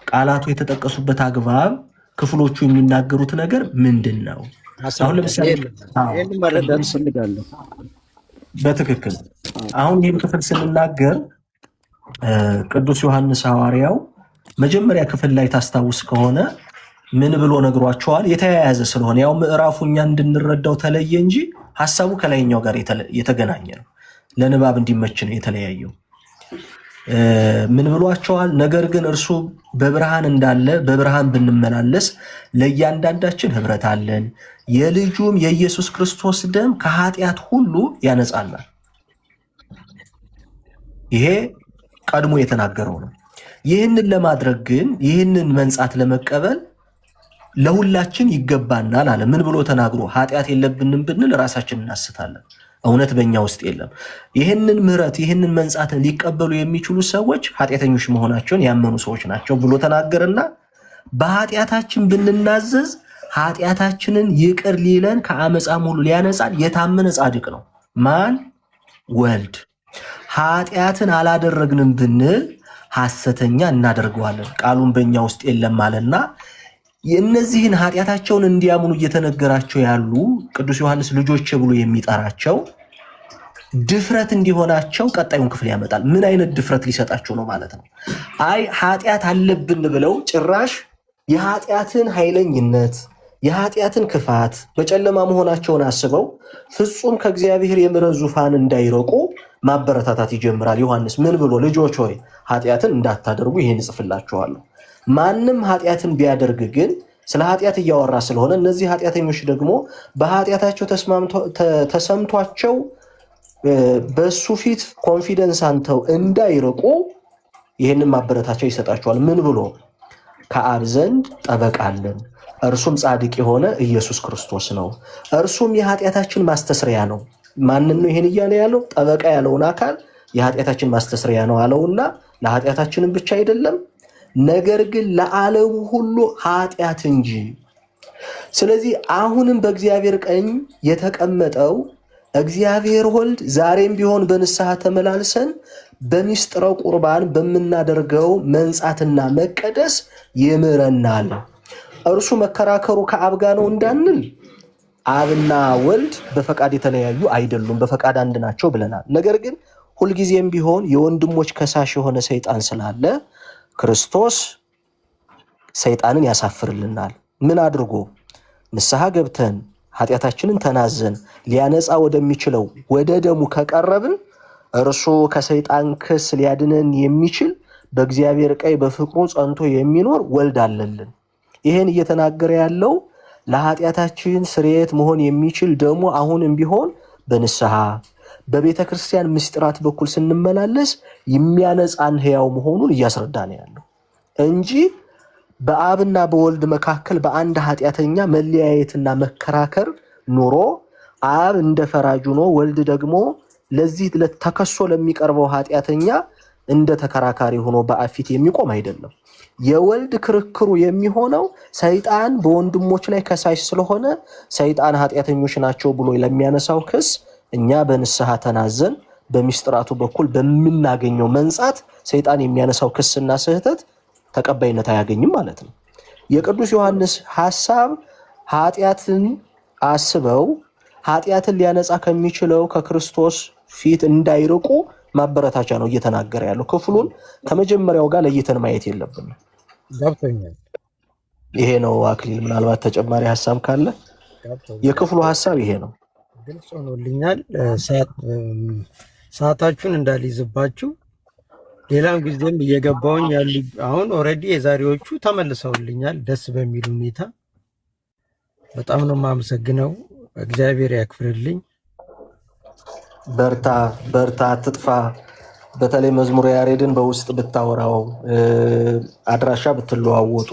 ቃላቱ የተጠቀሱበት አግባብ ክፍሎቹ የሚናገሩት ነገር ምንድን ነው? አሁን ለምሳሌ መረዳት ፈልጋለሁ። በትክክል አሁን ይህን ክፍል ስንናገር ቅዱስ ዮሐንስ ሐዋርያው መጀመሪያ ክፍል ላይ ታስታውስ ከሆነ ምን ብሎ ነግሯቸዋል? የተያያዘ ስለሆነ ያው ምዕራፉ እኛ እንድንረዳው ተለየ እንጂ ሀሳቡ ከላይኛው ጋር የተገናኘ ነው። ለንባብ እንዲመች ነው የተለያየው። ምን ብሏቸዋል? ነገር ግን እርሱ በብርሃን እንዳለ በብርሃን ብንመላለስ ለእያንዳንዳችን ህብረት አለን፣ የልጁም የኢየሱስ ክርስቶስ ደም ከኃጢአት ሁሉ ያነጻናል። ይሄ ቀድሞ የተናገረው ነው። ይህንን ለማድረግ ግን ይህንን መንጻት ለመቀበል ለሁላችን ይገባናል አለ። ምን ብሎ ተናግሮ? ኃጢአት የለብንም ብንል ራሳችን እናስታለን፣ እውነት በእኛ ውስጥ የለም። ይህንን ምህረት ይህንን መንጻትን ሊቀበሉ የሚችሉ ሰዎች ኃጢአተኞች መሆናቸውን ያመኑ ሰዎች ናቸው ብሎ ተናገርና በኃጢአታችን ብንናዘዝ ኃጢአታችንን ይቅር ሊለን ከአመፃም ሁሉ ሊያነጻን የታመነ ጻድቅ ነው። ማን? ወልድ። ኃጢአትን አላደረግንም ብንል ሐሰተኛ እናደርገዋለን፣ ቃሉን በእኛ ውስጥ የለም አለና የእነዚህን ኃጢአታቸውን እንዲያምኑ እየተነገራቸው ያሉ ቅዱስ ዮሐንስ ልጆቼ ብሎ የሚጠራቸው ድፍረት እንዲሆናቸው ቀጣዩን ክፍል ያመጣል። ምን አይነት ድፍረት ሊሰጣቸው ነው ማለት ነው? አይ ኃጢአት አለብን ብለው ጭራሽ የኃጢአትን ኃይለኝነት የኃጢአትን ክፋት በጨለማ መሆናቸውን አስበው ፍጹም ከእግዚአብሔር የምሕረት ዙፋን እንዳይረቁ ማበረታታት ይጀምራል። ዮሐንስ ምን ብሎ? ልጆች ሆይ ኃጢአትን እንዳታደርጉ ይህን እጽፍላችኋለሁ። ማንም ኃጢአትን ቢያደርግ ግን ስለ ኃጢአት እያወራ ስለሆነ እነዚህ ኃጢአተኞች ደግሞ በኃጢአታቸው ተሰምቷቸው በሱ ፊት ኮንፊደንስ አንተው እንዳይርቁ ይህንን ማበረታቻ ይሰጣቸዋል። ምን ብሎ? ከአብ ዘንድ ጠበቃ አለን፣ እርሱም ጻድቅ የሆነ ኢየሱስ ክርስቶስ ነው፣ እርሱም የኃጢአታችን ማስተስሪያ ነው። ማንን ነው ይህን እያለ ያለው? ጠበቃ ያለውን አካል የኃጢአታችን ማስተስሪያ ነው አለውና ለኃጢአታችንም ብቻ አይደለም ነገር ግን ለዓለሙ ሁሉ ኃጢአት እንጂ። ስለዚህ አሁንም በእግዚአብሔር ቀኝ የተቀመጠው እግዚአብሔር ወልድ ዛሬም ቢሆን በንስሐ ተመላልሰን በሚስጥረ ቁርባን በምናደርገው መንጻትና መቀደስ ይምረናል። እርሱ መከራከሩ ከአብ ጋር ነው እንዳንል አብና ወልድ በፈቃድ የተለያዩ አይደሉም፣ በፈቃድ አንድ ናቸው ብለናል። ነገር ግን ሁልጊዜም ቢሆን የወንድሞች ከሳሽ የሆነ ሰይጣን ስላለ ክርስቶስ ሰይጣንን ያሳፍርልናል። ምን አድርጎ? ንስሐ ገብተን ኃጢአታችንን ተናዘን ሊያነጻ ወደሚችለው ወደ ደሙ ከቀረብን እርሱ ከሰይጣን ክስ ሊያድነን የሚችል በእግዚአብሔር ቀኝ በፍቅሩ ጸንቶ የሚኖር ወልድ አለልን። ይህን እየተናገረ ያለው ለኃጢአታችን ስርየት መሆን የሚችል ደሙ አሁንም ቢሆን በንስሐ በቤተ ክርስቲያን ምስጢራት በኩል ስንመላለስ የሚያነጻን ሕያው መሆኑን እያስረዳ ነው ያለው እንጂ በአብና በወልድ መካከል በአንድ ኃጢአተኛ መለያየትና መከራከር ኑሮ አብ እንደ ፈራጅ ሆኖ ወልድ ደግሞ ለዚህ ተከሶ ለሚቀርበው ኃጢአተኛ እንደ ተከራካሪ ሆኖ በአብ ፊት የሚቆም አይደለም። የወልድ ክርክሩ የሚሆነው ሰይጣን በወንድሞች ላይ ከሳሽ ስለሆነ ሰይጣን ኃጢአተኞች ናቸው ብሎ ለሚያነሳው ክስ እኛ በንስሐ ተናዘን በሚስጥራቱ በኩል በምናገኘው መንጻት ሰይጣን የሚያነሳው ክስና ስህተት ተቀባይነት አያገኝም ማለት ነው። የቅዱስ ዮሐንስ ሐሳብ ኃጢአትን አስበው ኃጢአትን ሊያነጻ ከሚችለው ከክርስቶስ ፊት እንዳይርቁ ማበረታቻ ነው እየተናገረ ያለው። ክፍሉን ከመጀመሪያው ጋር ለይተን ማየት የለብንም። ገብቶኛል። ይሄ ነው አክሊል። ምናልባት ተጨማሪ ሐሳብ ካለ የክፍሉ ሐሳብ ይሄ ነው። ግልጽ ሆኖልኛል። ሰዓታችሁን እንዳልይዝባችሁ ሌላም ጊዜም እየገባውኝ ያሉ አሁን ኦልሬዲ የዛሬዎቹ ተመልሰውልኛል ደስ በሚል ሁኔታ። በጣም ነው የማመሰግነው። እግዚአብሔር ያክፍርልኝ። በርታ በርታ፣ አትጥፋ። በተለይ መዝሙረ ያሬድን በውስጥ ብታወራው፣ አድራሻ ብትለዋወጡ፣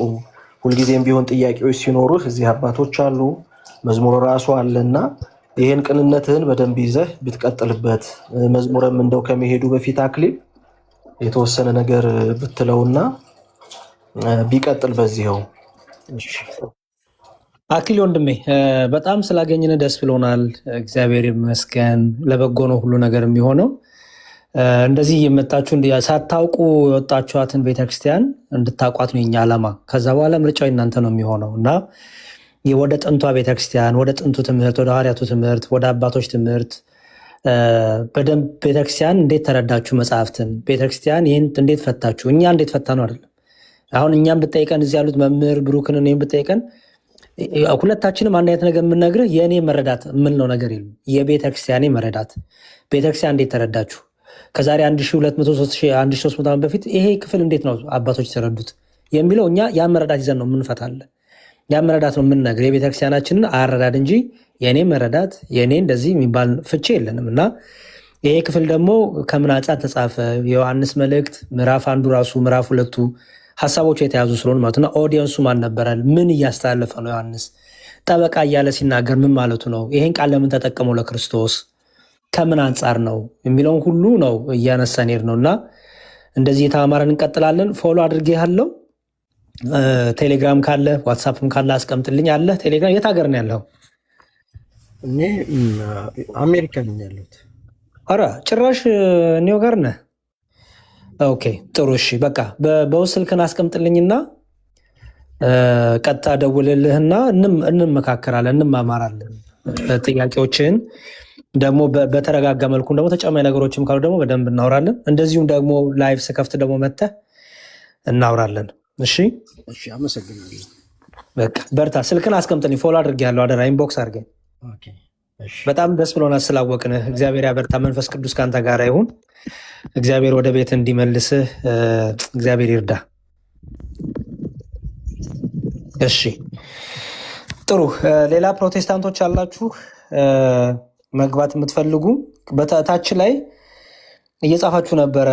ሁልጊዜም ቢሆን ጥያቄዎች ሲኖሩህ እዚህ አባቶች አሉ፣ መዝሙር ራሱ አለና ይህን ቅንነትህን በደንብ ይዘህ ብትቀጥልበት። መዝሙርም እንደው ከመሄዱ በፊት አክሊል የተወሰነ ነገር ብትለውና ቢቀጥል በዚህው። አክሊል ወንድሜ በጣም ስላገኘን ደስ ብሎናል። እግዚአብሔር ይመስገን። ለበጎ ነው ሁሉ ነገር የሚሆነው። እንደዚህ የመጣችሁ ሳታውቁ የወጣችኋትን ቤተክርስቲያን እንድታቋት ነው የኛ ዓላማ። ከዛ በኋላ ምርጫው እናንተ ነው የሚሆነው እና ወደ ጥንቷ ቤተክርስቲያን፣ ወደ ጥንቱ ትምህርት፣ ወደ ሐዋርያቱ ትምህርት፣ ወደ አባቶች ትምህርት በደንብ ቤተክርስቲያን እንዴት ተረዳችሁ መጽሐፍትን፣ ቤተክርስቲያን ይህን እንዴት ፈታችሁ፣ እኛ እንዴት ፈታ ነው አይደለም። አሁን እኛም ብጠይቀን እዚህ ያሉት መምህር ብሩክን እኔም ብጠይቀን ሁለታችንም አንድ አይነት ነገር የምንነግርህ የእኔ መረዳት የምንለው ነገር የለም። የቤተክርስቲያኔ መረዳት ቤተክርስቲያን እንዴት ተረዳችሁ ከዛሬ 1300 ዓመት በፊት ይሄ ክፍል እንዴት ነው አባቶች የተረዱት የሚለው እኛ ያን መረዳት ይዘን ነው የምንፈታለን። ያን መረዳት ነው የምንነግር የቤተክርስቲያናችንን አረዳድ እንጂ የእኔ መረዳት የእኔ እንደዚህ የሚባል ፍቼ የለንም። እና ይሄ ክፍል ደግሞ ከምን አንጻር ተጻፈ? የዮሐንስ መልእክት ምዕራፍ 1 ራሱ ምዕራፍ 2 ሀሳቦቹ የተያዙ ስለሆነ ማለት ነው። ኦዲየንሱ ማን ነበረ? ምን እያስተላለፈ ነው? ዮሐንስ ጠበቃ እያለ ሲናገር ምን ማለቱ ነው? ይሄን ቃል ለምን ተጠቀመው ለክርስቶስ? ከምን አንጻር ነው የሚለውን ሁሉ ነው እያነሳን ሄድ ነው። እና እንደዚህ የተማማረን እንቀጥላለን። ፎሎ አድርጌ ያለው ቴሌግራም ካለ ዋትሳፕም ካለ አስቀምጥልኝ። አለ ቴሌግራም። የት ሀገር ነው ያለው? እኔ አሜሪካ ነኝ ያለሁት። ኧረ ጭራሽ እኔው ጋር ነህ? ኦኬ ጥሩ እሺ። በቃ በውስጥ ስልክን አስቀምጥልኝና ቀጥታ ደውልልህና እንመካከራለን፣ እንማማራለን። ጥያቄዎችን ደግሞ በተረጋጋ መልኩ ደግሞ ተጨማሪ ነገሮችም ካሉ ደግሞ በደንብ እናወራለን። እንደዚሁም ደግሞ ላይቭ ስከፍት ደግሞ መተህ እናወራለን። እሺ እሺ፣ አመሰግናለሁ። በቃ በርታ። ስልክን አስቀምጥልኝ። ፎሎ አድርጌያለሁ። አደራ ኢንቦክስ አድርገኝ። ኦኬ እሺ። በጣም ደስ ብሎናል ስላወቅንህ። እግዚአብሔር ያበርታ። መንፈስ ቅዱስ ከአንተ ጋር ይሁን። እግዚአብሔር ወደ ቤት እንዲመልስህ እግዚአብሔር ይርዳ። እሺ ጥሩ። ሌላ ፕሮቴስታንቶች አላችሁ መግባት የምትፈልጉ? በታች ላይ እየጻፋችሁ ነበረ።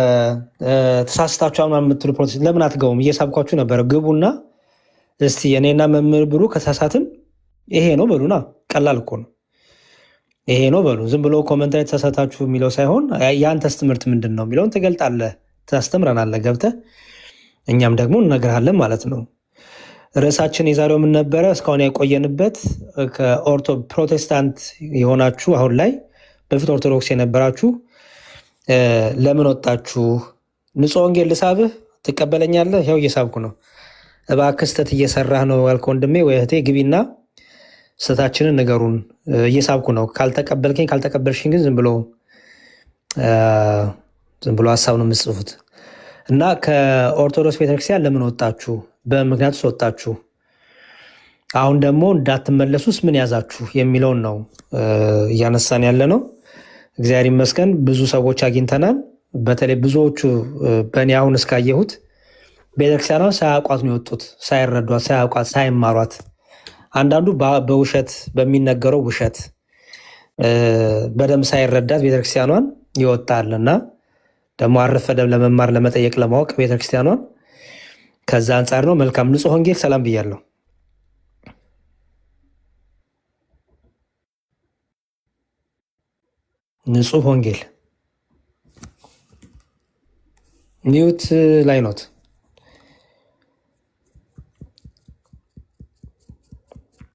ተሳስታችሁ ምናምን የምትሉ ፕሮቴስታንት ለምን አትገቡም? እየሳብኳችሁ ነበረ። ግቡና እስቲ እኔና መምህር ብሩ ከተሳሳትን ይሄ ነው በሉና። ቀላል እኮ ነው። ይሄ ነው በሉ። ዝም ብሎ ኮመንት ላይ ተሳሳታችሁ የሚለው ሳይሆን የአንተስ ትምህርት ምንድን ነው የሚለውን ትገልጣለህ፣ ታስተምረናለህ ገብተህ፣ እኛም ደግሞ እነግርሃለን ማለት ነው። ርዕሳችን የዛሬው ምን ነበረ? እስካሁን ያቆየንበት ፕሮቴስታንት የሆናችሁ አሁን ላይ በፊት ኦርቶዶክስ የነበራችሁ ለምን ወጣችሁ? ንጹሕ ወንጌል ልሳብህ ትቀበለኛለህ? ያው እየሳብኩ ነው። እባክህ ስህተት እየሰራህ ነው ያልከው ወንድሜ ወይ እህቴ ግቢና ስህተታችንን ንገሩን። እየሳብኩ ነው። ካልተቀበልሽኝ ግን ዝም ብሎ ሀሳብ ነው የምጽፉት። እና ከኦርቶዶክስ ቤተክርስቲያን ለምን ወጣችሁ? በምክንያቱስ ወጣችሁ? አሁን ደግሞ እንዳትመለሱስ ምን ያዛችሁ የሚለውን ነው እያነሳን ያለ ነው። እግዚአብሔር ይመስገን ብዙ ሰዎች አግኝተናል። በተለይ ብዙዎቹ በእኔ አሁን እስካየሁት ቤተክርስቲያኗን ሳያውቋት ነው የወጡት። ሳይረዷት፣ ሳያውቋት፣ ሳይማሯት አንዳንዱ በውሸት በሚነገረው ውሸት በደንብ ሳይረዳት ቤተክርስቲያኗን ይወጣል እና ደግሞ አረፈደም ለመማር ለመጠየቅ ለማወቅ ቤተክርስቲያኗን ከዛ አንጻር ነው። መልካም ንጹሕ ወንጌል ሰላም ብያለሁ። ንጹሕ ወንጌል ኒውት ላይ ኖት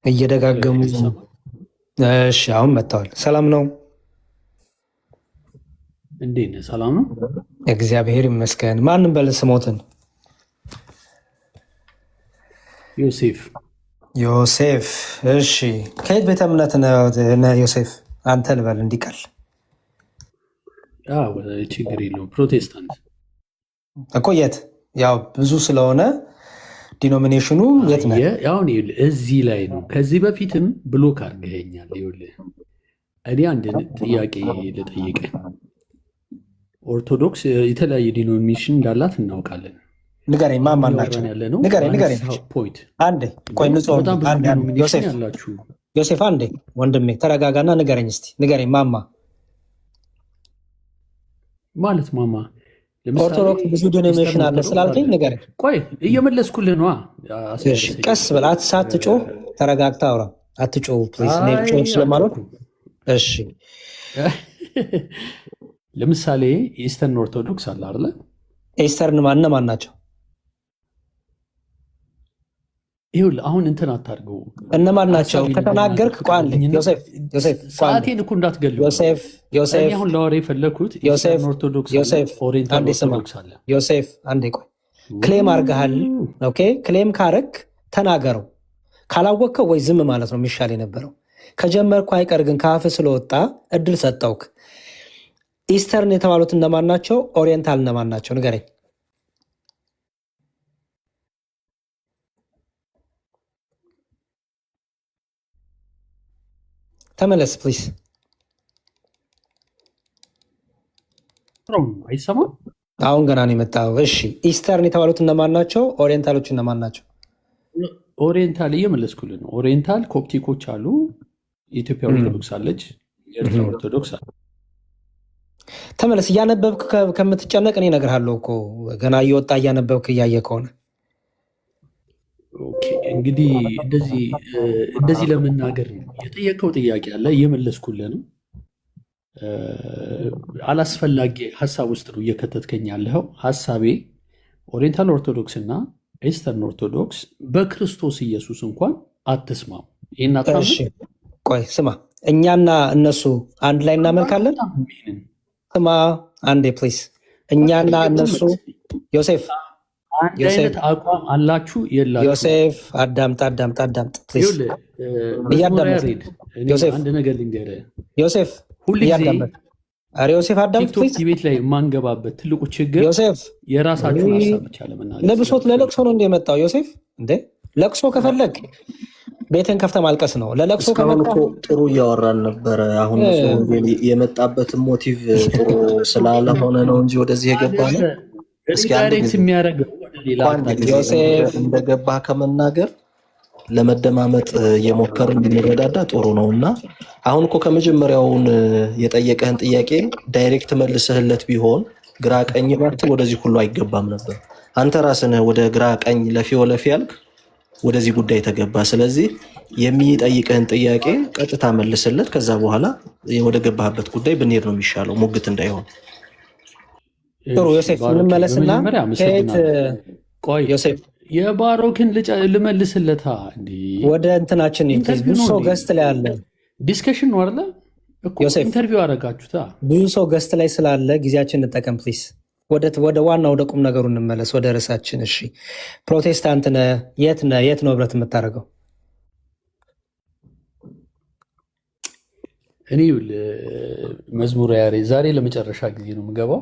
እየደጋገሙ እሺ፣ አሁን መጥተዋል። ሰላም ነው። እንዴት ነህ? ሰላም ነው፣ እግዚአብሔር ይመስገን። ማንም በል ስሞትን። ዮሴፍ። ዮሴፍ። እሺ፣ ከየት ቤተ እምነት ነህ ዮሴፍ? አንተ ልበል እንዲቀል። ችግር የለውም። ፕሮቴስታንት እኮ የት? ያው ብዙ ስለሆነ ዲኖሚኔሽኑ የት ነህ? አሁን እዚህ ላይ ነው። ከዚህ በፊትም ብሎክ አድርገኸኛል። ይኸውልህ እኔ አንድ ጥያቄ ልጠይቅህ። ኦርቶዶክስ የተለያየ ዲኖሚኔሽን እንዳላት እናውቃለን። ንገረኝ፣ ማን ናቸው? ንገረኝ። አንዴ ቆይ፣ ዮሴፍ አንዴ ወንድሜ ተረጋጋና ንገረኝ እስኪ። ንገረኝ ማማ ማለት ማማ ኦርቶዶክስ ብዙ ዲኖሚኔሽን አለ ስላልከኝ ንገረኝ። ቆይ እየመለስኩልህ ነዋ። ቀስ ብለህ ሳትጮህ ተረጋግተህ አውራ። አትጮህ ፕሊዝ፣ ጮህ ስለማልወድ። እሺ ለምሳሌ ኢስተርን ኦርቶዶክስ አለ አይደለ? ኢስተርን እነማን ናቸው? ይኸውልህ አሁን እንትን አታድርገው። እነማን ናቸው ከተናገርክ ዮሴፍ ሰዓቴን እኮ እንዳትገለው። ዮሴፍ አሁን ላወራ የፈለኩት ኢስተርን ኦርቶዶክስ ኦሪየንታል ኦርቶዶክስ አለ። ዮሴፍ አንዴ ቆይ፣ ክሌም አድርገሃል። ኦኬ ክሌም ካረክ ተናገረው። ካላወቅከው ወይ ዝም ማለት ነው የሚሻል የነበረው። ከጀመርኩ አይቀር ግን ከአፍ ስለወጣ እድል ሰጠውክ። ኢስተርን የተባሉት እነማን ናቸው? ኦሪየንታል እነማን ናቸው? ንገረኝ። ተመለስ ፕሊዝ። አይሰማም? አሁን ገና ነው የመጣው። እሺ ኢስተርን የተባሉት እነማን ናቸው? ኦሪየንታሎች እነማን ናቸው? ኦሪየንታል እየመለስኩልህ ነው። ኦሪየንታል ኮፕቲኮች አሉ፣ የኢትዮጵያ ኦርቶዶክስ አለች፣ የኤርትራ ኦርቶዶክስ አለ። ተመለስ። እያነበብክ ከምትጨነቅ እኔ እነግርሃለሁ እኮ ገና እየወጣ እያነበብክ እያየ ከሆነ እንግዲህ እንደዚህ ለመናገር ነው የጠየቀው ጥያቄ አለ፣ እየመለስኩልህ ነው። አላስፈላጊ ሀሳብ ውስጥ ነው እየከተትከኝ ያለኸው። ሀሳቤ ኦሪየንታል ኦርቶዶክስ እና ኢስተርን ኦርቶዶክስ በክርስቶስ ኢየሱስ እንኳን አትስማሙ። ይህን ቆይ ስማ፣ እኛና እነሱ አንድ ላይ እናመልካለን። ስማ አንዴ ፕሊዝ፣ እኛና እነሱ ዮሴፍ አንድ አይነት አቋም አላችሁ የላችሁ? ዮሴፍ አዳምጥ ፕሊዝ። አንድ ነገር ልንገርህ ዮሴፍ፣ ሁልጊዜ ዮሴፍ አዳምጥ ፕሊዝ። ቤት ላይ የማንገባበት ትልቁ ችግር ዮሴፍ የራሳችሁን ሀሳብ ብቻ ለመናገር። ለብሶት ለለቅሶ ነው እንደ የመጣው ዮሴፍ። እንደ ለቅሶ ከፈለግ ቤትን ከፍተህ ማልቀስ ነው። ለለቅሶ ከመጣ ጥሩ እያወራን ነበረ። አሁን የመጣበትን ሞቲቭ ጥሩ ስላለሆነ ነው እንጂ ወደዚህ የገባ ነው። ዳይሬክት የሚያደርገው እንደገባ ከመናገር ለመደማመጥ እየሞከርን እንረዳዳ ጥሩ ነው። እና አሁን እኮ ከመጀመሪያውን የጠየቀህን ጥያቄ ዳይሬክት መልሰህለት ቢሆን ግራ ቀኝ ባትል ወደዚህ ሁሉ አይገባም ነበር። አንተ ራስህ ወደ ግራ ቀኝ ለፊ ወለፊ ያልክ ወደዚህ ጉዳይ ተገባ። ስለዚህ የሚጠይቀህን ጥያቄ ቀጥታ መልስለት። ከዛ በኋላ ወደ ገባህበት ጉዳይ ብንሄድ ነው የሚሻለው፣ ሙግት እንዳይሆን። ጥሩ ዮሴፍ፣ እንመለስና ቆይ ዮሴፍ የባሮክን ልመልስለታ ወደ እንትናችን ብዙ ሰው ገስት ላይ አለ። ዲስከሽን ነው አይደለ? ኢንተርቪው አደረጋችሁታ። ብዙ ሰው ገስት ላይ ስላለ ጊዜያችን እንጠቀም ፕሊስ። ወደ ዋና ወደ ቁም ነገሩ እንመለስ፣ ወደ ርዕሳችን። እሺ ፕሮቴስታንት ነህ? የት ነው ህብረት የምታደርገው? እኔ መዝሙረ ያሬድ ዛሬ ለመጨረሻ ጊዜ ነው የምገባው።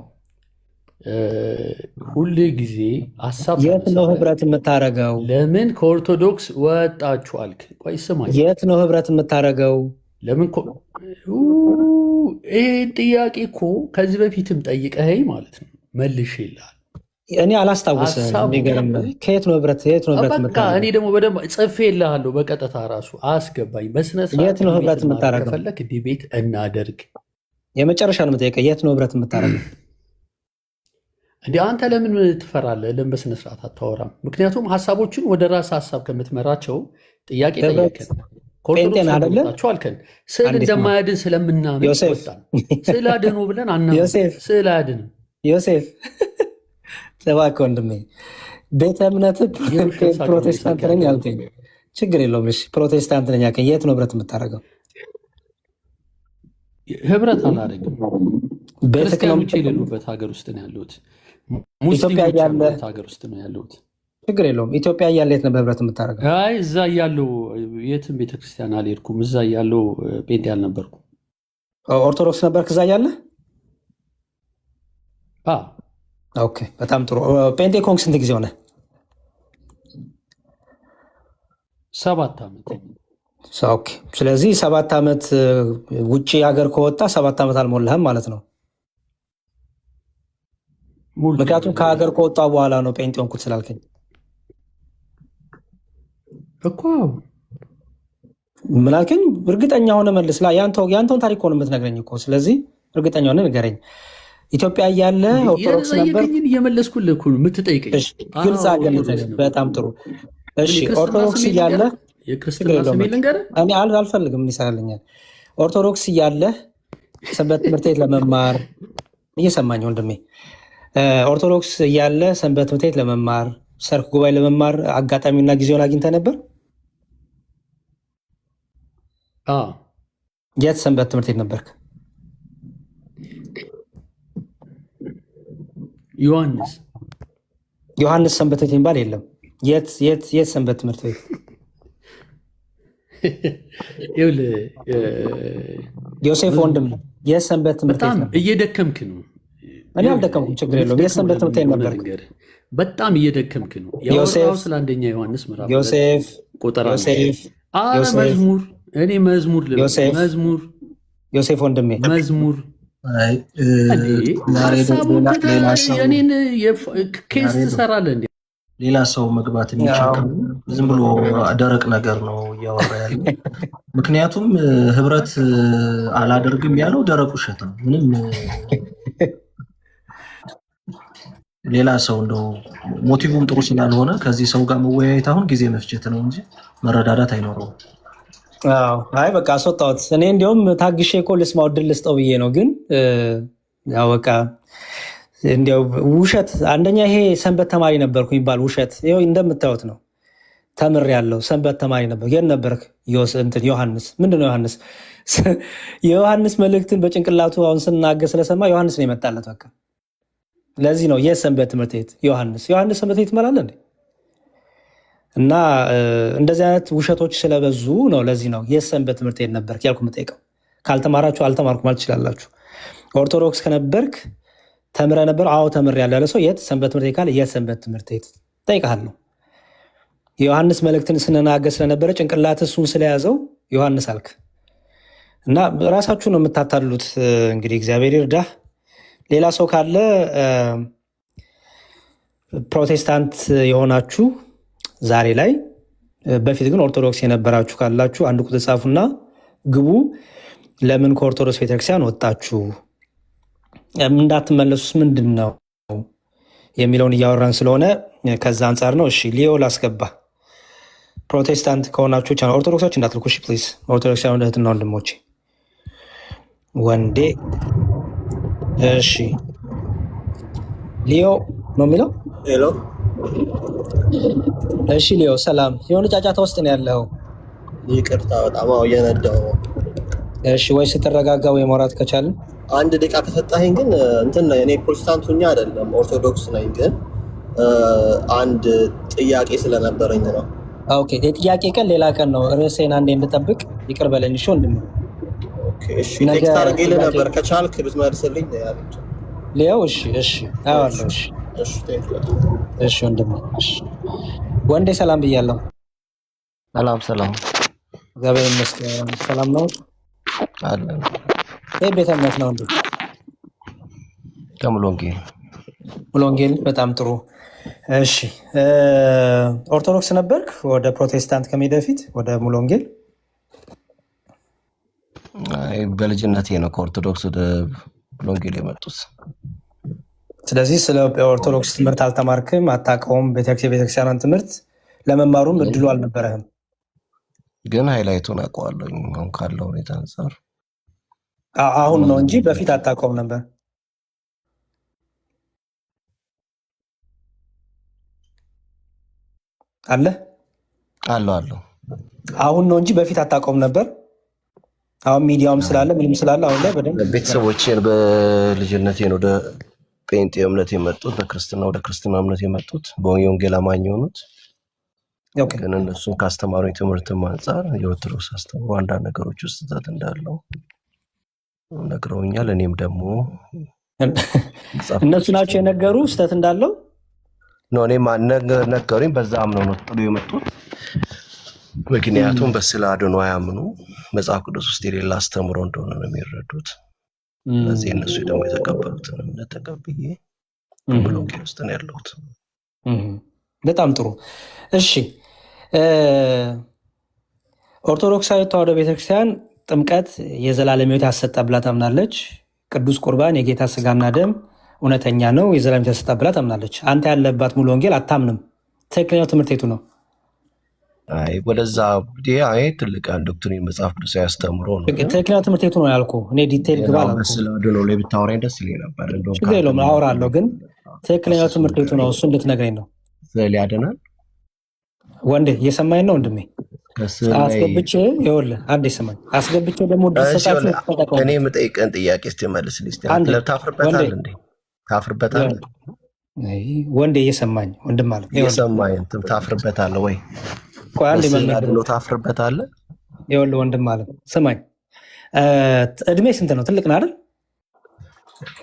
ሁል ጊዜ ሀሳብ የት ነው ህብረት የምታደርገው? ለምን ከኦርቶዶክስ ወጣችሁ አልክ? ቆይ ስማኝ፣ የት ነው ህብረት የምታደርገው? ለምን ይህን ጥያቄ እኮ ከዚህ በፊትም ጠይቀኸኝ ማለት ነው መልሼ ይልሃል። እኔ አላስታውስም። የሚገርም ከየት ነው ህብረት የምታደርገው? እኔ ደግሞ በደንብ ጽፌ ይልሃለሁ። በቀጥታ ራሱ አስገባኝ በስነ ስርዓት። የት ነው ህብረት የምታደርገው? ከፈለክ ዲቤት እናደርግ። የመጨረሻ ነው የምጠይቀው፣ የት ነው ህብረት የምታደርገው? እንዲ አንተ ለምን ትፈራለህ? ለምን በስነ ስርዓት አታወራም? ምክንያቱም ሀሳቦችን ወደ ራስ ሀሳብ ከምትመራቸው ጥያቄ ጠየቅን። ጴንጤን አይደለ አልከን። ስዕል እንደማያድን ስለምናምን ወጣን። ስዕል አድኖ ብለን ስዕል አያድንም። ዮሴፍ እባክህ ወንድሜ፣ ቤተ እምነት ፕሮቴስታንት ነኝ አልከኝ። ችግር የለውም እሺ፣ ፕሮቴስታንት ነኝ አልከኝ። የት ነው ህብረት የምታደርገው? ህብረት አላደርግም። ክርስቲያኖች የሌሉበት ሀገር ውስጥ ነው ያለሁት። ሙስሊሞች ያሉበት ሀገር ውስጥ ነው ያለሁት። ችግር የለውም። ኢትዮጵያ እያለ የት ነበር ህብረት የምታደርገው? አይ እዛ እያለሁ የትም ቤተክርስቲያን አልሄድኩም። እዛ እያለሁ ጴንጤ አልነበርኩም። ኦርቶዶክስ ነበርክ እዛ እያለ? ኦኬ፣ በጣም ጥሩ። ጴንጤ ኮንክ ስንት ጊዜ ሆነ? 7 ዓመት። ኦኬ፣ ስለዚህ 7 ዓመት ውጭ ሀገር ከወጣ 7 ዓመት አልሞላህም ማለት ነው። ምክንያቱም ከሀገር ከወጣ በኋላ ነው ጴንጤ ሆንኩት ስላልከኝ እኮ። ምን አልከኝ? እርግጠኛ ሆነ መልስ። ያንተውን ታሪክ ሆነ የምትነግረኝ እኮ። ስለዚህ እርግጠኛ ሆነ ንገረኝ። ኢትዮጵያ እያለ ኦርቶዶክስ ነበር? እየመለስኩልህ እኮ ነው የምትጠይቀኝ። ግልጽ አድርገህ። በጣም ጥሩ። እሺ ኦርቶዶክስ እያለ የክርስትና ስሜ ልንገርህ? እኔ አልፈልግም፣ ይሰራልኛል። ኦርቶዶክስ እያለ ሰንበት ትምህርት ቤት ለመማር እየሰማኝ ወንድሜ፣ ኦርቶዶክስ እያለ ሰንበት ትምህርት ቤት ለመማር ሰርክ ጉባኤ ለመማር አጋጣሚና ጊዜውን አግኝተህ ነበር? የት ሰንበት ትምህርት ቤት ነበርክ? ዮሐንስ ሰንበት ቤት የሚባል የለም። የት ሰንበት ትምህርት ቤት? ዮሴፍ ወንድም የት ሰንበት ትምህርት ቤት ነው? እየደከምክ ነው። እኔ አልደከምኩም፣ ችግር የለውም። የት ሰንበት ትምህርት ቤት ነበርክ? በጣም እየደከምክ ነው። ያወራው ስለ አንደኛ ዮሐንስ ምዕራፍ ዮሴፍ መዝሙር እኔ መዝሙር ዮሴፍ ወንድሜ መዝሙር የኔን ኬስ ትሰራለህ እንዴ? ሌላ ሰው መግባት የሚችል ዝም ብሎ ደረቅ ነገር ነው እያወራ ያለ። ምክንያቱም ህብረት አላደርግም ያለው ደረቅ ውሸት ነው። ምንም ሌላ ሰው እንደው ሞቲቭም ጥሩ ስላልሆነ ከዚህ ሰው ጋር መወያየት አሁን ጊዜ መፍጀት ነው እንጂ መረዳዳት አይኖረውም። አይ በቃ አስወጣሁት። እኔ እንዲያውም ታግሼ እኮ ልስማው እድል ልስጠው ብዬ ነው። ግን ያው በቃ እንዲያው ውሸት። አንደኛ ይሄ ሰንበት ተማሪ ነበርኩ የሚባል ውሸት ይኸው እንደምታዩት ነው። ተምሬያለሁ፣ ሰንበት ተማሪ ነበር። የት ነበርክ? ዮሐንስ ምንድን ነው ዮሐንስ? የዮሐንስ መልእክትን በጭንቅላቱ አሁን ስናገር ስለሰማ ዮሐንስ ነው የመጣለት። በቃ ለዚህ ነው የሰንበት ትምህርት ቤት ዮሐንስ ሰንበት ቤት ትመራለ እንዴ? እና እንደዚህ አይነት ውሸቶች ስለበዙ ነው። ለዚህ ነው የሰንበት ትምህርት ቤት ነበርክ ያልኩ የምጠይቀው። ካልተማራችሁ አልተማርኩም ማለት ትችላላችሁ። ኦርቶዶክስ ከነበርክ ተምረ ነበር? አዎ ተምሬያለሁ ያለ ሰው የት ሰንበት ትምህርት ቤት ካለ የት ሰንበት ትምህርት ቤት እጠይቅሃለሁ። የዮሐንስ መልእክትን ስንናገር ስለነበረ ጭንቅላት እሱን ስለያዘው ዮሐንስ አልክ እና ራሳችሁ ነው የምታታሉት። እንግዲህ እግዚአብሔር ይርዳህ። ሌላ ሰው ካለ ፕሮቴስታንት የሆናችሁ ዛሬ ላይ በፊት ግን ኦርቶዶክስ የነበራችሁ ካላችሁ አንድ ቁጥር ጻፉና ግቡ። ለምን ከኦርቶዶክስ ቤተክርስቲያን ወጣችሁ? እንዳትመለሱስ ምንድን ነው የሚለውን እያወራን ስለሆነ ከዛ አንጻር ነው። እሺ ሊዮ ላስገባ። ፕሮቴስታንት ከሆናችሁ ቻናል ኦርቶዶክሶች እንዳትልኩ እሺ ፕሊዝ። ኦርቶዶክሳውያን እህትና ወንድሞቼ ወንዴ እሺ ሊዮ ነው የሚለው። ሄሎ እሺ ሊዮ ሰላም። የሆነ ጫጫታ ውስጥ ነው ያለው። ይቅርታ በጣም እየነዳው። እሺ ወይ ስትረጋጋ ወይ ማውራት ከቻልን አንድ ደቂቃ ከሰጣኸኝ ግን እንትን ነው እኔ ፕሮቴስታንት ሆኜ አይደለም ኦርቶዶክስ ነኝ፣ ግን አንድ ጥያቄ ስለነበረኝ ነው። ኦኬ የጥያቄ ቀን ሌላ ቀን ነው። ርዕሴን አንዴ እንድጠብቅ ይቅር በለኝ። እሺ ወንድም እሺ ቴክስት አድርጌልህ ነበር ከቻልክ ብትመልስልኝ ያለች ሊያው እሺ አዋለሁ። እሺ ቴንክ ዩ። እሺ ወንድም እሺ ወንዴ ሰላም ብያለሁ። ሰላም እግዚአብሔር ይመስገን። ሰላም ነው አለን። ይሄ ቤተ እምነት ነው እንዴ? ሙሉ ወንጌል በጣም ጥሩ። እሺ ኦርቶዶክስ ነበርክ ወደ ፕሮቴስታንት ከመሄድ በፊት ወደ ሙሉ ወንጌል? አይ በልጅነቴ ነው ከኦርቶዶክስ ወደ ሙሉ ወንጌል የመጡት። ስለዚህ ስለ ኦርቶዶክስ ትምህርት አልተማርክም፣ አታውቀውም። ቤተክርስቲያኗን ትምህርት ለመማሩም እድሉ አልነበረህም። ግን ሃይላይቱን አውቀዋለሁ አሁን ካለው ሁኔታ አንፃር። አሁን ነው እንጂ በፊት አታውቀውም ነበር። አለ አሁን ነው እንጂ በፊት አታውቀውም ነበር። አሁን ሚዲያውም ስላለ ምንም ስላለ አሁን ላይ በደንብ ቤተሰቦቼን በልጅነቴ ነው ወደ ጴንጤ እምነት የመጡት፣ በክርስትና ወደ ክርስትና እምነት የመጡት፣ በወንጌል አማኝ የሆኑት። ግን እነሱን ካስተማሩኝ ትምህርትም አንፃር የኦርቶዶክስ አስተምሮ አንዳንድ ነገሮች ውስጥ ስህተት እንዳለው ነግረውኛል። እኔም ደግሞ እነሱ ናቸው የነገሩ ስህተት እንዳለው ነው እኔም ነገሩኝ። በዛ አምነው ነው ጥሎ የመጡት። ምክንያቱም በስለ አድኖ አያምኑ፣ መጽሐፍ ቅዱስ ውስጥ የሌላ አስተምሮ እንደሆነ ነው የሚረዱት። ስለዚህ እነሱ ደግሞ የተቀበሉትን እምነት ተቀብዬ ሙሉ ወንጌል ውስጥ ነው ያለሁት። በጣም ጥሩ። እሺ ኦርቶዶክሳዊ ተዋሕዶ ቤተክርስቲያን ጥምቀት የዘላለም ሕይወት ያሰጣ ብላ ታምናለች። ቅዱስ ቁርባን የጌታ ስጋና ደም እውነተኛ ነው የዘላለም ሕይወት ያሰጣ ብላ ታምናለች። አንተ ያለባት ሙሉ ወንጌል አታምንም። ትክክለኛው ትምህርት የቱ ነው? አይ ወደዛ አይ ትልቅ ዶክትሪን መጽሐፍ ቅዱስ ያስተምሮ ነው። ትክክለኛው ትምህርት የቱ ነው ያልኩህ? እኔ ዲቴይል ግባ አላልኩም። ስለአድኖ ላይ ብታወራኝ ደስ ይለኝ ነበር። ችግር የለውም አወራለሁ፣ ግን ትክክለኛው ትምህርት የቱ ነው? እሱ እንድትነግረኝ ነው። ያደናል ወንዴ እየሰማኝ ነው ወንድሜ? አስገብቼ ይኸውልህ አንዴ ስማኝ። አስገብቼ ደግሞ እኔ የምጠይቀን ጥያቄ እስኪ መልስልኝ። ታፍርበታለህ እንዴ? ታፍርበታለህ ወንዴ? እየሰማኝ ወንድም ማለት እየሰማኝ ታፍርበታለህ ወይ? አድኖ ታፍርበታለህ? ይኸውልህ ወንድም ማለት ስማኝ። እድሜ ስንት ነው? ትልቅ ነህ አይደል?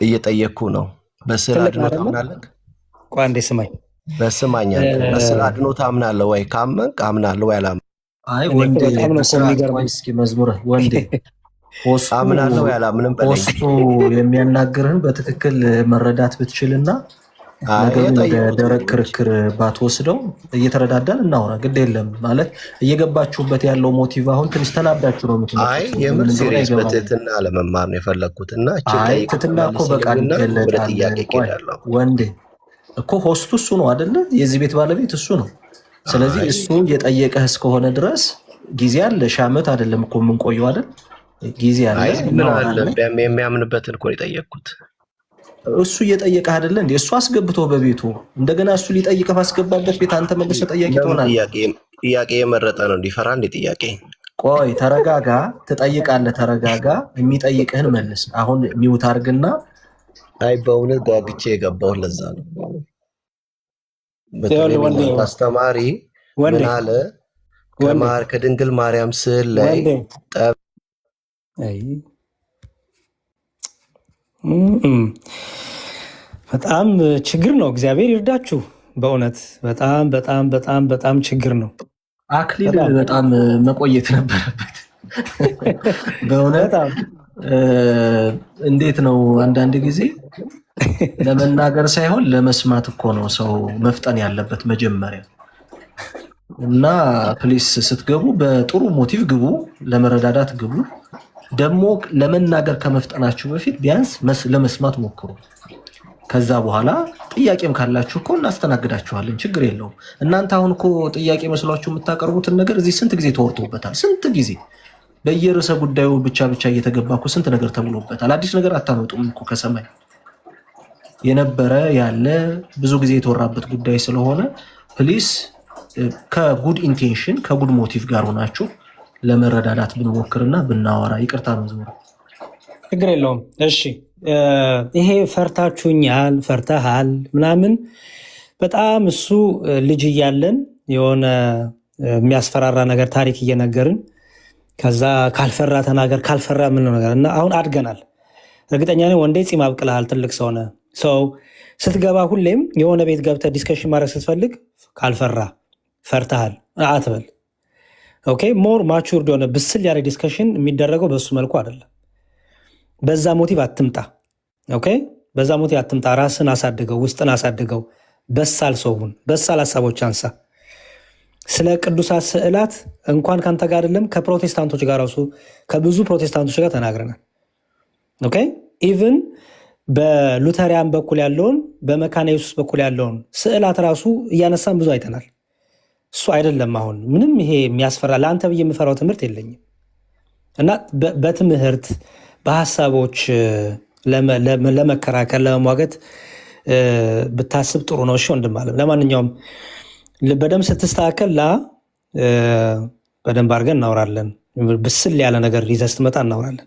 እየጠየቅኩ ነው። በስለ አድኖ ታምናለህ? ቆይ አንዴ ስማኝ። በስማኛ በስለ አድኖ ታምናለህ ወይ? ካመንክ አምናለሁ ወይ አላምንም? አይ ወንዴ እስኪ መዝሙር ወንዴ አምናለሁ ወይ አላምንም በለኝ። ፖስቱ የሚያናግርህን በትክክል መረዳት ብትችልና ነገሩን ወደ ደረቅ ክርክር ባትወስደው እየተረዳዳን እናውራ። ግድ የለም ማለት እየገባችሁበት ያለው ሞቲቭ አሁን ትንሽ ተናዳችሁ ነው የምትመጡት። አይ የምር ሲሪየስ በትህትና ለመማር ነው የፈለግኩትና ትህትና እኮ በቃል ይገለጣል። ወንዴ እኮ ሆስቱ እሱ ነው አይደለ? የዚህ ቤት ባለቤት እሱ ነው። ስለዚህ እሱ እየጠየቀህ እስከሆነ ድረስ ጊዜ አለ። ሺህ ዓመት አይደለም እኮ የምንቆየው አይደል? ጊዜ አለ። የሚያምንበትን እኮ የጠየቅኩት እሱ እየጠየቀህ አይደለ እንዴ? እሱ አስገብቶ በቤቱ እንደገና እሱ ሊጠይቀህ ባስገባበት ቤት አንተ መልሰህ ጠያቂ ትሆናለህ። ጥያቄ የመረጠ ነው እንዲፈራ እንዴ? ጥያቄ ቆይ ተረጋጋ፣ ትጠይቃለህ። ተረጋጋ፣ የሚጠይቅህን መልስ። አሁን ሚውት አድርግና አይ በእውነት ጓግቼ የገባሁት ለዛ ነው። አስተማሪ ምን አለ? ከድንግል ማርያም ስዕል ላይ በጣም ችግር ነው። እግዚአብሔር ይርዳችሁ። በእውነት በጣም በጣም በጣም በጣም ችግር ነው። አክሊል በጣም መቆየት ነበረበት በእውነት። እንዴት ነው አንዳንድ ጊዜ ለመናገር ሳይሆን ለመስማት እኮ ነው ሰው መፍጠን ያለበት መጀመሪያ። እና ፕሊስ ስትገቡ በጥሩ ሞቲቭ ግቡ፣ ለመረዳዳት ግቡ። ደግሞ ለመናገር ከመፍጠናችሁ በፊት ቢያንስ ለመስማት ሞክሩ። ከዛ በኋላ ጥያቄም ካላችሁ እኮ እናስተናግዳችኋለን፣ ችግር የለውም። እናንተ አሁን እኮ ጥያቄ መስሏችሁ የምታቀርቡትን ነገር እዚህ ስንት ጊዜ ተወርቶበታል። ስንት ጊዜ በየርዕሰ ጉዳዩ ብቻ እየተገባ እኮ ስንት ነገር ተብሎበታል። አዲስ ነገር አታመጡም እኮ ከሰማይ የነበረ ያለ ብዙ ጊዜ የተወራበት ጉዳይ ስለሆነ ፕሊስ ከጉድ ኢንቴንሽን ከጉድ ሞቲቭ ጋር ሆናችሁ ለመረዳዳት ብንሞክርና ብናወራ። ይቅርታ መዝሙር ችግር የለውም። እሺ ይሄ ፈርታችሁኛል፣ ፈርተሃል ምናምን በጣም እሱ ልጅ እያለን የሆነ የሚያስፈራራ ነገር ታሪክ እየነገርን ከዛ ካልፈራ ተናገር ካልፈራ ምን ነገር እና አሁን አድገናል። እርግጠኛ ነኝ ወንዴ ጺም አብቅልሃል፣ ትልቅ ሰው ነህ። ሰው ስትገባ ሁሌም የሆነ ቤት ገብተህ ዲስከሽን ማድረግ ስትፈልግ ካልፈራ ፈርተሃል አትበል። ኦኬ ሞር ማቹርድ የሆነ ብስል ያለ ዲስከሽን የሚደረገው በሱ መልኩ አይደለም። በዛ ሞቲቭ አትምጣ። ኦኬ በዛ ሞቲቭ አትምጣ። ራስን አሳድገው፣ ውስጥን አሳድገው። በሳል ሰውን በሳል ሀሳቦች አንሳ። ስለ ቅዱሳት ስዕላት እንኳን ካንተ ጋር አይደለም ከፕሮቴስታንቶች ጋር ራሱ ከብዙ ፕሮቴስታንቶች ጋር ተናግረናል። ኦኬ ኢቭን በሉተሪያን በኩል ያለውን በመካነ ኢየሱስ በኩል ያለውን ስዕላት ራሱ እያነሳን ብዙ አይተናል። እሱ አይደለም አሁን ምንም ይሄ የሚያስፈራ ለአንተ ብዬ የምፈራው ትምህርት የለኝም እና በትምህርት በሀሳቦች ለመከራከር ለመሟገት ብታስብ ጥሩ ነው። እሺ ወንድም አለም። ለማንኛውም በደንብ ስትስተካከል በደንብ አድርገን እናወራለን። ብስል ያለ ነገር ይዘህ ስትመጣ እናወራለን።